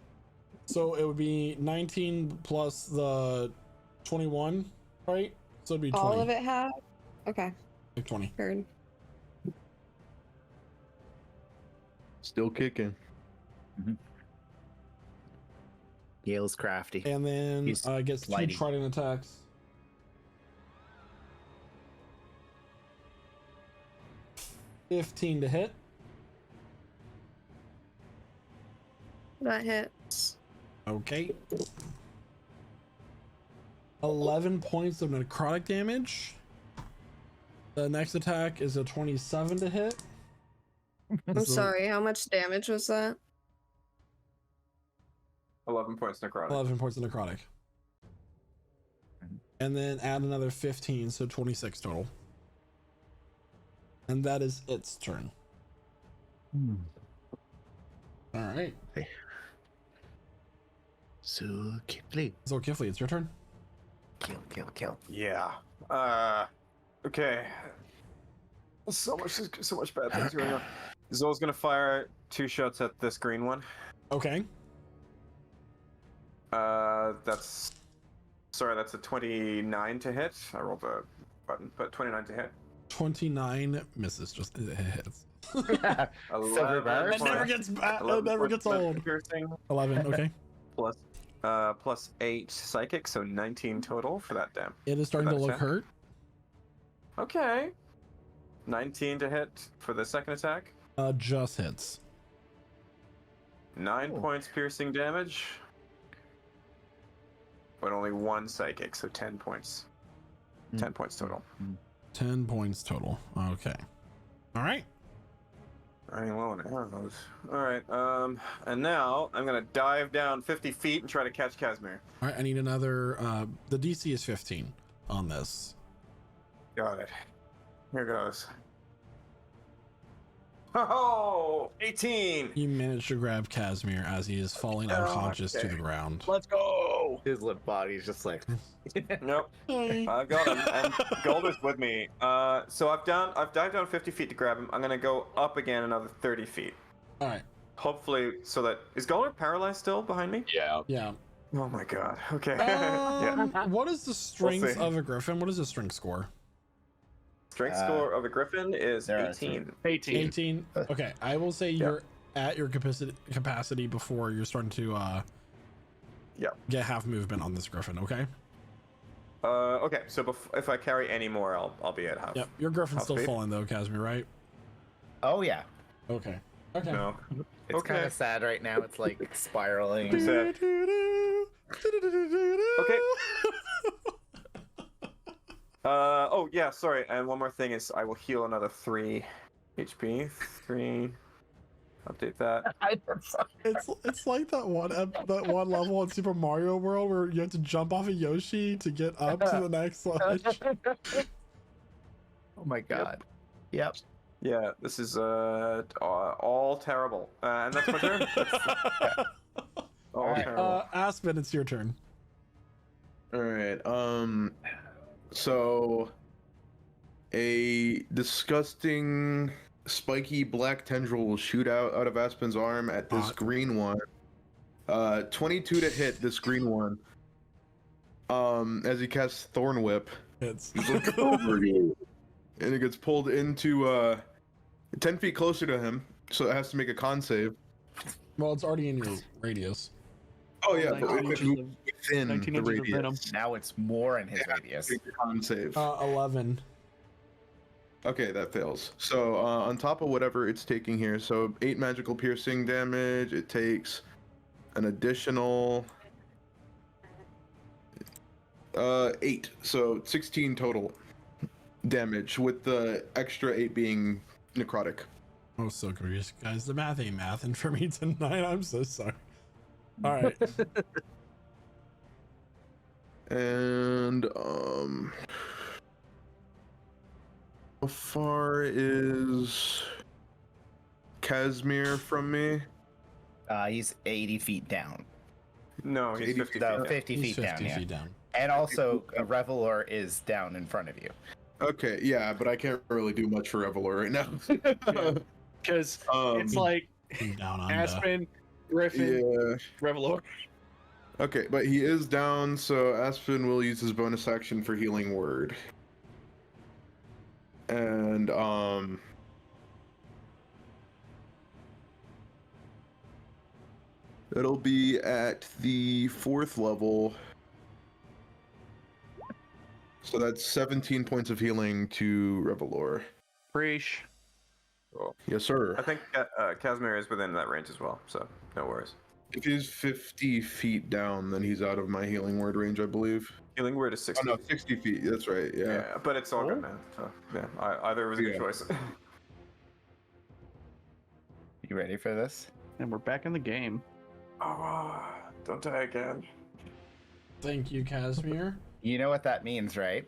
So it would be 19 plus the 21, right? So it'd be 20. All of it half. Okay. Like 20. Heard. Still kicking. Gale's crafty. And then He's gets 2 flighty. trident attacks. 15 to hit. That hits. Okay. 11 points of necrotic damage. The next attack is a 27 to hit. I'm sorry, how much damage was that? 11 points necrotic. 11 points of necrotic. And then add another 15, so 26 total. And that is its turn. All right. So Kifley. So Kifley, it's your turn. Kill. Yeah. Okay. So much bad things going on. Zol's gonna fire 2 shots at this green one. Okay. That's a 29 to hit. I rolled a button, but 29 to hit. 29 misses, just it hits. Silver bars. It never gets it never gets old. Piercing 11, okay. plus 8 psychic, so 19 total for that damn. It is starting to look hurt. Okay. 19 to hit for the second attack. Just hits. 9 points piercing damage. But only 1 psychic, so 10 points. 10 points total. 10 points total. Okay. All right. Running low on arrows. Alright, and now I'm gonna dive down 50 feet and try to catch Casimir. All right, I need another. The DC is 15 on this. Got it. Here goes. Oh, 18! You manage to grab Casimir as he is falling unconscious to the ground. Let's go. His limp body's just like. Nope. I've got him, and Golder's with me. So I've dived down 50 feet to grab him. I'm gonna go up again another 30 feet. All right. Hopefully, so that is Golder paralyzed still behind me? Yeah. Yeah. Oh my god. Okay. Yeah. What is the strength see. of a griffin? What is the strength score? Strength score of a griffin is there are 18. 18. 18. Okay, I will say you're at your capacity before you're starting to get half movement on this griffin. Okay. Okay. So if I carry any more, I'll be at half. Yep. Your griffin's Half still speed? falling though, Casimir, right? Oh yeah. Okay. Okay. No. It's Okay. kind of sad right now. It's like spiraling. Sad. Okay. Oh yeah, sorry. And one more thing is I will heal another 3 HP. 3. Update that. It's like that one level in Super Mario World where you have to jump off of Yoshi to get up to the next ledge. Oh my god. Yep. Yeah, this is all terrible. And that's my turn. All Alright. terrible. Aspen, it's your turn. All right. So a disgusting spiky black tendril will shoot out of Aspen's arm at this green one. 22 to hit this green one. As he casts Thorn Whip. It's He's like, over you. And it gets pulled into 10 feet closer to him, so it has to make a con save. well, it's already in your radius. Oh yeah, 19 but it inches could move of- within 19 the inches of venom. radius. Now it's more in his radius. Make a con save. 11. Okay, that fails. So on top of whatever it's taking here, so 8 magical piercing damage. It takes an additional 8, so 16 total damage, with the extra 8 being necrotic. Oh, so curious, guys. The math ain't mathing for me tonight. I'm so sorry. All right. And how far is Casimir from me? He's 80 feet down. No, he's 50 feet. No, down. 50 He's feet down. 50 Yeah. feet down. And also, a Revelor is down in front of you. Okay, yeah, but I can't really do much for Revelor right now. Because Um, it's like Down on Aspen, Griffin, Yeah. Revelor. Okay, but he is down, so Aspen will use his bonus action for Healing Word. And it'll be at the 4th level. So that's 17 points of healing to Revelor. Preach. Cool. Yes, sir. I think Casimir is within that range as well, so no worries. If he's 50 feet down, then he's out of my healing word range, I believe. Healing word is Oh 60. no, 60 feet. That's right. Yeah. Yeah, but it's all good now. So, yeah, either was a good Yeah. choice. You ready for this? And we're back in the game. Oh, don't die again. Thank you, Casimir. You know what that means, right?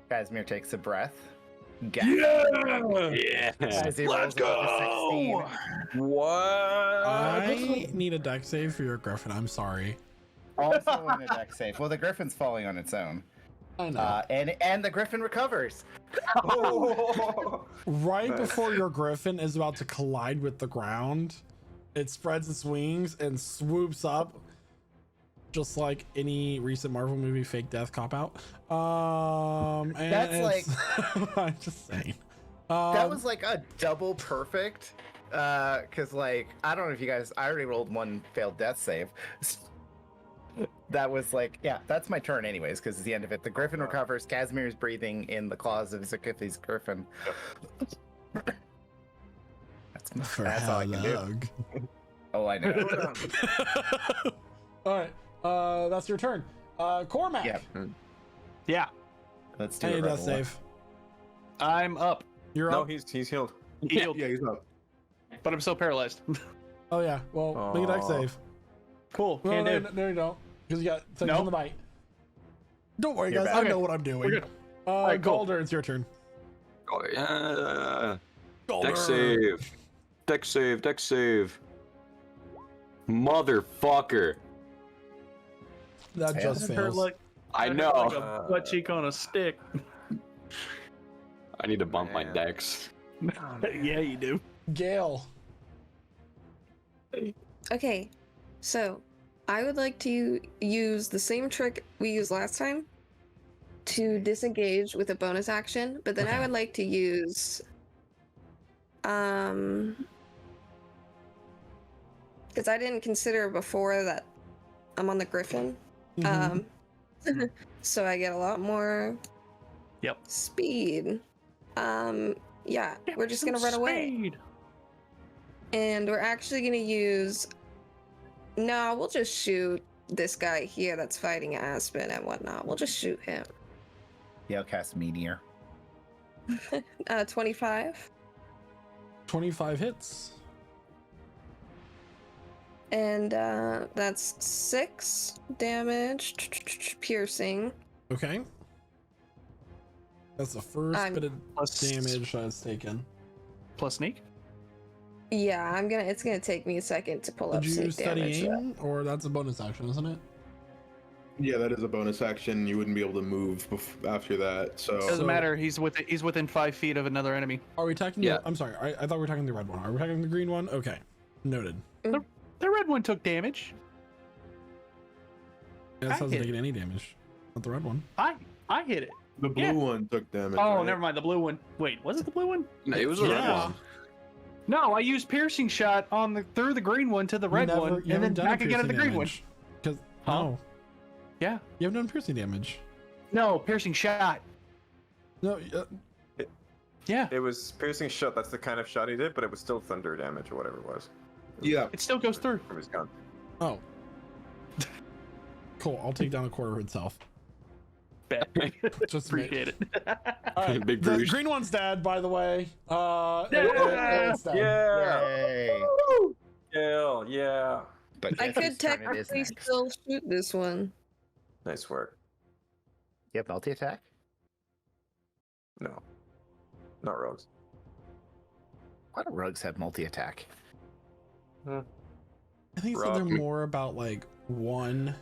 Casimir takes a breath. Yeah. As he rolls above a 16. What? I need a deck save for your Griffin. I'm sorry. Also in a deck save. Well, the Griffin's falling on its own. I know. And the Griffin recovers. Right Nice. before your Griffin is about to collide with the ground, it spreads its wings and swoops up, just like any recent Marvel movie fake death cop out. And That's I'm just saying. That was like a double perfect. Cause like, I don't know if you guys, I already rolled one failed death save. That was like, yeah, that's my turn anyways, because it's the end of it. The Griffin recovers. Casimir's breathing in the claws of Zakuthi's Griffin. That's all I can do. Hug. Oh, I know. All right, that's your turn. Cormac. Yep. Yeah, Let's do Any it. death Rebel. save. I'm up. You're No, up. he's healed. Healed, Yeah, he's up. but I'm still paralyzed. Oh yeah. Well, make a deck Aw. save. Cool. No, Can't no, do. no, you don't, because you got things Nope. on the bite. Don't worry, You're guys. back. I know Okay. what I'm doing. We're good. right, cool. Galder, it's your turn. Oh, yeah. Galder. Deck save. Deck save. Deck save. Motherfucker. That Tails. just That hurt fails. like, I that hurt know. like a butt cheek on a stick. I need to bump my Man. decks. Yeah, you do. Gale. Okay, so I would like to use the same trick we used last time to disengage with a bonus action, but then I Okay. would like to use because I didn't consider before that I'm on the Griffin. Mhm. So I get a lot more Yep. speed. Yeah, we're just gonna run away. Speed. And we're actually gonna use. No, we'll just shoot this guy here that's fighting Aspen and whatnot. We'll just shoot him. Yeah, I'll cast Meteor. 25. 25 hits. And that's 6 damage. Piercing. Okay. That's the first I'm- bit of Plus damage that's taken. Plus sneak. Yeah, it's gonna take me a second to pull up Did you sneak study damage. aim, or that's a bonus action, isn't it? Yeah, that is a bonus action. You wouldn't be able to move after that. So Doesn't matter. He's within 5 feet of another enemy. Are we attacking? Yeah. I'm sorry. I thought we were attacking the red one. Are we attacking the green one? Okay, noted. The red one took damage. It I hasn't hit taken any damage. Not the red one. I hit it. the blue Yeah. one took damage. Oh, right? never mind. The blue one. Wait, was it the blue one? It was a red Yeah. one. No, I used piercing shot on through the green one to the red one, and then back again at the green one. Because Huh? no, Yeah. you haven't done piercing damage. No, piercing shot. No, Yeah. It was piercing shot. That's the kind of shot he did, but it was still thunder damage or whatever it was Yeah. It still goes through. from his gun. oh, cool. I'll take down a quarter itself. Bet. Just Appreciate it. All right, Big the Bruce. green one's dead, by the way. It's dead. Yay! Yeah, yeah. But I guess could whose turn it is technically next? still shoot this one. Nice work. You have multi attack? No, not rogues. Why do rogues have multi attack? I think so. They're Rock. more about like one.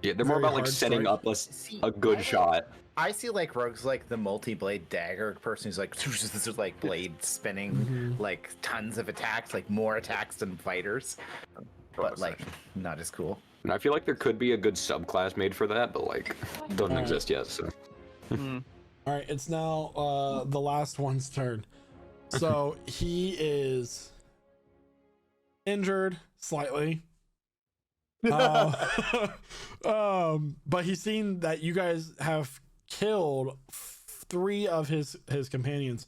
Yeah, they're more Very about like hard setting strike. up a, See, a good I- shot. I see like rogues like the multi-blade dagger person who's like this is like blade spinning, Mhm. like tons of attacks, like more attacks than fighters, but Bonus like action. not as cool. And I feel like there could be a good subclass made for that, but like doesn't Alright. exist yet. So Hmm. All right, it's now the last one's turn. So he is injured slightly. But he's seen that you guys have killed 3 of his companions,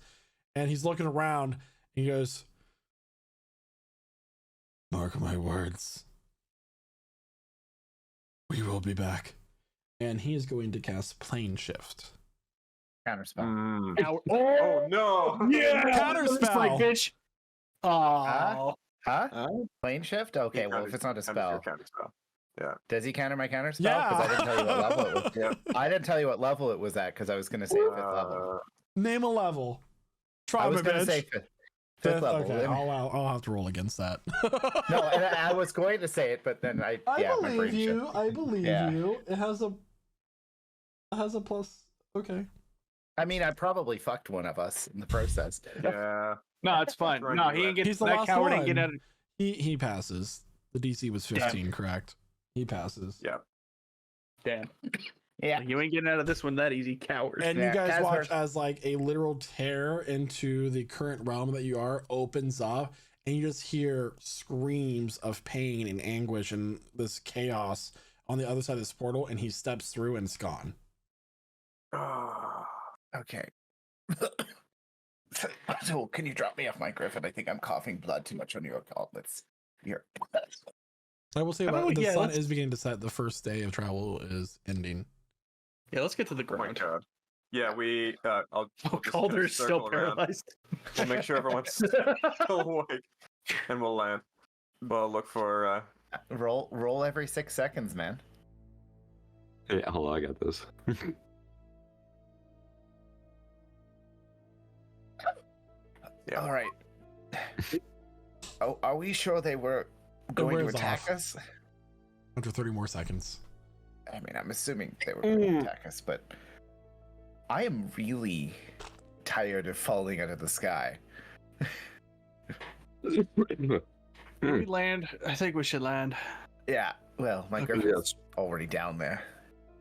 and he's looking around. And he goes, Mark my words. We will be back. And he is going to cast Plane Shift. Counterspell. Oh no! Yeah, Counterspell. bitch. Oh, Huh? Plane shift? Okay, well, if it's not a spell. Counterspell. Does he counter my counterspell? Yeah. Because I didn't tell you what level it was. Yeah. I didn't tell you what level it was at because I was going to say fifth level. Name a level. Try I me, was going to bitch. say fifth level. Okay, I'll have to roll against that. No, and I was going to say it, but then my believe brain you. shifted. I believe Yeah. you. It has a plus. Okay. I mean, I probably fucked one of us in the process. Yeah. no, it's fine. No, he ain't get He's the that last coward. Ain't one. get out of. He passes. The DC was 15, correct? He passes. Yeah. Damn. Yeah. You ain't getting out of this one that easy, coward. And Yeah, you guys as watch her- as like a literal tear into the current realm that you are opens up, and you just hear screams of pain and anguish and this chaos on the other side of this portal, and he steps through and it's gone. Okay. So, can you drop me off my griffin? I think I'm coughing blood too much on your gauntlets. Here. I will say How that about we- the yeah, sun let's- is beginning to set. The first day of travel is ending. Yeah, let's get to the Oh my ground. god. Yeah, we. I'll. Oh, we'll just Calder's kinda still circle around. paralyzed. We'll make sure everyone's still awake, and we'll land. We'll look for. Roll every 6 seconds, man. Yeah, hold on, I got this. Yeah. All right. Oh, are we sure they were going to wears attack off. us? After 30 more seconds. I mean, I'm assuming they were going to attack us, but I am really tired of falling out of the sky. Did we land? I think we should land. Yeah, well, my Okay. griffin's already down there.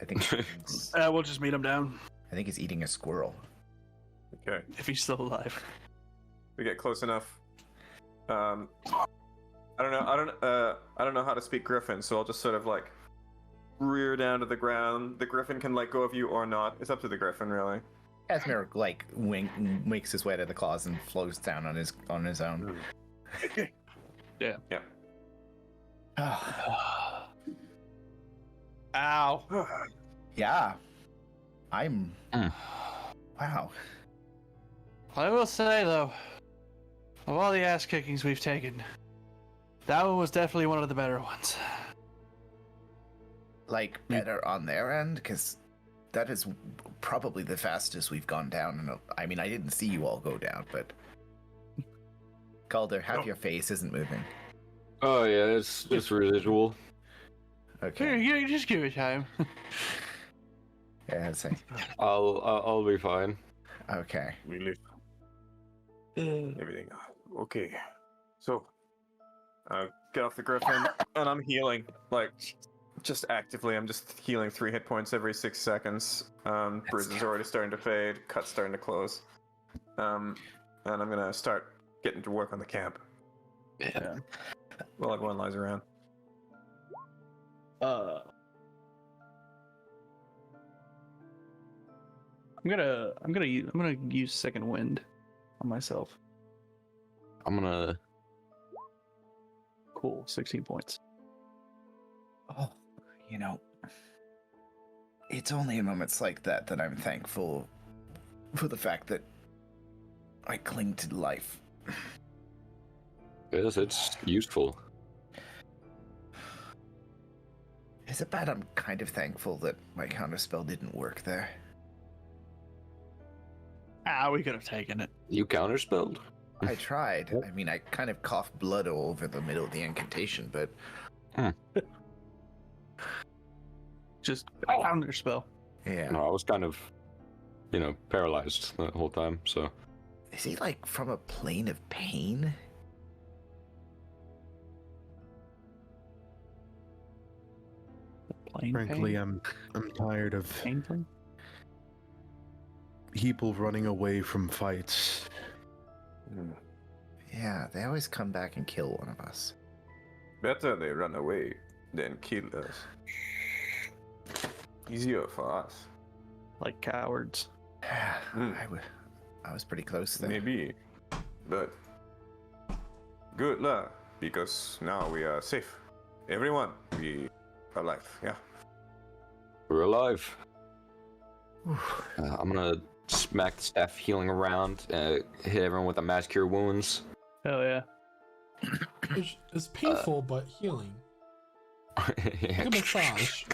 I think he's, We'll just meet him down I think he's eating a squirrel. Okay. if he's still alive. We get close enough. I don't know. I don't know how to speak Griffin, so I'll just sort of like rear down to the ground. The Griffin can let go of you or not. It's up to the Griffin, really. Esmer like makes his way to the claws and flows down on his own. Yeah. Yeah. Ow. Yeah. I'm. Mm. Wow. I will say though, of all the ass kickings we've taken, that one was definitely one of the better ones. Like better on their end, because that is probably the fastest we've gone down. And I mean, I didn't see you all go down, but Calder, half your face isn't moving. Oh yeah, it's just residual. Okay. Here, you just give it time. Yeah, I'd say. I'll be fine. Okay. We live. Everything. Okay. So, get off the Griffin, and I'm healing. Like, just actively, I'm just healing 3 hit points every 6 seconds. Bruises already starting to fade, cuts starting to close. And I'm gonna start getting to work on the camp Yeah. while everyone lies around. I'm gonna use second wind on myself. I'm gonna. Cool, 16 points. Oh, you know, it's only in moments like that that I'm thankful for the fact that I cling to life. Yes, it's useful. Is it bad I'm kind of thankful that my counterspell didn't work there? We could have taken it. You counterspelled? I tried. I mean, I kind of coughed blood all over the middle of the incantation, but Just counter spell. yeah. No, I was kind of, paralyzed the whole time. So Is he like from a plane of pain? Plain Frankly, pain? I'm tired of Painful? people running away from fights. Yeah, they always come back and kill one of us. Better they run away than kill us. Easier for us. Like cowards. I was pretty close there. Maybe. But good luck. because now we are safe. Everyone, we are alive. Yeah. We're alive. I'm gonna smack the staff healing around, hit everyone with a mass cure wounds. Hell yeah. It's painful, but healing. Yeah. Like a massage.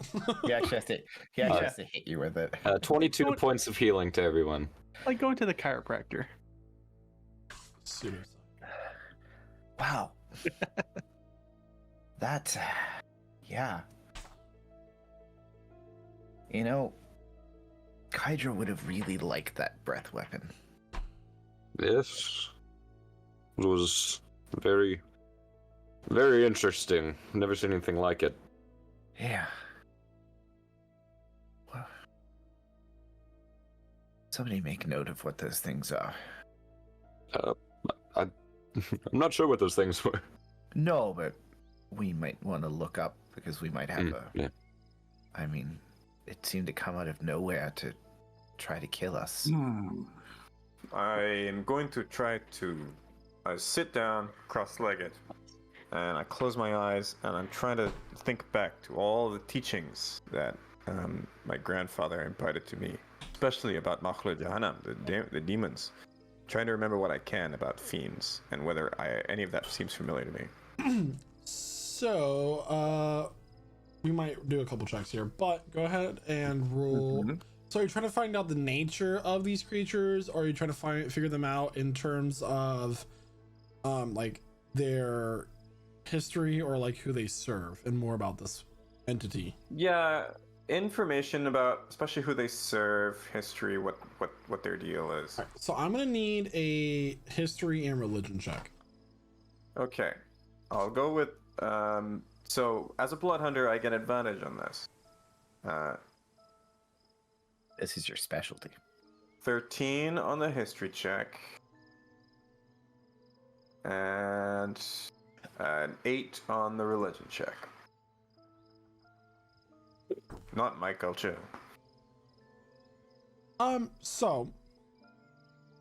He actually has to hit you with it. 22 points of healing to everyone. Like going to the chiropractor. Suicide. Wow. That, yeah. You know, Kydra would have really liked that breath weapon. This was very, very interesting. Never seen anything like it. Yeah. Well, somebody make note of what those things are. I'm not sure what those things were. No, but we might want to look up because we might have Yeah. I mean, it seemed to come out of nowhere to try to kill us. I am going to try to sit down cross-legged, and I close my eyes, and I'm trying to think back to all the teachings that my grandfather imparted to me, especially about Makhlu Jahannam, the demons. Trying to remember what I can about fiends and whether any of that seems familiar to me. So, we might do a couple checks here, but go ahead and roll. So you're trying to find out the nature of these creatures, or are you trying to figure them out in terms of like their history, or like who they serve, and more about this entity? Yeah, information about especially who they serve, history, what their deal is. All right, so I'm gonna need a history and religion check. Okay, I'll go with so as a blood hunter, I get advantage on this. This is your specialty. 13 on the history check, and an 8 on the religion check. Not my culture. So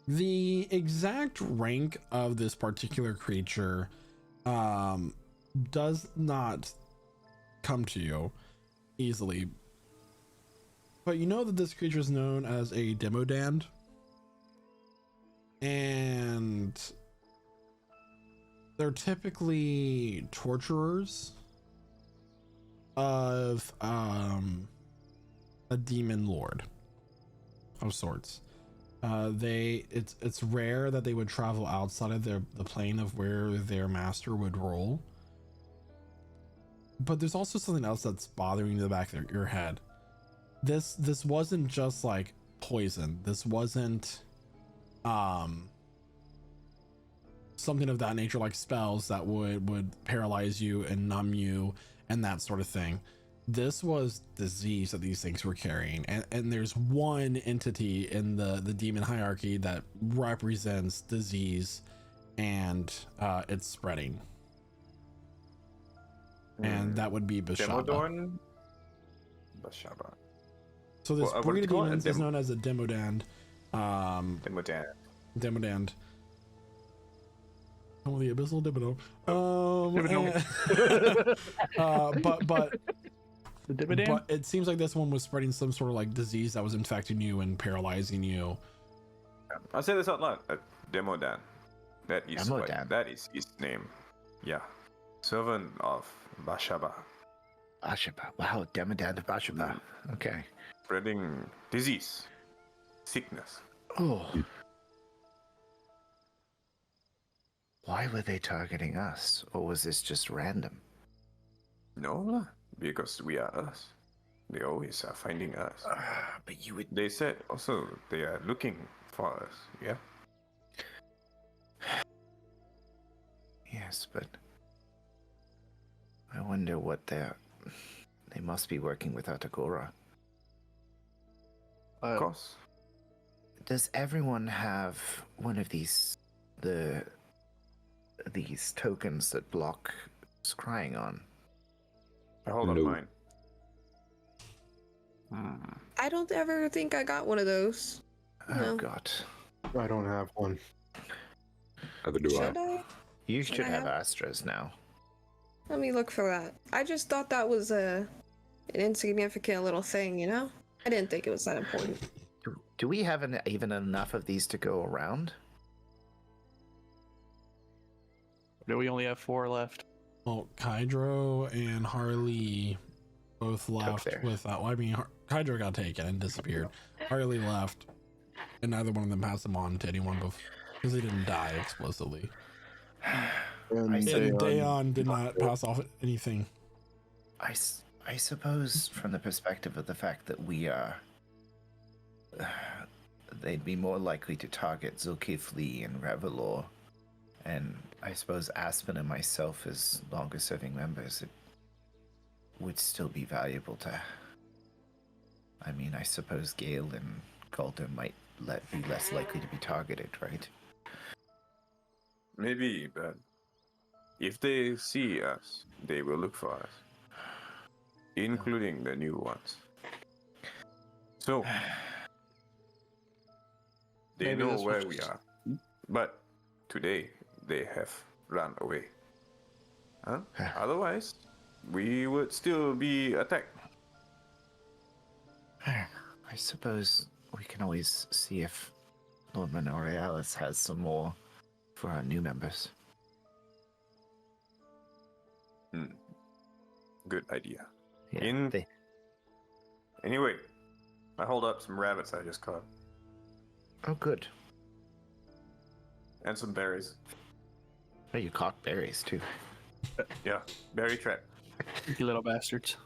the exact rank of this particular creature does not come to you easily, but you know that this creature is known as a demodand, and they're typically torturers of a demon lord of sorts. It's rare that they would travel outside of the plane of where their master would roll. But there's also something else that's bothering you in the back of your head. This wasn't just like poison. This wasn't something of that nature, like spells that would paralyze you and numb you and that sort of thing. This was disease that these things were carrying, and there's one entity in the demon hierarchy that represents disease, and it's spreading, and that would be Bashaba. Demodorn? Bashaba. So this What breed of do you call it? demons is known as a demodand. Demodand. Demodand. Oh, the abyssal dimodo. But it seems like this one was spreading some sort of like disease that was infecting you and paralyzing you. I'll say this out loud. Demodan. That is Demodan. that is his name. Yeah. Servant of Bashaba. Bashaba. Wow, Demodand of Bashaba. Okay. Spreading disease. Sickness. Oh. Why were they targeting us? Or was this just random? No, because we are us. They always are finding us. But you would... They said also they are looking for us. Yeah. Yes, but... I wonder what they're... They must be working with Atagora. Of course. Does everyone have one of these... these tokens that block scrying on? I hold up No. mine. I don't ever think I got one of those. Oh No. god. I don't have one. Neither do I. Should I? You should I have have- Astras now. Let me look for that. I just thought that was an insignificant little thing, you know? I didn't think it was that important. Do we have even enough of these to go around? Do we only have 4 left? Well, Kydro and Harley both left theirs. without. Well, I mean, Kydro got taken and disappeared. Harley left, and neither one of them passed them on to anyone because they didn't die explicitly. And I see. And Dayon- Dayon did not pass off anything. I suppose from the perspective of the fact that we are, they'd be more likely to target Zulkifli and Revelor, and I suppose Aspen and myself as longer serving members, it would still be valuable to. I mean, I suppose Gale and Calder might be less likely to be targeted, right? Maybe, but if they see us, they will look for us, including the new ones. So they Maybe know this where was we just- are, but today they have run away. Huh? Otherwise, we would still be attacked. I suppose we can always see if Lord Minorialis has some more for our new members. Good idea. Yeah, Anyway, I hold up some rabbits I just caught Oh, good. and some berries. Oh, you caught berries too. Yeah, berry trap. You little bastards.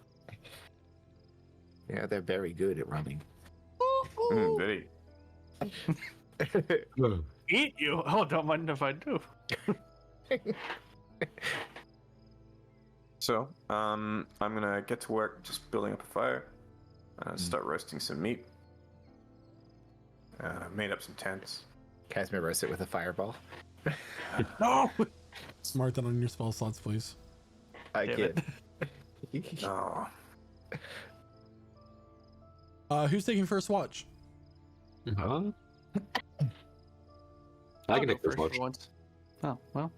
Yeah, they're very good at running. Very. Eat you? Oh, don't mind if I do. So, I'm gonna get to work just building up a fire. Start roasting some meat. Made up some tents. Casimir roasts it with a fireball. No! Mark that on your spell slots, please. I Damn kid. Oh, Who's taking first watch? Huh? I I'll can go take first first watch. for once. Oh, well.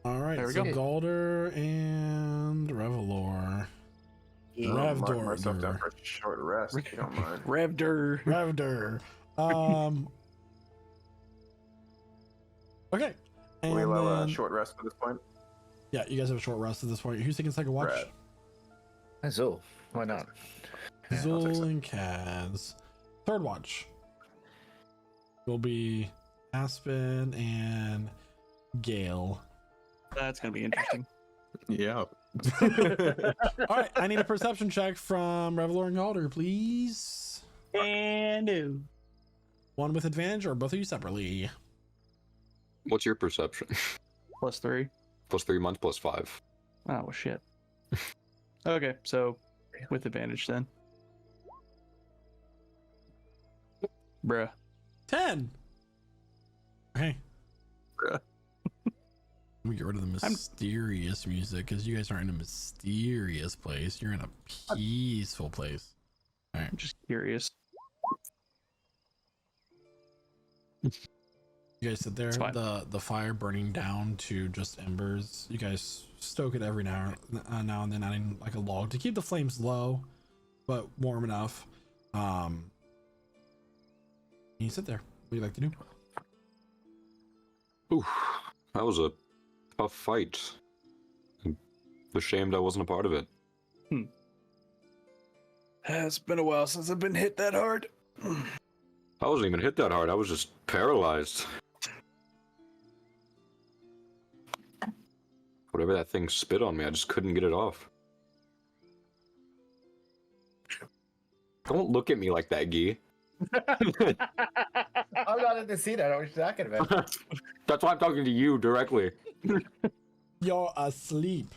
All right, There we so go. Galder and Revelor. I'll mark myself down Revdor. for a short rest if you don't mind. Revder. Revdor. Okay. And We allow a then- short rest at this point. yeah, you guys have a short rest at this point. Who's taking second watch? Rad. Azul, why not? Yeah, I'll take Zul some. and Kaz. Third watch will be Aspen and Gale. That's going to be interesting. Yeah. All right, I need a perception check from Revelor and Galder, please. And no. One with advantage, or both of you separately. What's your perception? +3. +3 months, +5. Oh, well, shit. Okay, so with advantage then. Bruh. 10. Okay. Bruh. Let me get rid of the mysterious music because you guys aren't in a mysterious place. You're in a peaceful place. I'm just curious. You guys sit there, It's fine. the fire burning down to just embers. You guys stoke it every now and then, adding like a log to keep the flames low, but warm enough. You sit there. What do you like to do? Ooh, that was a tough fight. I'm ashamed I wasn't a part of it. It's been a while since I've been hit that hard. I wasn't even hit that hard. I was just paralyzed. Whatever that thing spit on me, I just couldn't get it off. Don't look at me like that, Guy. I'm not in the scene. I know what you're talking about. That's why I'm talking to you directly. You're asleep.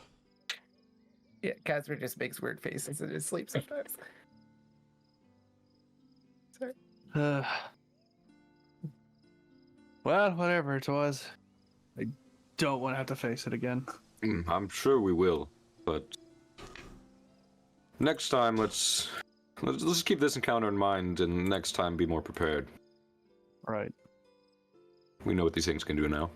Yeah, Casimir just makes weird faces in his sleep sometimes. Sorry. Well, whatever it was. I don't want to have to face it again. I'm sure we will, but next time let's keep this encounter in mind, and next time be more prepared. Right. We know what these things can do now.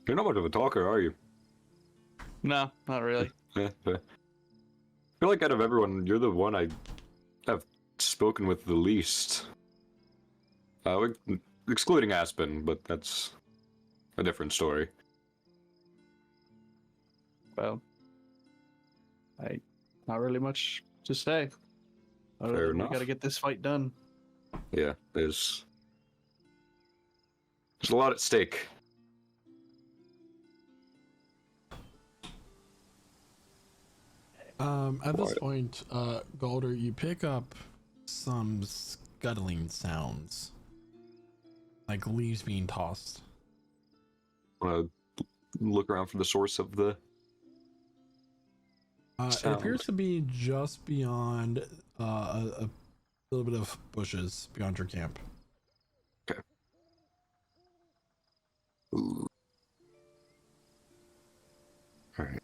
You're not much of a talker, are you? No, not really. Yeah, fair. I feel like out of everyone, you're the one I have spoken with the least. Excluding Aspen, but that's a different story. Well, not really much to say. Other Fair than we enough. got to get this fight done. Yeah, there's a lot at stake. At this point, Golder, you pick up some scuttling sounds, like leaves being tossed. Want to look around for the source of the It sound. appears to be just beyond a little bit of bushes beyond your camp. Ooh. All right.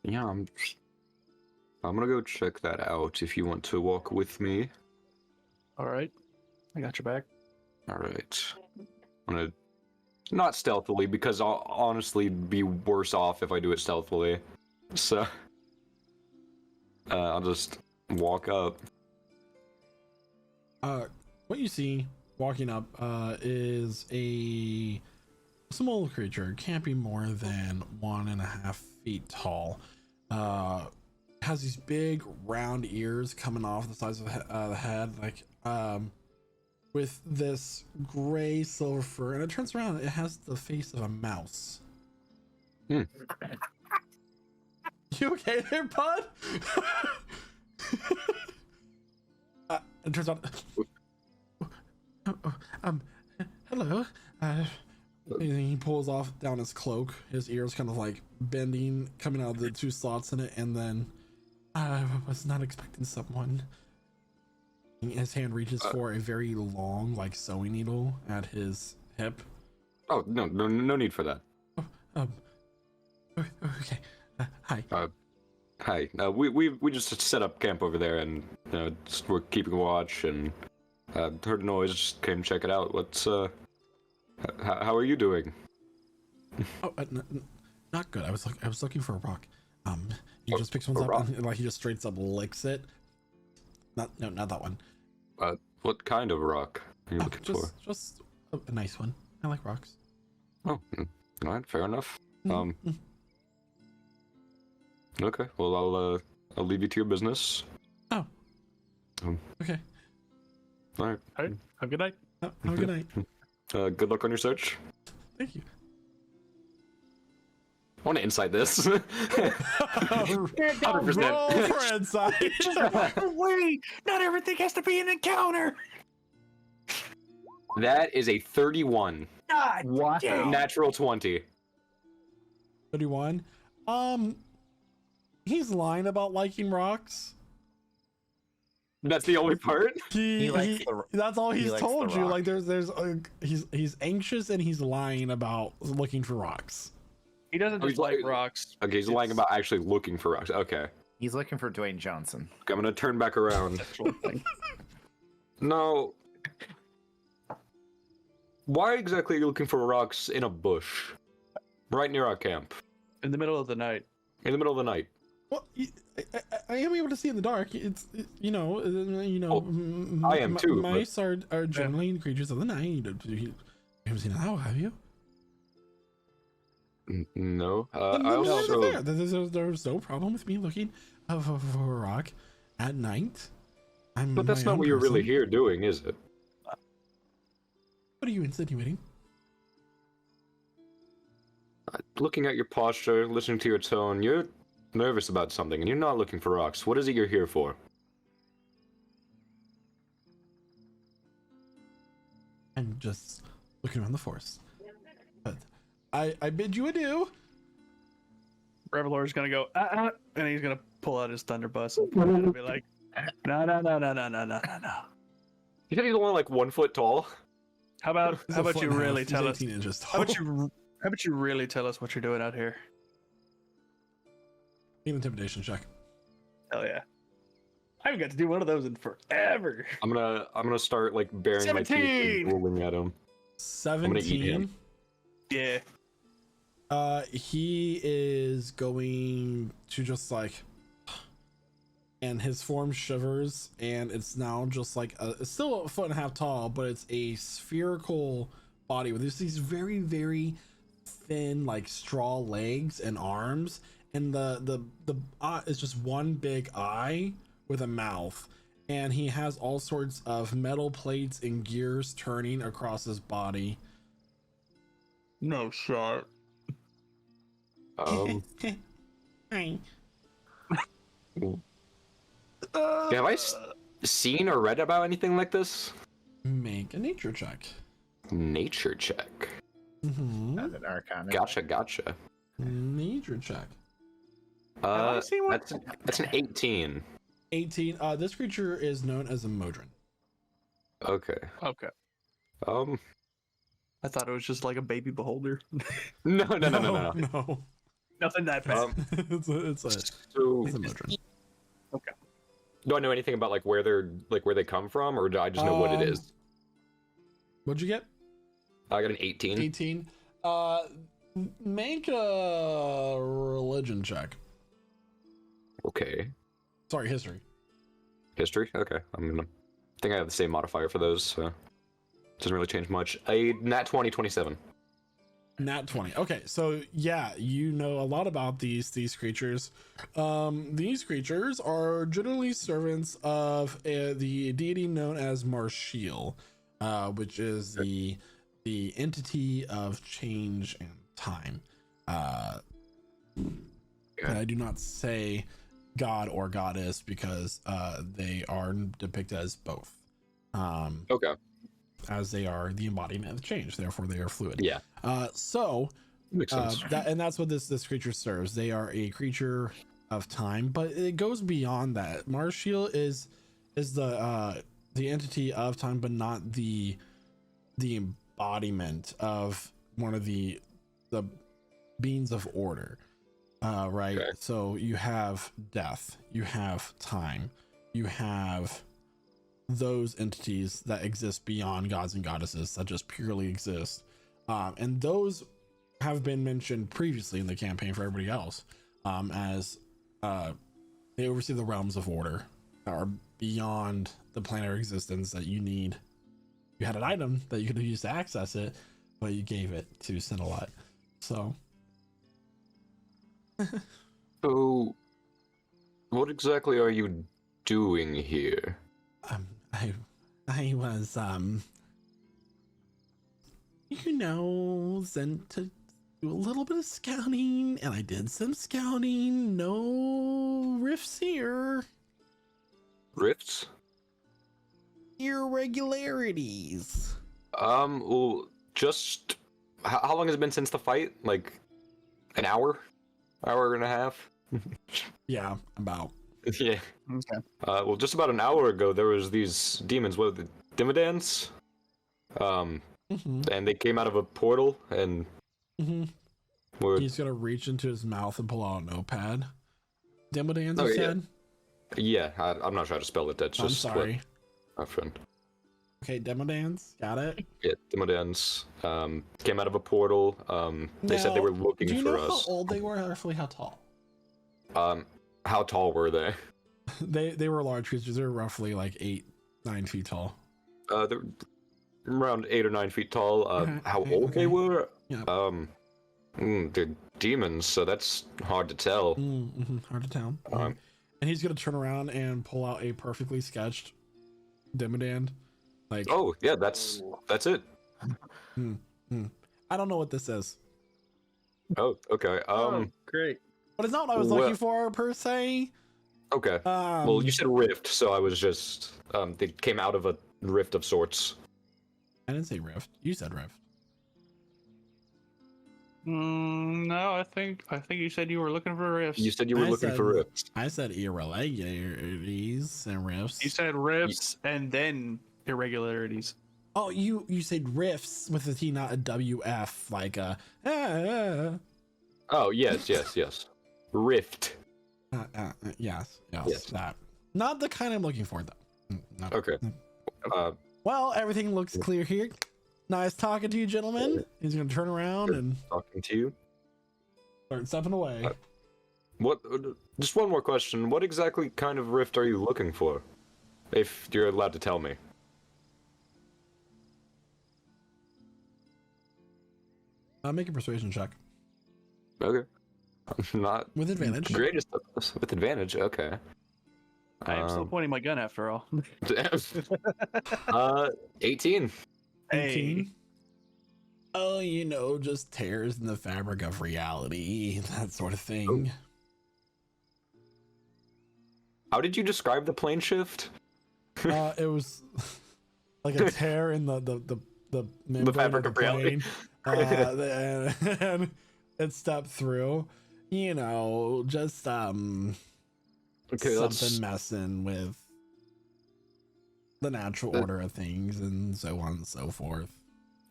Yeah, I'm gonna go check that out if you want to walk with me. All right, I got your back. All right. I'm gonna not stealthily because I'll honestly be worse off if I do it stealthily. So I'll just walk up. What you see walking up is a small creature, can't be more than 1.5 feet tall. Has these big round ears coming off the sides of the head, like with this gray silver fur, and it turns around, it has the face of a mouse. Hmm. You okay there, bud? It turns out hello. He pulls off down his cloak, his ears kind of like bending, coming out of the 2 slots in it, and then I was not expecting someone. His hand reaches for a very long, like, sewing needle at his hip. Oh, no need for that. Okay. Hi. Hi. We just set up camp over there, and we're keeping watch, and heard a noise, just came to check it out. What's how are you doing? Oh, not good. I was looking for a rock. He just picks one a up rock? and like he just straight up licks it. Not that one. What kind of rock are you looking for? Just a nice one. I like rocks. Oh, all right, fair enough. Mm-hmm. Okay, well I'll leave you to your business. Oh. Okay. All right. All right, have a good night. Have a good night. Good luck on your search. Thank you. I want to insight this. Roll 100%. for insight. Wait, not everything has to be an encounter. That is a 31. God, What? Natural 20. 31. He's lying about liking rocks. That's the only part? He likes That's all he he's likes told the you. rock. Like he's anxious and he's lying about looking for rocks. he doesn't Oh, just he's like like- rocks. Okay, he's lying about actually looking for rocks. Okay. He's looking for Dwayne Johnson. I'm gonna turn back around. Sexual thing. No. Why exactly are you looking for rocks in a bush? Right near our camp. In the middle of the night. In the middle of the night. Well, I am able to see in the dark. You know. I am too, but- Mice are generally creatures of the night. You haven't seen how, have you? No. Then I why is it also... there? There's no problem with me looking for a rock at night. But that's not what you're really here doing, is it? What are you insinuating? Looking at your posture, listening to your tone, you're nervous about something, and you're not looking for rocks. What is it you're here for? I'm just looking around the forest. But I bid you adieu. Revelor's gonna go, and he's gonna pull out his thunderbuss and be like, no. You said he's only like 1 foot tall? How about He's how a about foot you and a half. really He's tell us? 18 inches How about tall. you really tell us what you're doing out here? An intimidation check. Hell yeah. I haven't got to do one of those in forever. I'm gonna start like baring my teeth 17. and rolling at him. gonna eat him. 17. Yeah. He is going to just like, and his form shivers, and it's now just like it's still a foot and a half tall, but it's a spherical body with these very, very thin, like straw legs and arms, and the is just one big eye with a mouth, and he has all sorts of metal plates and gears turning across his body. No shot. Hi. Have I seen or read about anything like this? Make a nature check. Nature check. Not an arcana. Gotcha. Nature check. I seen one? That's an 18. 18. This creature is known as a Modron. Okay. Okay. I thought it was just like a baby beholder. No. No. Nothing that bad. it's a So, Modron. Okay. do I know anything about like where they come from, or do I just know what it is? What'd you get? I got an 18. 18. Make a religion check. Okay. Sorry, history. History? Okay. I think I have the same modifier for those, so doesn't really change much. A nat 20, 27. Nat 20. Okay, so yeah, you know a lot about these creatures. These creatures are generally servants of the deity known as Marshiel, which is the entity of change and time. And I do not say god or goddess because they are depicted as both. Okay. As they are the embodiment of change, therefore they are fluid. Yeah. So Makes sense. that's what this creature serves. They are a creature of time, but it goes beyond that. Marshiel is the entity of time, but not the embodiment of one of the beings of order. Right. Okay. So you have death, you have time, you have those entities that exist beyond gods and goddesses that just purely exist, and those have been mentioned previously in the campaign for everybody else, as they oversee the realms of order that are beyond the planetary existence that you need. You had an item that you could have used to access it, but you gave it to Cinelot. So So, what exactly are you doing here? I was sent to do a little bit of scouting, and I did some scouting. No rifts here. Rifts? Irregularities. Well, just how long has it been since the fight? Like an hour and a half? Yeah, about. Yeah. Okay. Well, just about an hour ago, there was these demons, what, the Dimidans? And they came out of a portal, and were... He's gonna reach into his mouth and pull out a notepad. Demodans, you yeah. said? Yeah, I'm not sure how to spell it. That's I'm just sorry. what my friend. Okay, Demodans, got it. Yeah, Dimidans came out of a portal. They said they were looking do you for know us. how old they were? Roughly how tall? How tall were they? They were large creatures. They were roughly like 8-9 feet tall. They're around 8 or 9 feet tall. How okay, old okay. they were? Yeah. They're demons, so that's hard to tell. Hard to tell. And he's gonna turn around and pull out a perfectly sketched Demodan. Like, Oh yeah, that's it. I don't know what this is, Oh, okay. Great. but it's not what I was looking for per se. Okay. Well, you said rift, so I was just they came out of a rift of sorts. I didn't say rift. You said rift. No, I think you said you were looking for rifts. You said you were looking for rifts. I said irregularities and rifts. You said rifts and then irregularities. Oh, you said rifts with a T, not a WF, like a. Oh yes. Rift. Yes, Yes. that. Not the kind I'm looking for, though. No. Okay. Well, everything looks clear here. Nice talking to you, gentlemen. He's gonna turn around and Talking to you. start stepping away. What? Just one more question. What exactly kind of rift are you looking for? If you're allowed to tell me. Make a persuasion check Okay. Not with advantage. greatest with advantage. Okay. I am still pointing my gun after all. 18. 18. Oh, you know, just tears in the fabric of reality, that sort of thing. How did you describe the plane shift? It was like a tear in the membrane fabric of of reality. plane. And it stepped through. You know, just Okay, something messing with the natural order of things and so on and so forth.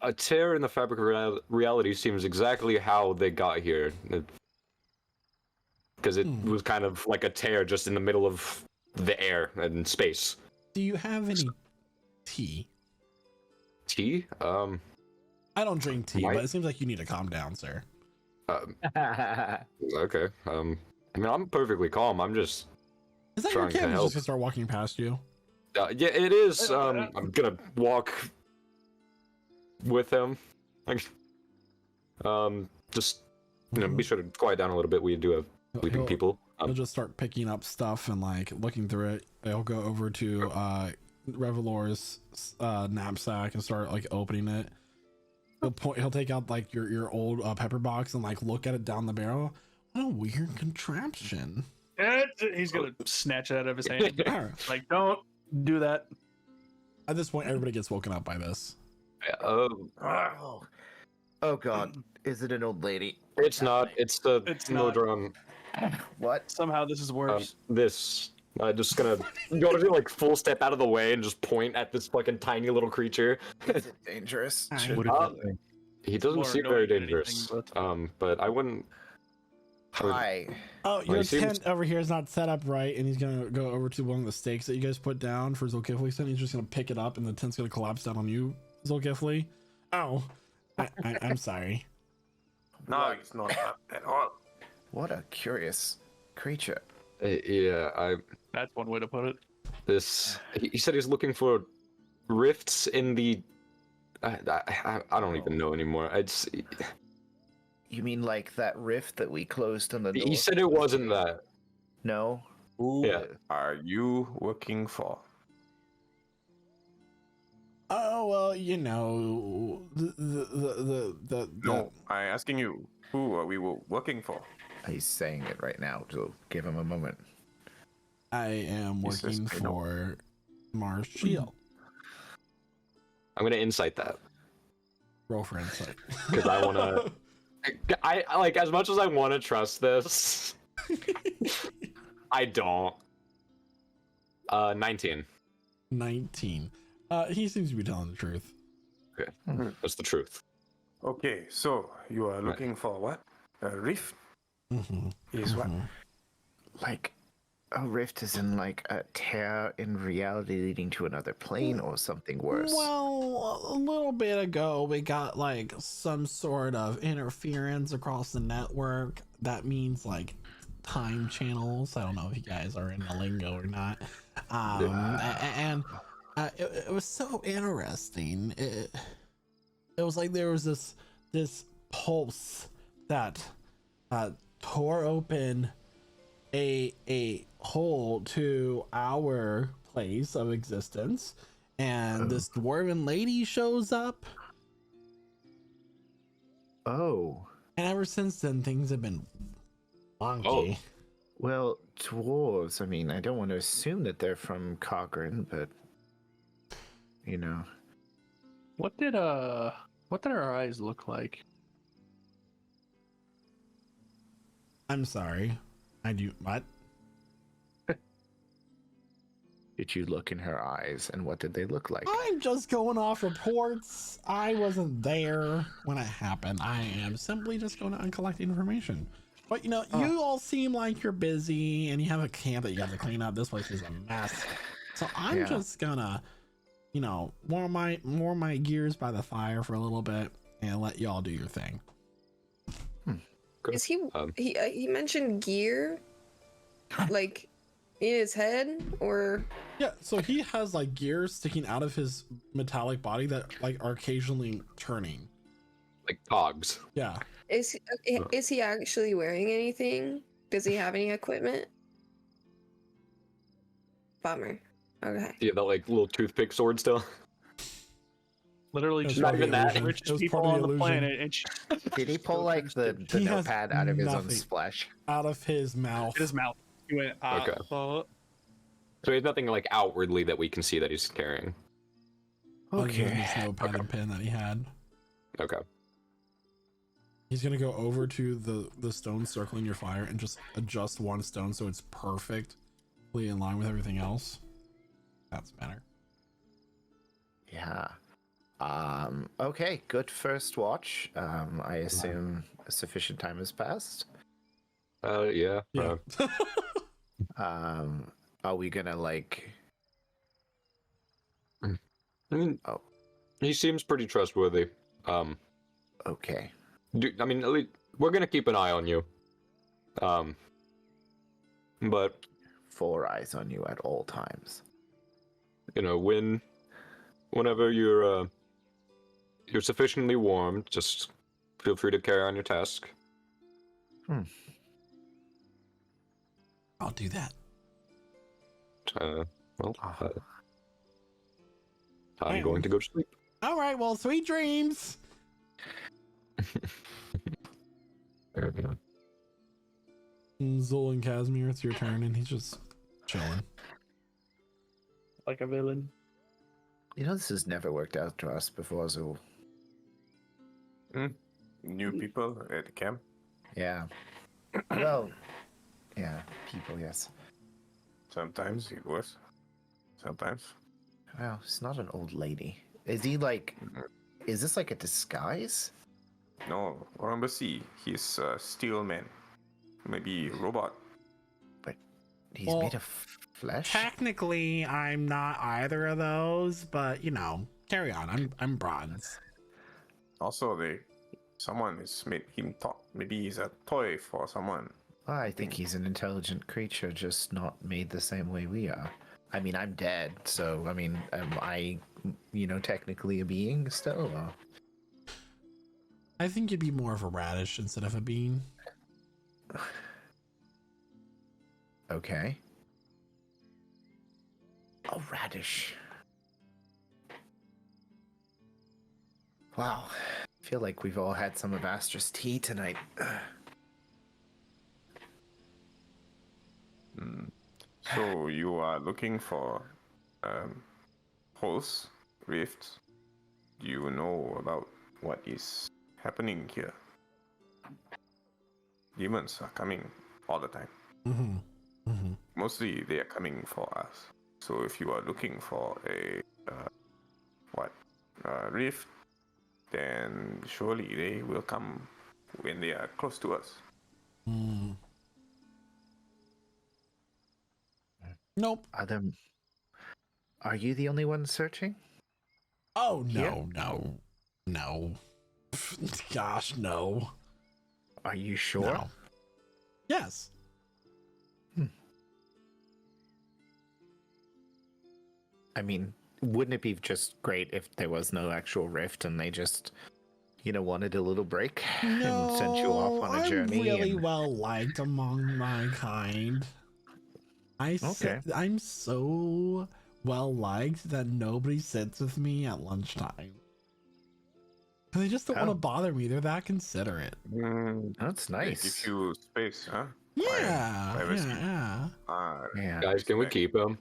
A tear in the fabric of reality seems exactly how they got here. Because it was kind of like a tear just in the middle of the air and space. Do you have any tea? Tea? I don't drink tea, Might- but it seems like you need to calm down, sir. Okay. I mean, I'm perfectly calm. I'm just. Is that your Trying to kid who's help. just gonna start walking past you? Yeah, it is. I'm gonna walk with him. Like, just be sure to quiet down a little bit. We do have sleeping He'll- people. He'll just start picking up stuff and like looking through it. He'll go over to Revelor's knapsack and start like opening it. He'll take out like your old pepper box and like look at it down the barrel. What a weird contraption. He's gonna snatch it out of his hand. Alright. Like, don't do that. At this point, everybody gets woken up by this. Oh God, is it an old lady? It's not. It's the It's not. Nodron. What? Somehow this is worse. This. Just gonna go to like full step out of the way and just point at this fucking tiny little creature. Is it dangerous? Hi. Should- What is that thing? He doesn't More seem very annoying than dangerous. anything, But I wouldn't. Hi. Oh, your he seems- tent over here is not set up right, and he's gonna go over to one of the stakes that you guys put down for Zolkifli. He's just gonna pick it up, and the tent's gonna collapse down on you, Zolkifli. Oh, I'm sorry. No, it's not at all. What a curious creature. Yeah, That's one way to put it. He said he's looking for rifts in the. I don't even know anymore. You mean like that rift that we closed on the door? He said it wasn't that. No. Who Yeah. are you working for? Oh well, you know the No, I'm asking you. Who are we working for? He's saying it right now, so give him a moment. I am He says, working "I know." for Mars Shield. I'm gonna incite that Roll for insight. because I wanna. I like as much as I want to trust this. I don't. 19. 19. He seems to be telling the truth. Okay, that's the truth. Okay, so you are looking for what? A rift Mm-hmm. is what? Like, a rift is in like a tear in reality leading to another plane or something worse. Well, a little bit ago, we got like some sort of interference across the network. That means like time channels. I don't know if you guys are in the lingo or not. And it was so interesting. It was like there was this pulse that tore open a hole to our place of existence, and this dwarven lady shows up, Oh. and ever since then things have been wonky. Well, dwarves, I mean, I don't want to assume that they're from Cochrane, but you know. What did our eyes look like? I'm sorry, I do what? Did you look in her eyes and what did they look like? I'm just going off reports. I wasn't there when it happened. I am simply just going out and collecting information. But you know, you all seem like you're busy and you have a camp that you have to clean up. This place is a mess. So I'm just gonna, you know, warm my gears by the fire for a little bit and let y'all do your thing. Is he mentioned gear? Like in his head or Yeah, so he has like gears sticking out of his metallic body that like are occasionally turning. Like cogs. Yeah. is he actually wearing anything? Does he have any equipment? Bummer. Okay. Yeah, that like little toothpick sword still. Literally It was just part of the the illusion. It richest was people part of on the the illusion. planet. And Did he pull like the He has notepad out of his own nothing. splash? Out of his mouth. in his mouth? He went, Okay. So there's nothing like outwardly that we can see that he's carrying. Other than Okay. this notepad and pen that he had. Okay. He's gonna go over to the stone circling your fire and just adjust one stone so it's perfectly in line with everything else. That's better. Yeah. Okay, good first watch. I assume a sufficient time has passed. Yeah. Yeah. Are we gonna like I mean, Oh. he seems pretty trustworthy. okay. I mean, at least we're gonna keep an eye on you. But 4 eyes on you at all times. you know, whenever you're sufficiently warm, just feel free to carry on your task. I'll do that. I'm going to go to sleep. All right, well, sweet dreams. Zol and Casimir, it's your turn, and he's just chilling. like a villain. You know, this has never worked out to us before, so New people at the camp. yeah. Well, yeah, people, yes. Sometimes it was. Sometimes. Well, it's not an old lady. Is he like? Is this like a disguise? No, remember, see, he's a steel man. Maybe robot. He's Well, made of flesh. Technically, I'm not either of those, but you know, carry on. I'm bronze. Also, someone has made him talk. Maybe he's a toy for someone. I think he's an intelligent creature, just not made the same way we are. I mean, I'm dead, so I mean, am I, technically a being still? Or... I think you'd be more of a radish instead of a bean. Okay. A radish. Wow. I feel like we've all had some of Astra's tea tonight. So you are looking for holes, rifts. Do you know about what is happening here? Demons are coming all the time. Mm-hmm. Mm-hmm. Mostly they are coming for us. So if you are looking for a rift, then surely they will come when they are close to us. Mm. Nope. Are you the only one searching? Oh Yeah. no. Gosh, no. Are you sure? No. Yes. I mean, wouldn't it be just great if there was no actual rift and they just, wanted a little break No, and sent you off on a journey? I'm really and... well liked among my kind. I'm so well liked that nobody sits with me at lunchtime. They just don't want to bother me. They're that considerate. That's They nice. give you space, huh? Yeah, Privacy. yeah. Yeah. Guys, can we keep him?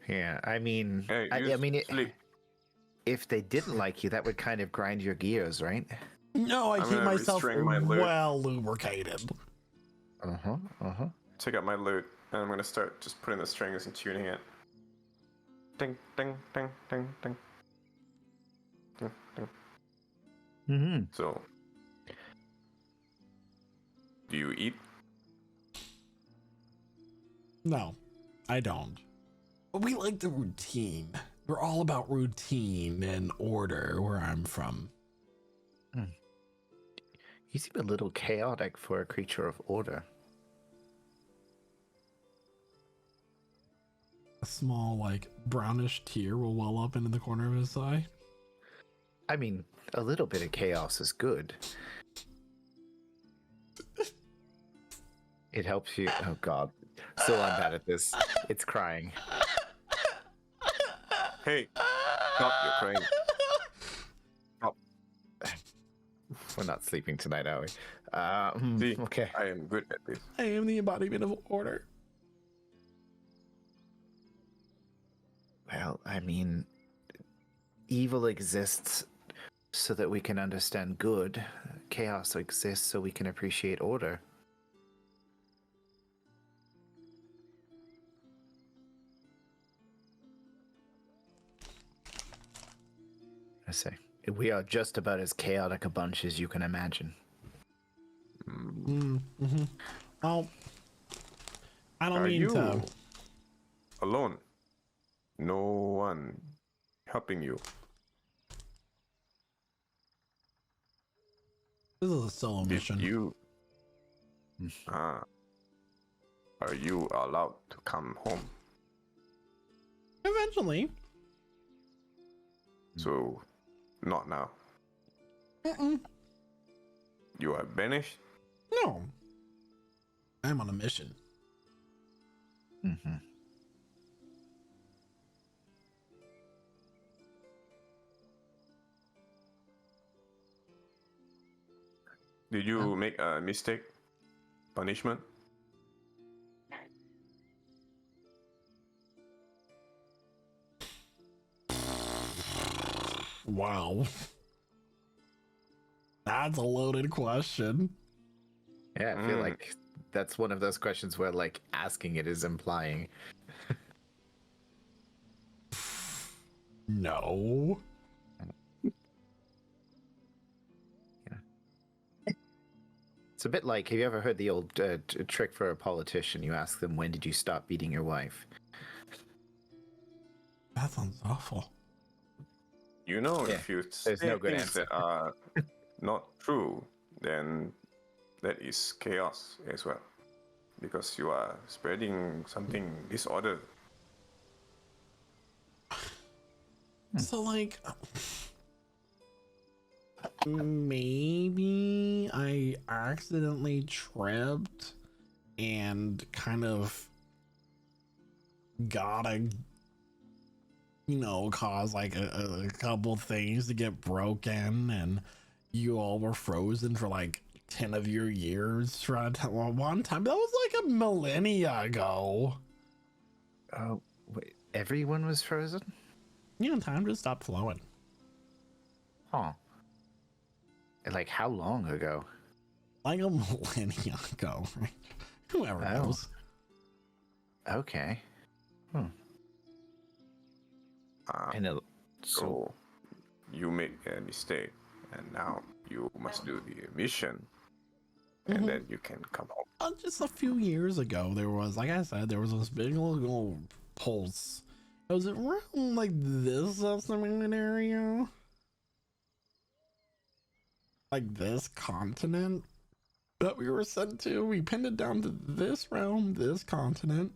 Yeah, I mean, Hey, sleep. if they didn't like you, that would kind of grind your gears, right? No, I I'm keep gonna myself restring my loot. well lubricated. Check out my loot, and I'm gonna start just putting the strings and tuning it. Ding, ding, ding, ding, ding. Ding, ding. Mm-hmm. So, Do you eat? No, I don't. But we like the routine. We're all about routine and order where I'm from. You seem a little chaotic for a creature of order. A small, like, brownish tear will well up into the corner of his eye. I mean, a little bit of chaos is good. It helps you. Oh God, still I'm bad at this. It's crying. Hey, stop your crying. Stop. We're not sleeping tonight, are we? See, Okay. I am good at this. I am the embodiment of order. Well, I mean, evil exists so that we can understand good. Chaos exists so we can appreciate order. I say, we are just about as chaotic a bunch as you can imagine. Mm-hmm. Well, I don't Are mean you to. alone? No one helping you. This is a solo Did mission. you? Are you allowed to come home? Eventually. So, not now. Mm-mm. You are banished. No. I'm on a mission. Mm-hmm. Did you make a mistake? Punishment? Wow. That's a loaded question. Yeah, I feel like that's one of those questions where, like, asking it is implying. No. It's a bit like, have you ever heard the old trick for a politician? You ask them, when did you stop beating your wife? That sounds awful. You know, Yeah, if you there's say no good things answer. that are not true, then that is chaos as well. Because you are spreading something disorder. So, like, maybe I accidentally tripped and kind of gotta, cause like a couple things to get broken, and you all were frozen for like 10 of your years for one time. That was like a millennia ago. Oh, wait, everyone was frozen? Yeah, time just stopped flowing. Huh. Like, how long ago? Like a millennia ago, right? Whoever Oh. knows. Okay. And So you make a mistake, and now you must do the mission, and then you can come home. Just a few years ago, there was, like I said, there was this big little pulse. It was around like this estimated area, like this continent that we were sent to. We pinned it down to this realm, this continent,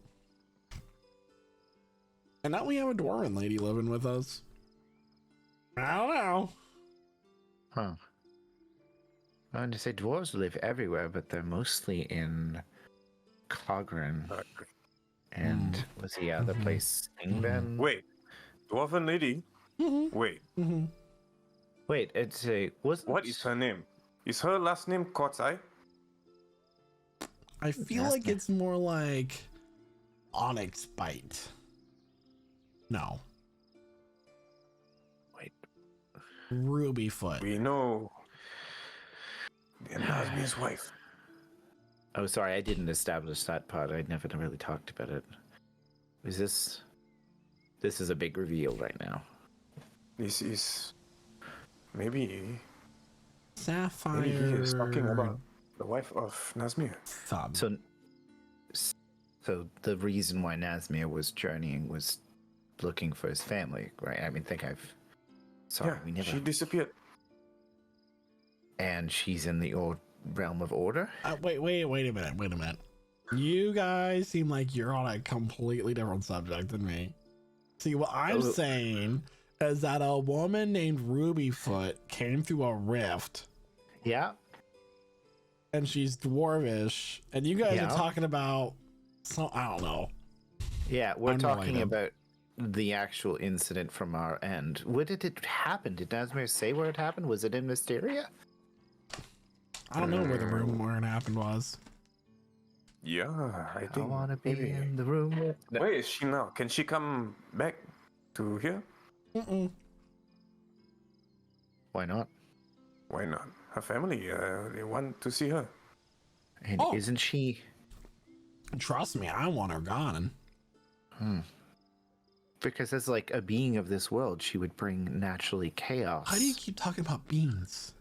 and now we have a dwarven lady living with us. I don't know. Huh. I wanted to say dwarves live everywhere, but they're mostly in Cogran. And was the other place Ingben? Wait, dwarven lady. Wait, Wait, it's a what is her name? Is her last name Kotsai? I feel That's like not- it's more like Onyx Bite. No. Wait. Ruby Foot. We know the Nazmi's wife. Oh, sorry, I didn't establish that part. I never really talked about it. Is this? This is a big reveal right now. This is maybe Sapphire. he is talking about The wife of Nazmir. Thumb. So the reason why Nazmir was journeying was looking for his family, right? I mean, sorry, Yeah, we never. she disappeared. And she's in the realm of order. Wait a minute. You guys seem like you're on a completely different subject than me. See, what I'm saying is that a woman named Rubyfoot came through a rift. Yeah. And she's dwarvish, and you guys are talking about I don't know. Yeah, we're talking Unrelated. about the actual incident from our end. Where did it happen? Did Nazmir say where it happened? Was it in Mysteria? I don't know where the room where it happened was. Yeah, I I think. want to be maybe. in the room. Where is she now? Can she come back to here? Mm-mm. Why not? Why not? Her family, they want to see her. And Oh. isn't she? Trust me, I want her gone. Because as like a being of this world, she would bring naturally chaos. How do you keep talking about beans?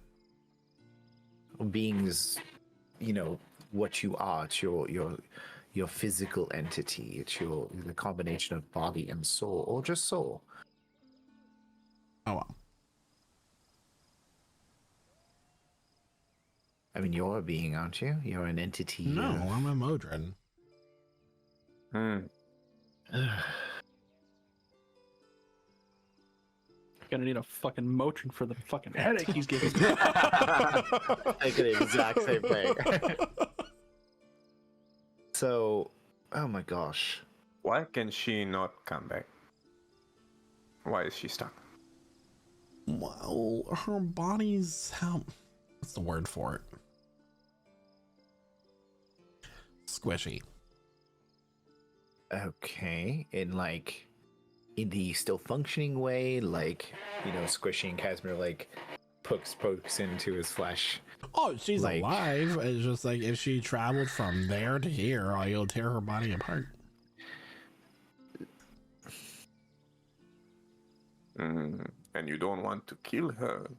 Being is, what you are. It's your physical entity. It's the combination of body and soul, or just soul. Oh well. I mean, you're a being, aren't you? You're an entity. No, I'm a Modron. Gonna need a fucking Motrin for the fucking headache he's giving me. I get the exact same thing. So, oh my gosh. Why can she not come back? Why is she stuck? Well, her body's what's the word for it? Squishy. Okay, in the still functioning way, Squishy and Casimir pokes into his flesh. Oh, she's alive. It's just like if she traveled from there to here, you'll tear her body apart. And you don't want to kill her.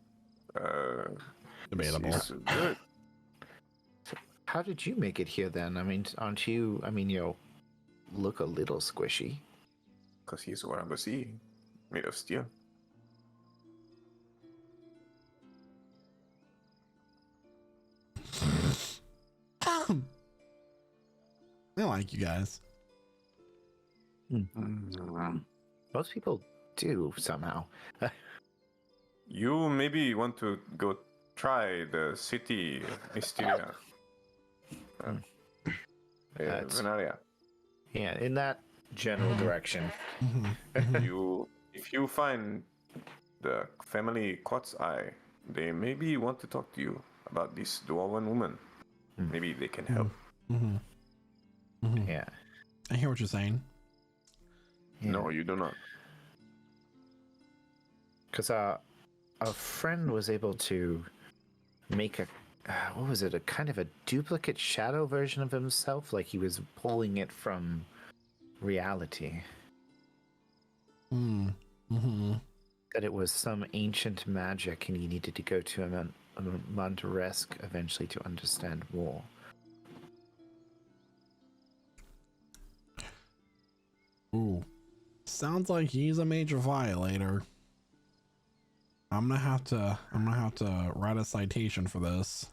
Debatable. She's good. How did you make it here then? I mean, you look a little squishy. Because he's Warambasi, made of steel. I like you guys. Most people do somehow. You maybe want to go try the city Mysteria. Venaria. Yeah, in that general direction. If you find the family Quat's Eye, they maybe want to talk to you about this dwarven woman. Maybe they can help. Yeah. I hear what you're saying. No, you do not. Because a friend was able to make a kind of a duplicate shadow version of himself, like he was pulling it from reality. That it was some ancient magic, and he needed to go to a Monteresque eventually to understand more. Ooh, sounds like he's a major violator. I'm gonna have to write a citation for this.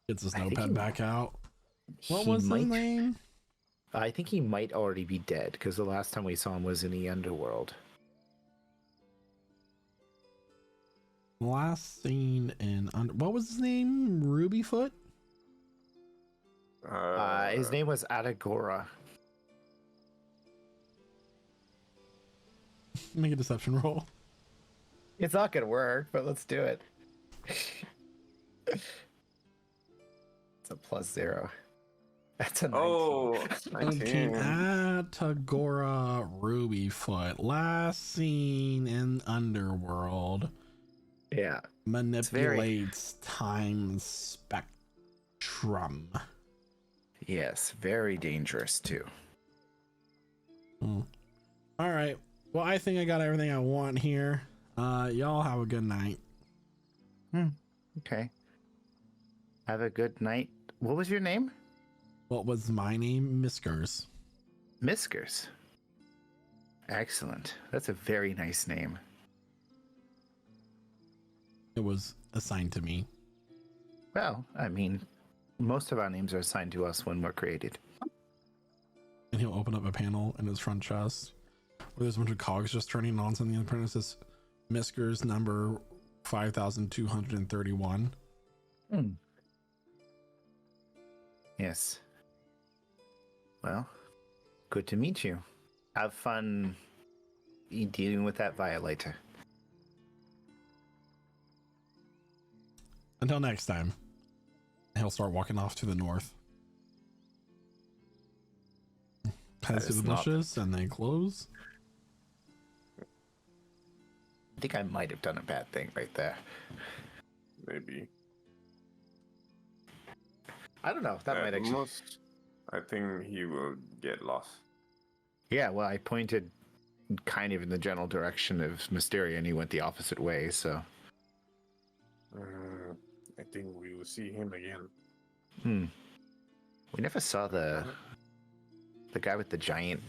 Get this notepad back out. What was his name? I think he might already be dead, because the last time we saw him was in the underworld. Last seen in what was his name? Rubyfoot? His name was Adagora. Make a deception roll. It's not gonna work, but let's do it. It's a +0. That's a 19. Oh, 19. Atagora Rubyfoot. Last seen in Underworld. Yeah. Manipulates time spectrum. Yes, very dangerous too. All right. Well, I think I got everything I want here. Y'all have a good night. Okay. Have a good night, What was your name? What was my name? Miskers. Miskers. Excellent. That's a very nice name. It was assigned to me. Well, I mean, most of our names are assigned to us when we're created. And he'll open up a panel in his front chest where there's a bunch of cogs just turning on. Something in the print says Miskers number 5231. Yes. Well, good to meet you. Have fun dealing with that violator. Until next time. He'll start walking off to the north. Heads through the bushes and they close. I think I might have done a bad thing right there. Maybe. I don't know. That might actually. Most, I think he will get lost. Yeah, well, I pointed kind of in the general direction of Mysteria, and he went the opposite way. So. I think we will see him again. We never saw the guy with the giant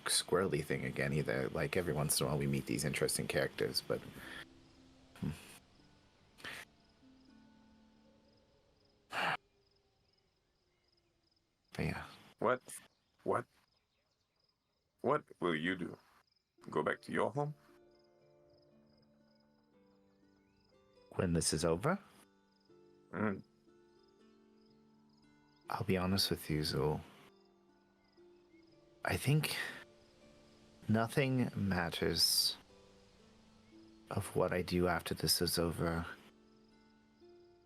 squirrely thing again either. Like every once in a while we meet these interesting characters, but yeah. What will you do? Go back to your home? When this is over, Mm. I'll be honest with you, Zul. I think nothing matters of what I do after this is over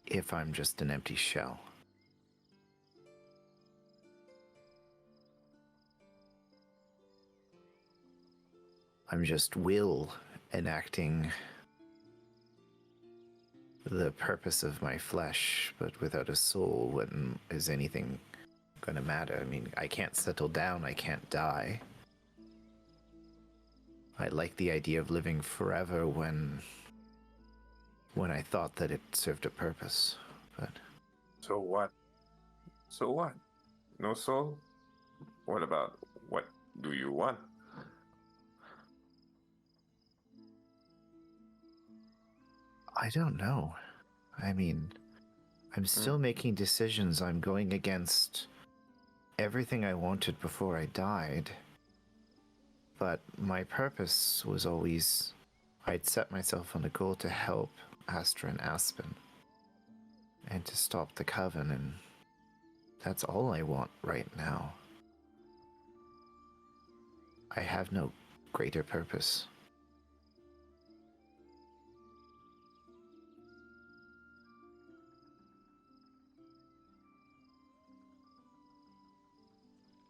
if I'm just an empty shell. I'm just will enacting the purpose of my flesh, but without a soul, when is anything gonna matter? I mean, I can't settle down, I can't die. I like the idea of living forever when I thought that it served a purpose, but... So what? So what? No soul? What about what do you want? I don't know. I mean, I'm still making decisions. I'm going against everything I wanted before I died. But my purpose was always, I'd set myself on a goal to help Astra and Aspen. And to stop the Coven, and that's all I want right now. I have no greater purpose.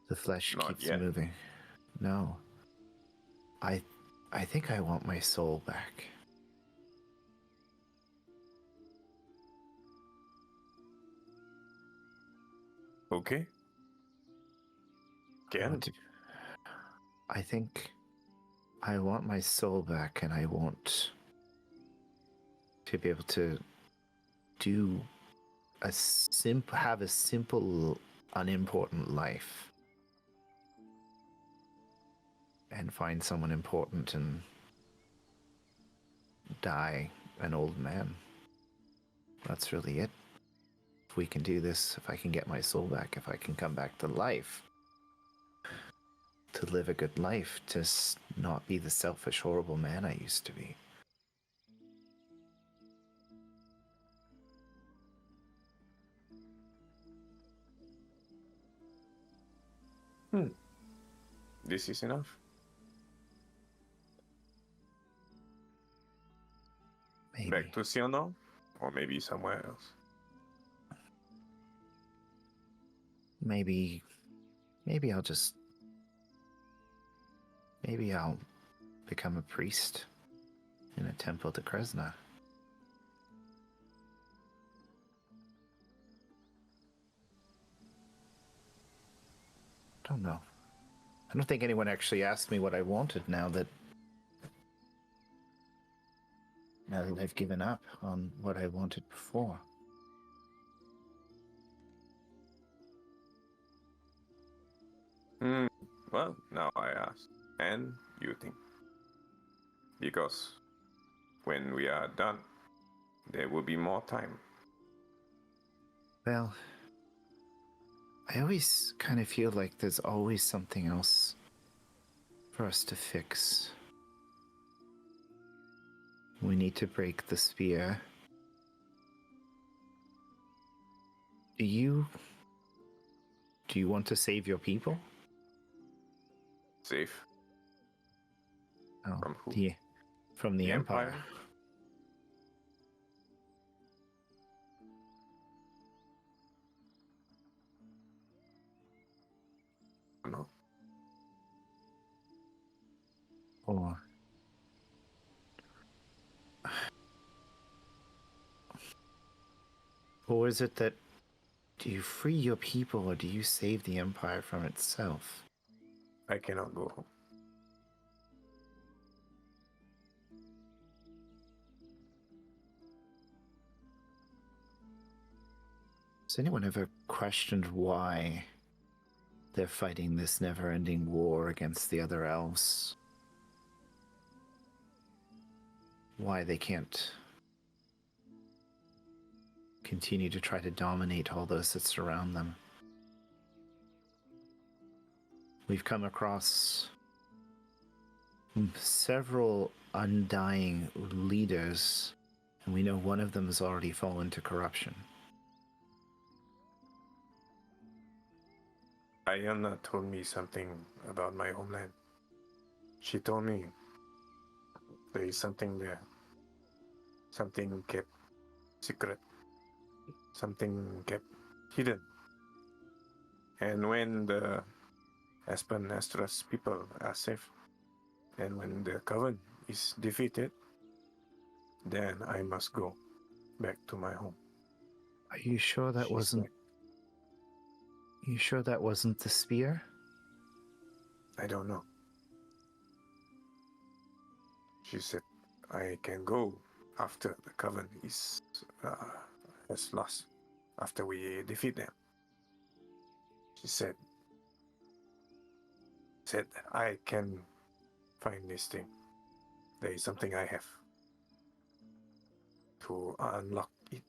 The flesh Not keeps yet. moving. No. I think I want my soul back. Okay. Again? I think I want my soul back, and I want to be able to do have a simple, unimportant life. And find someone important and die an old man. That's really it. If we can do this, if I can get my soul back, if I can come back to life, to live a good life, to not be the selfish, horrible man I used to be. This is enough. Maybe. Back to Sionol? Or maybe somewhere else. Maybe I'll just... Maybe I'll become a priest in a temple to Kresna. Don't know. I don't think anyone actually asked me what I wanted now that I've given up on what I wanted before. Well, now I ask, and you think. Because when we are done, there will be more time. Well, I always kind of feel like there's always something else for us to fix. We need to break the spear. Do you want to save your people? Safe Oh, from who? From the Empire. No. Or is it that do you free your people or do you save the Empire from itself? I cannot go home. Has anyone ever questioned why they're fighting this never-ending war against the other elves? Why they can't continue to try to dominate all those that surround them? We've come across several undying leaders, and we know one of them has already fallen to corruption. Ayana told me something about my homeland. She told me there is something there. Something kept secret. Something kept hidden. And when the Aspen Astras people are safe, and when the Coven is defeated, then I must go back to my home. Are you sure that She wasn't... said. You sure that wasn't the spear? I don't know. She said I can go after the Coven has lost, after we defeat them. She said that I can find this thing. There is something I have to unlock it.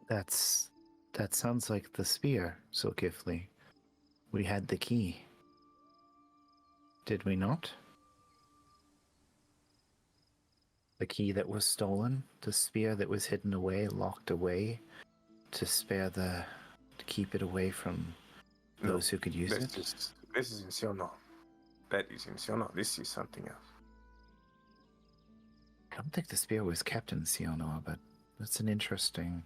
That sounds like the spear, Zulkifli. We had the key. Did we not? The key that was stolen, the spear that was hidden away, locked away, to keep it away from those who could use it? This is in Siono. That is in Siono. This is something else. I don't think the spear was kept in Sionoa, but that's an interesting...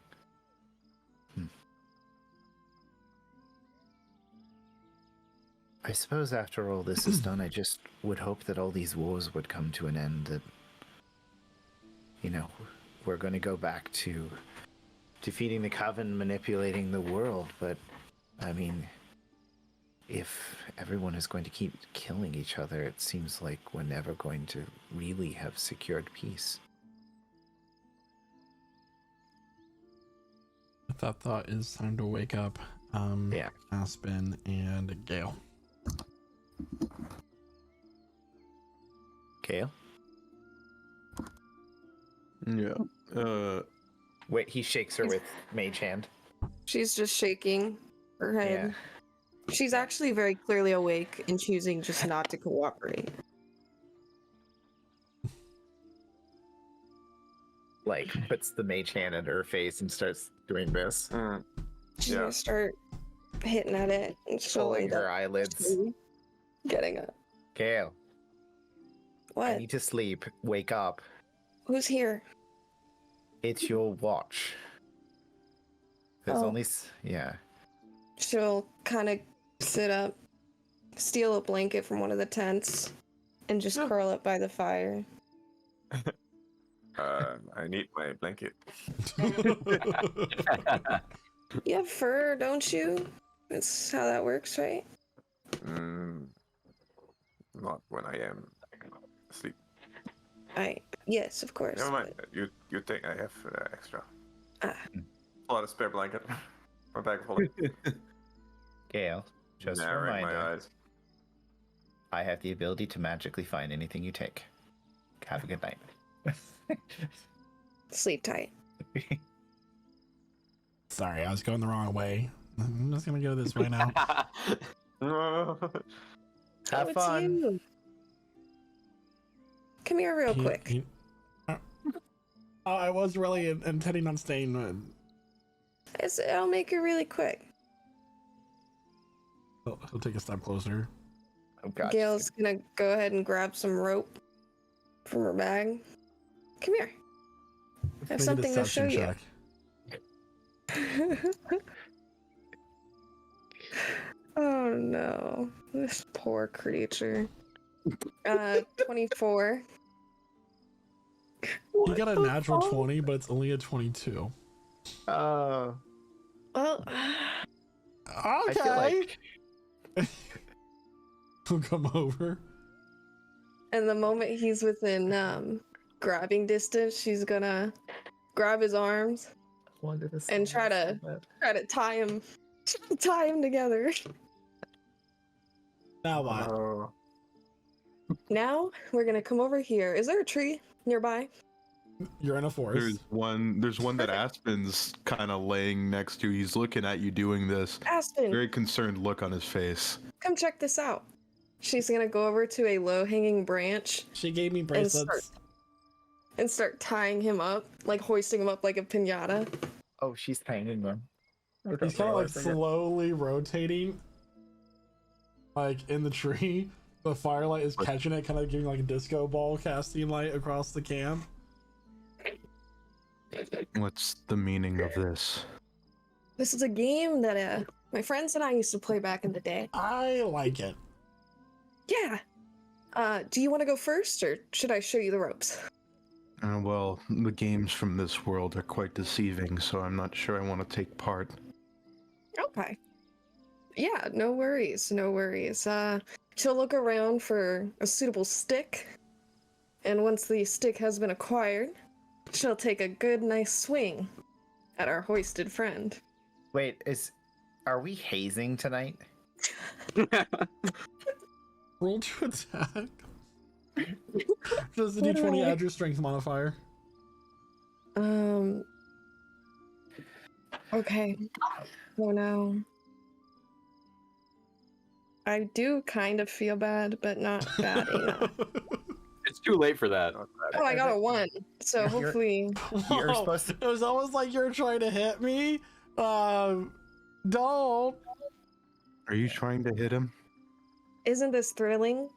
I suppose after all this is done, I just would hope that all these wars would come to an end, that, we're going to go back to defeating the Coven, manipulating the world, but, I mean, if everyone is going to keep killing each other, it seems like we're never going to really have secured peace. That thought is time to wake up Aspen and Gale. Gale? Yeah. Wait, he shakes her with Mage Hand. She's just shaking her head. She's actually very clearly awake and choosing just not to cooperate. Like, puts the Mage Hand at her face and starts doing this. She's gonna start hitting at it and she'll Pulling end her up eyelids. getting up. Gale, I What? need to sleep. Wake up. Who's here? It's your watch. There's Oh. only... Yeah. She'll kind of sit up, steal a blanket from one of the tents, and just curl up by the fire. I need my blanket. You have fur, don't you? That's how that works, right? Not when I am asleep. Yes, of course. Never mind. You take. I have extra. Ah. Pull out a spare blanket. My bag full. Gale, Just a narrowing my reminder, eyes. I have the ability to magically find anything you take. Have a good night. Sleep tight. Sorry, I was going the wrong way. I'm just gonna go this way now. Have it's fun. you. Come here real quick. I was really intending on staying. I'll make it really quick. He'll take a step closer. Oh, God. Gail's gonna go ahead and grab some rope from her bag. Come here. I have Make a something to show deception you. check. Oh no. This poor creature. 24. You got a natural 20, but it's only a 22. Oh. Well, I feel like He'll come over. and the moment he's within grabbing distance, she's gonna grab his arms and try to tie him together. Now what? Oh. Now we're gonna come over here. Is there a tree nearby? You're in a forest. There's one that Aspen's kind of laying next to. He's looking at you doing this. Aspen, Very concerned look on his face. come check this out. She's gonna go over to a low-hanging branch She gave me bracelets. and start tying him up, like hoisting him up like a piñata. Oh, she's hanging them. He's kind of like slowly rotating, like in the tree. The firelight is catching it, kind of giving like a disco ball casting light across the camp. What's the meaning of this? This is a game that my friends and I used to play back in the day. I like it. Yeah. Do you want to go first, or should I show you the ropes? Well, the games from this world are quite deceiving, so I'm not sure I want to take part. Okay. Yeah, no worries, no worries. She'll look around for a suitable stick, and once the stick has been acquired, she'll take a good, nice swing at our hoisted friend. Wait, are we hazing tonight? Roll to attack. Does the D20 add your strength modifier? Okay. Oh no. I do kind of feel bad, but not bad enough. It's too late for that. Oh, I got a 1, so hopefully... You're Whoa, supposed to- It was almost like you're trying to hit me. Don't. Are you trying to hit him? Isn't this thrilling?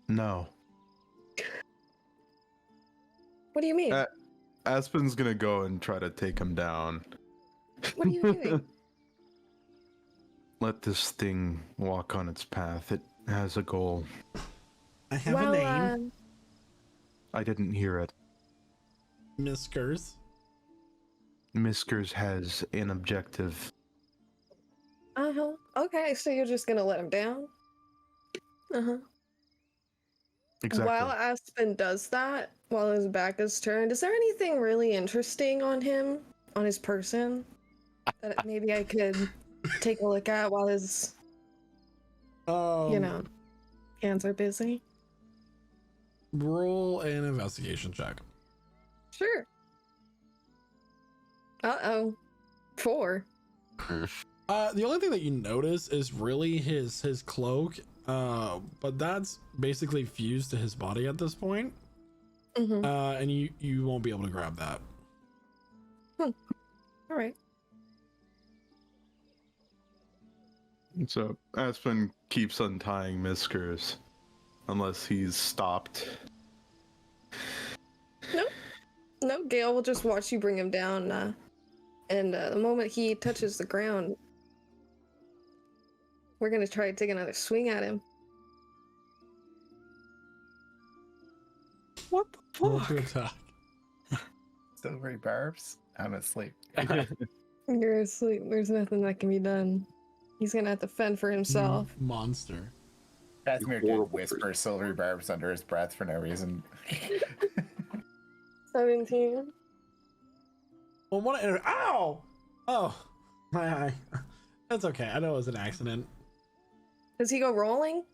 No. What do you mean? Aspen's gonna go and try to take him down. What are you doing? Let this thing walk on its path. It has a goal. I have a name. I didn't hear it. Miskers. Miskers has an objective. Uh-huh. Okay, so you're just gonna let him down? Uh-huh. Exactly. While Aspen does that, while his back is turned, is there anything really interesting on him, on his person, that maybe I could take a look at while his, hands are busy? Roll an investigation check. Sure. Uh-oh. 4. The only thing that you notice is really his cloak, but that's basically fused to his body at this point. Mm-hmm. And you won't be able to grab that. All right. So Aspen keeps untying Miskers unless he's stopped. No, Gale will just watch you bring him down, and the moment he touches the ground, we're gonna try to take another swing at him. What the Roll fuck? to attack. Silvery barbs? I'm asleep. You're asleep. There's nothing that can be done. He's gonna have to fend for himself. Monster. Casimir did whisper silvery barbs under his breath for no reason. 17. Well, ow! Oh, my eye. That's okay. I know it was an accident. Does he go rolling?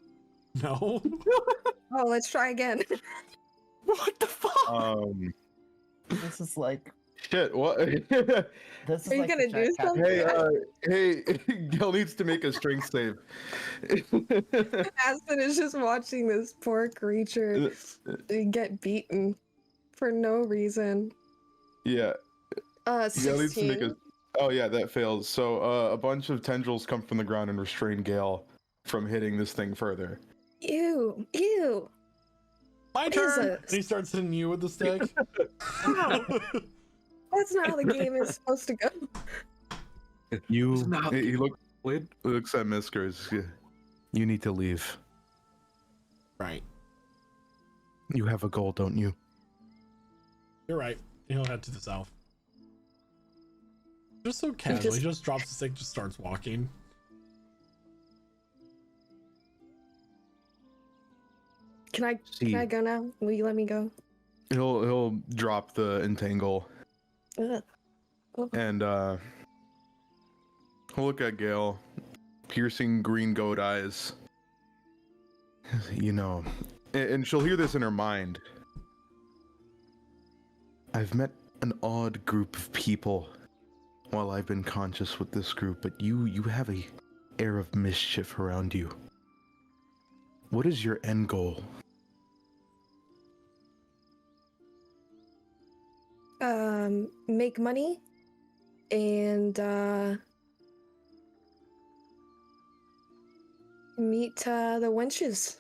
No. Oh, let's try again. What the fuck? This is like Shit. What? this is Are you like gonna the do Jack something? hey, Gil needs to make a strength save. Aspen is just watching this poor creature get beaten for no reason. Yeah. Gale needs to make 16. a. Oh yeah, that fails. So a bunch of tendrils come from the ground and restrain Gale from hitting this thing further. Ew, ew. My What is turn. this? And he starts hitting you with the stick. Ow. That's not how the game is supposed to go. You. not He Wait. looks at Miskers. You need to leave. Right. You have a goal, don't you? You're right. He'll head to the south. Just so casual. He just drops the stick, just starts walking. Can I go now? Will you let me go? He'll drop the entangle Ugh. Oh. and he'll look at Gale, piercing green goat eyes. You know, and she'll hear this in her mind. I've met an odd group of people while I've been conscious with this group, but you have a air of mischief around you. What is your end goal? Make money and meet the wenches,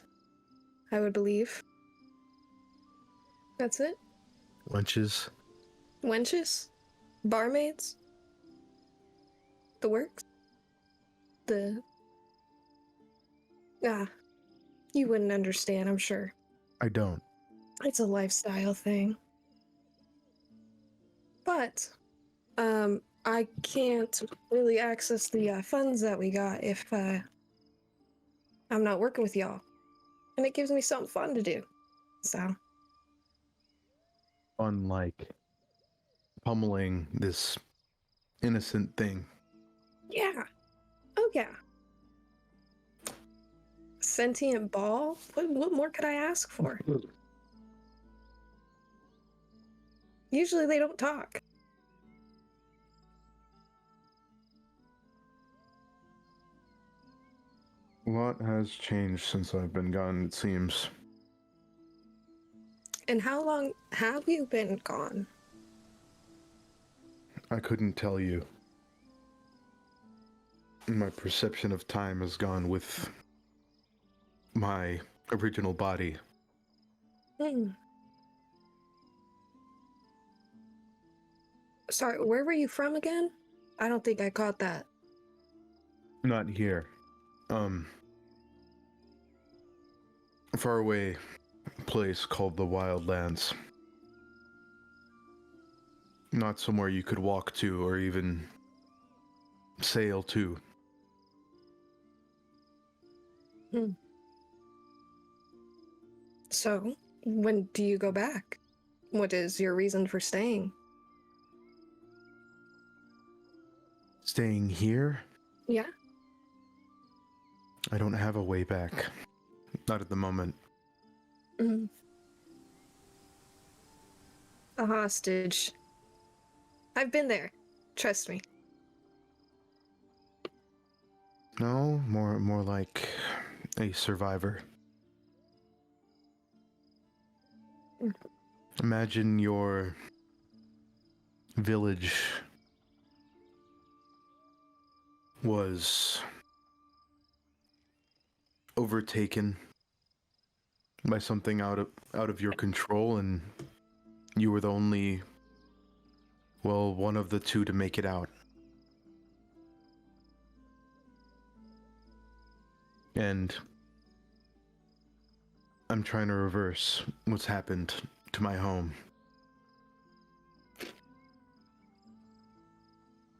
I would believe. That's it. Lunches? Wenches? Barmaids? The works? You wouldn't understand, I'm sure. I don't. It's a lifestyle thing. But, I can't really access the funds that we got if I'm not working with y'all. And it gives me something fun to do. So, Unlike pummeling this innocent thing. yeah. Oh, yeah. Sentient ball? What more could I ask for? Usually they don't talk. A lot has changed since I've been gone, it seems. And how long have you been gone? I couldn't tell you. My perception of time has gone with my original body. Sorry, where were you from again? I don't think I caught that. Not here. A faraway place called the Wildlands. Not somewhere you could walk to or even sail to. So, when do you go back? What is your reason for staying? Staying here? Yeah? I don't have a way back. Not at the moment. A hostage. I've been there. Trust me. No, more like a survivor. Imagine your village was overtaken by something out of your control, and you were the only, well, one of the two to make it out. And I'm trying to reverse what's happened to my home.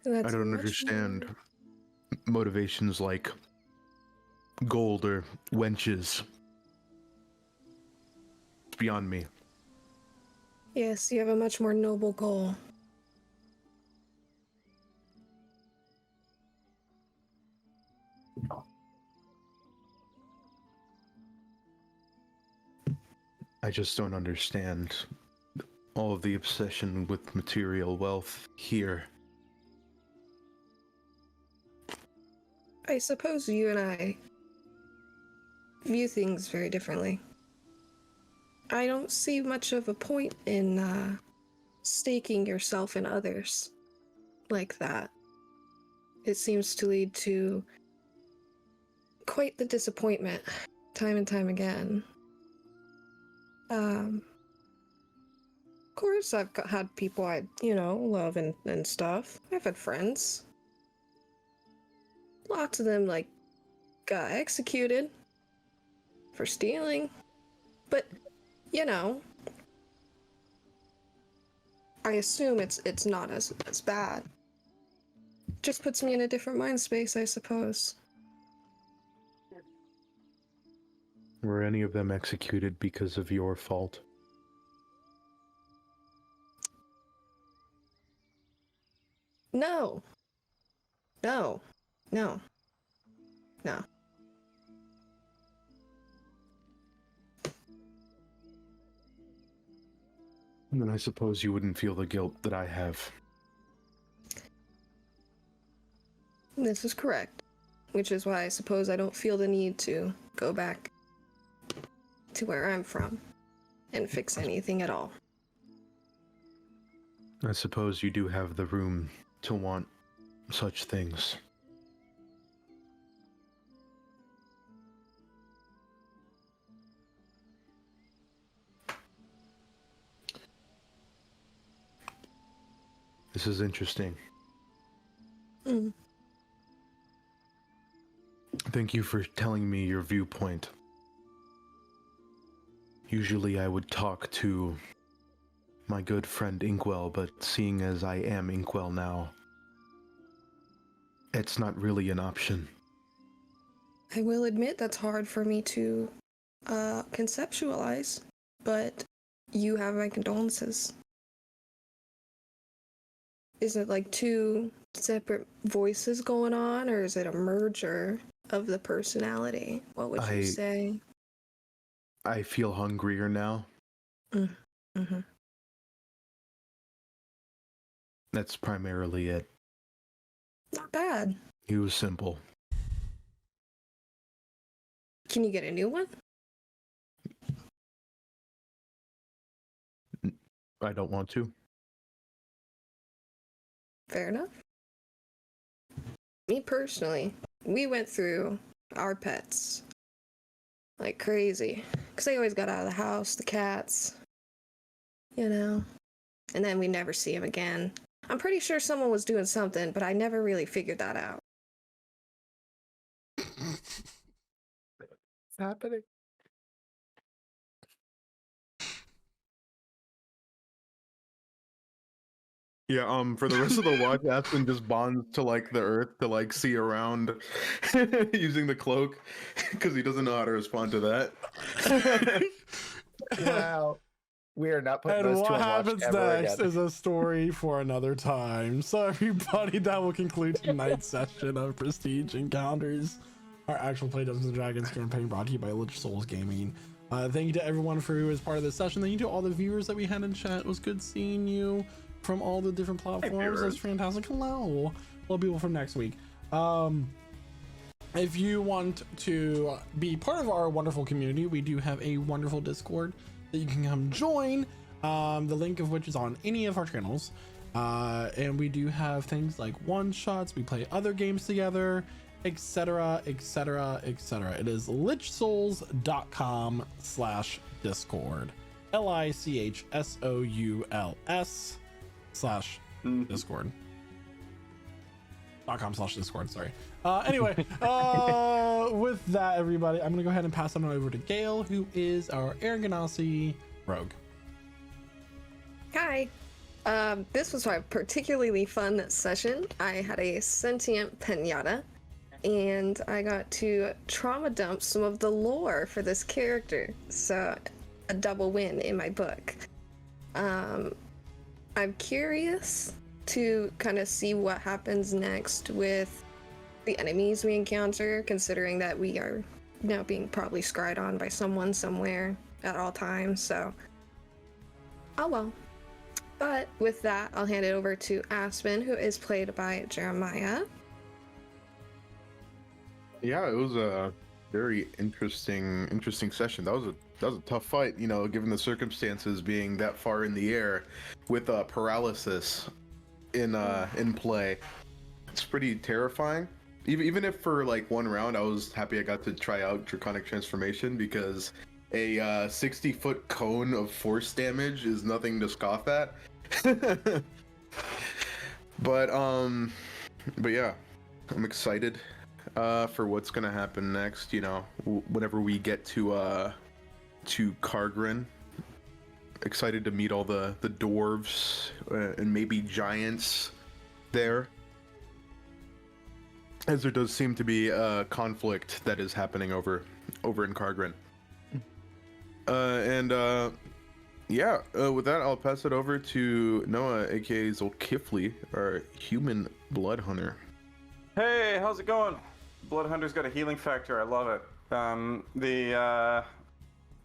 That's I don't much understand more- motivations like gold or wenches. It's beyond me. Yes, you have a much more noble goal. I just don't understand all of the obsession with material wealth here. I suppose you and I view things very differently. I don't see much of a point in staking yourself in others like that. It seems to lead to quite the disappointment time and time again. Of course, I've had people I, love and stuff. I've had friends. Lots of them, got executed for stealing. But, I assume it's not as bad. Just puts me in a different mind space, I suppose. Were any of them executed because of your fault? No. No. No. No. Then I suppose you wouldn't feel the guilt that I have. This is correct. Which is why I suppose I don't feel the need to go back to where I'm from and fix anything at all. I suppose you do have the room to want such things. This is interesting. Mm. Thank you for telling me your viewpoint. Usually I would talk to my good friend Inkwell, but seeing as I am Inkwell now, it's not really an option. I will admit that's hard for me to conceptualize, but you have my condolences. Is it like two separate voices going on, or is it a merger of the personality? What would you say? I feel hungrier now. Mm-hmm. That's primarily it. Not bad. He was simple. Can you get a new one? I don't want to. Fair enough. Me personally, we went through our pets like crazy. Because they always got out of the house, the cats, and then we never see them again. I'm pretty sure someone was doing something, but I never really figured that out. What's happening? Yeah, for the rest of the watch, Aspen just bonds to the earth to see around using the cloak because he doesn't know how to respond to that. Wow. We are not putting And those two what on watch happens ever next again. is a story for another time. So everybody, that will conclude tonight's session of Prestige Encounters, our actual Play Dungeons and Dragons campaign brought to you by Lich Souls Gaming. Thank you to everyone for who was part of this session. Thank you to all the viewers that we had in chat. It was good seeing you from all the different platforms. That's fantastic. Hello people from next week. If you want to be part of our wonderful community, we do have a wonderful Discord that you can come join, the link of which is on any of our channels, and we do have things like one shots, we play other games together, etc. etc. etc. It is lichsouls.com/discord, lichsouls/discord .com/discord, sorry. Anyway, with that, everybody, I'm gonna go ahead and pass it on over to Gale, who is our Air Ganassi rogue. Hi. This was a particularly fun session. I had a sentient pinata, and I got to trauma dump some of the lore for this character. So, a double win in my book. I'm curious to kind of see what happens next with the enemies we encounter, considering that we are now being probably scryed on by someone somewhere. at all times, so oh well. But with that, I'll hand it over to Aspen, who is played by Jeremiah. Yeah, it was a very interesting session. That was a tough fight, you know, given the circumstances being that far in the air with paralysis in play. It's pretty terrifying. Even if for like one round, I was happy I got to try out Draconic Transformation, because a 60-foot cone of force damage is nothing to scoff at. But yeah, I'm excited for what's gonna happen next. You know, whenever we get to Kargrin. Excited to meet all the dwarves and maybe giants there, as there does seem to be a conflict that is happening over in Kargrin. With that, I'll pass it over to Noah, aka Zolkifli, our human blood hunter. Hey, how's it going? Blood Hunter's got a healing factor. I love it.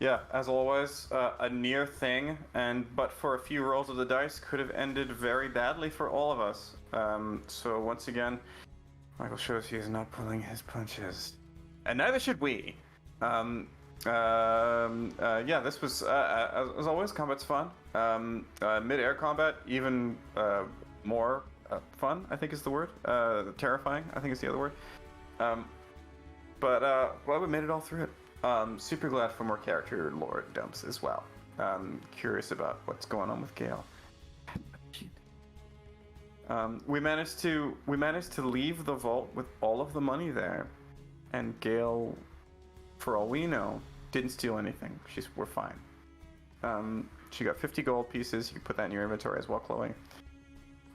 Yeah, as always, a near thing, but for a few rolls of the dice, could have ended very badly for all of us. So once again, Michael shows he is not pulling his punches, and neither should we. Yeah, this was, as always, combat's fun. Mid-air combat, even more fun, I think is the word. Terrifying, I think is the other word. But we made it all through it. Super glad for more character lore dumps as well. Curious about what's going on with Gale. We managed to leave the vault with all of the money there, and Gale, for all we know, didn't steal anything. We're fine. She got 50 gold pieces. You can put that in your inventory as well, Chloe.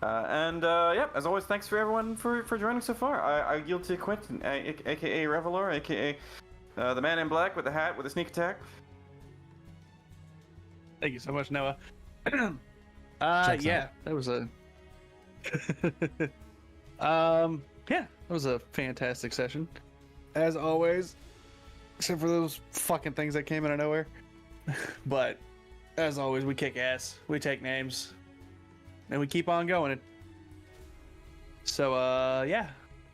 Yeah, as always, thanks for everyone for joining so far. I yield to Quentin, aka Revelor, aka the man in black with the hat with the sneak attack. Thank you so much, Noah. Checks yeah, out. that was a yeah, that was a fantastic session, as always, except for those fucking things that came out of nowhere. But as always, we kick ass, we take names, and we keep on going. So yeah,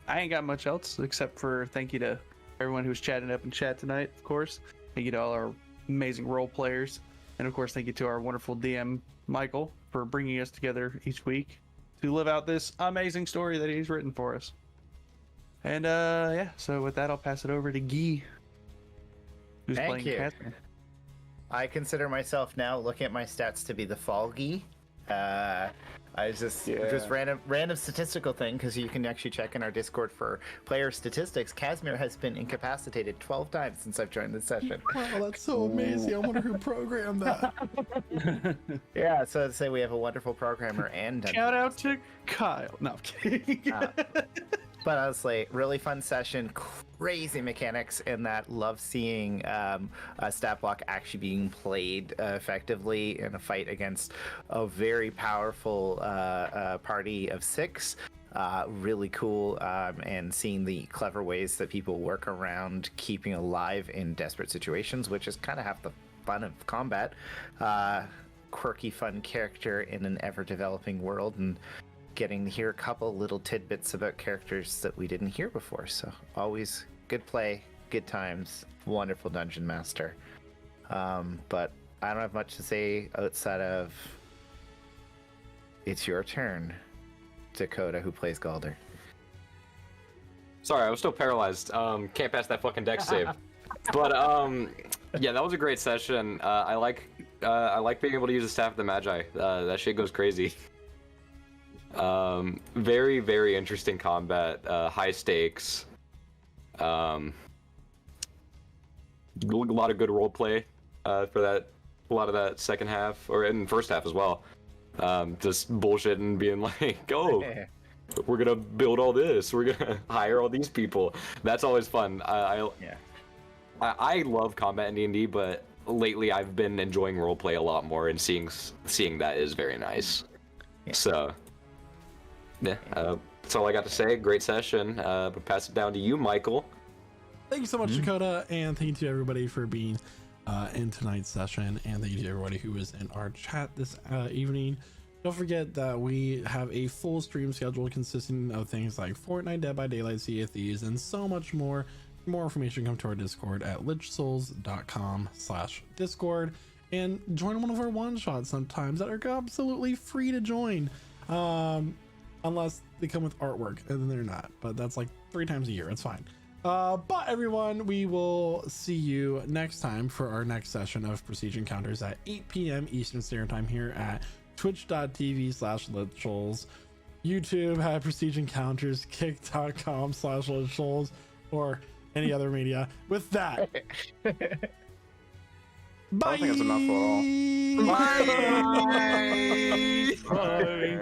I ain't got much else except for thank you to everyone who's chatting up in chat tonight, of course. Thank you to all our amazing role players, and of course thank you to our wonderful DM Michael for bringing us together each week to live out this amazing story that he's written for us. And yeah, so with that, I'll pass it over to Guy, who's Thank playing you. Catherine. I consider myself now, looking at my stats, to be the Falgi. I was just random statistical thing, because you can actually check in our Discord for player statistics. Casimir has been incapacitated 12 times since I've joined this session. Wow, that's so amazing. I wonder who programmed that. Yeah, so I'd say we have a wonderful programmer and Shout out to Kyle. No, I'm kidding. But honestly, really fun session, crazy mechanics in that. Love seeing a stat block actually being played effectively in a fight against a very powerful party of 6. Really cool, and seeing the clever ways that people work around keeping alive in desperate situations, which is kind of half the fun of combat. Quirky, fun character in an ever-developing world, and getting to hear a couple little tidbits about characters that we didn't hear before. So always good play, good times, wonderful dungeon master. But I don't have much to say outside of it's your turn, Dakota, who plays Galder. Sorry, I was still paralyzed. Can't pass that fucking dex save. But yeah, that was a great session. I like being able to use the Staff of the Magi. That shit goes crazy. Very, very interesting combat. High stakes. A lot of good role play for that. A lot of that second half, or in first half as well. Just bullshit and being like, "Oh, we're gonna build all this. We're gonna hire all these people." That's always fun. I love combat in D&D, but lately I've been enjoying roleplay a lot more, and seeing that is very nice. Yeah. So, yeah, that's all I got to say. Great session. But pass it down to you, Michael. Thank you so much, Dakota, and thank you to everybody for being in tonight's session, and thank you to everybody who was in our chat this evening. Don't forget that we have a full stream schedule consisting of things like Fortnite, Dead by Daylight, Sea of Thieves, and so much more. For more information, come to our Discord at lichsouls.com/discord and join one of our one-shots sometimes that are absolutely free to join. Unless they come with artwork, and then they're not, but that's like 3 times a year. It's fine. But everyone, we will see you next time for our next session of Prestige Encounters at 8 p.m. Eastern Standard Time here at twitch.tv/lichsouls, YouTube at Prestige Encounters, kick.com/lichsouls, or any other media. With that, bye. I don't think it's enough for all. Bye. Bye.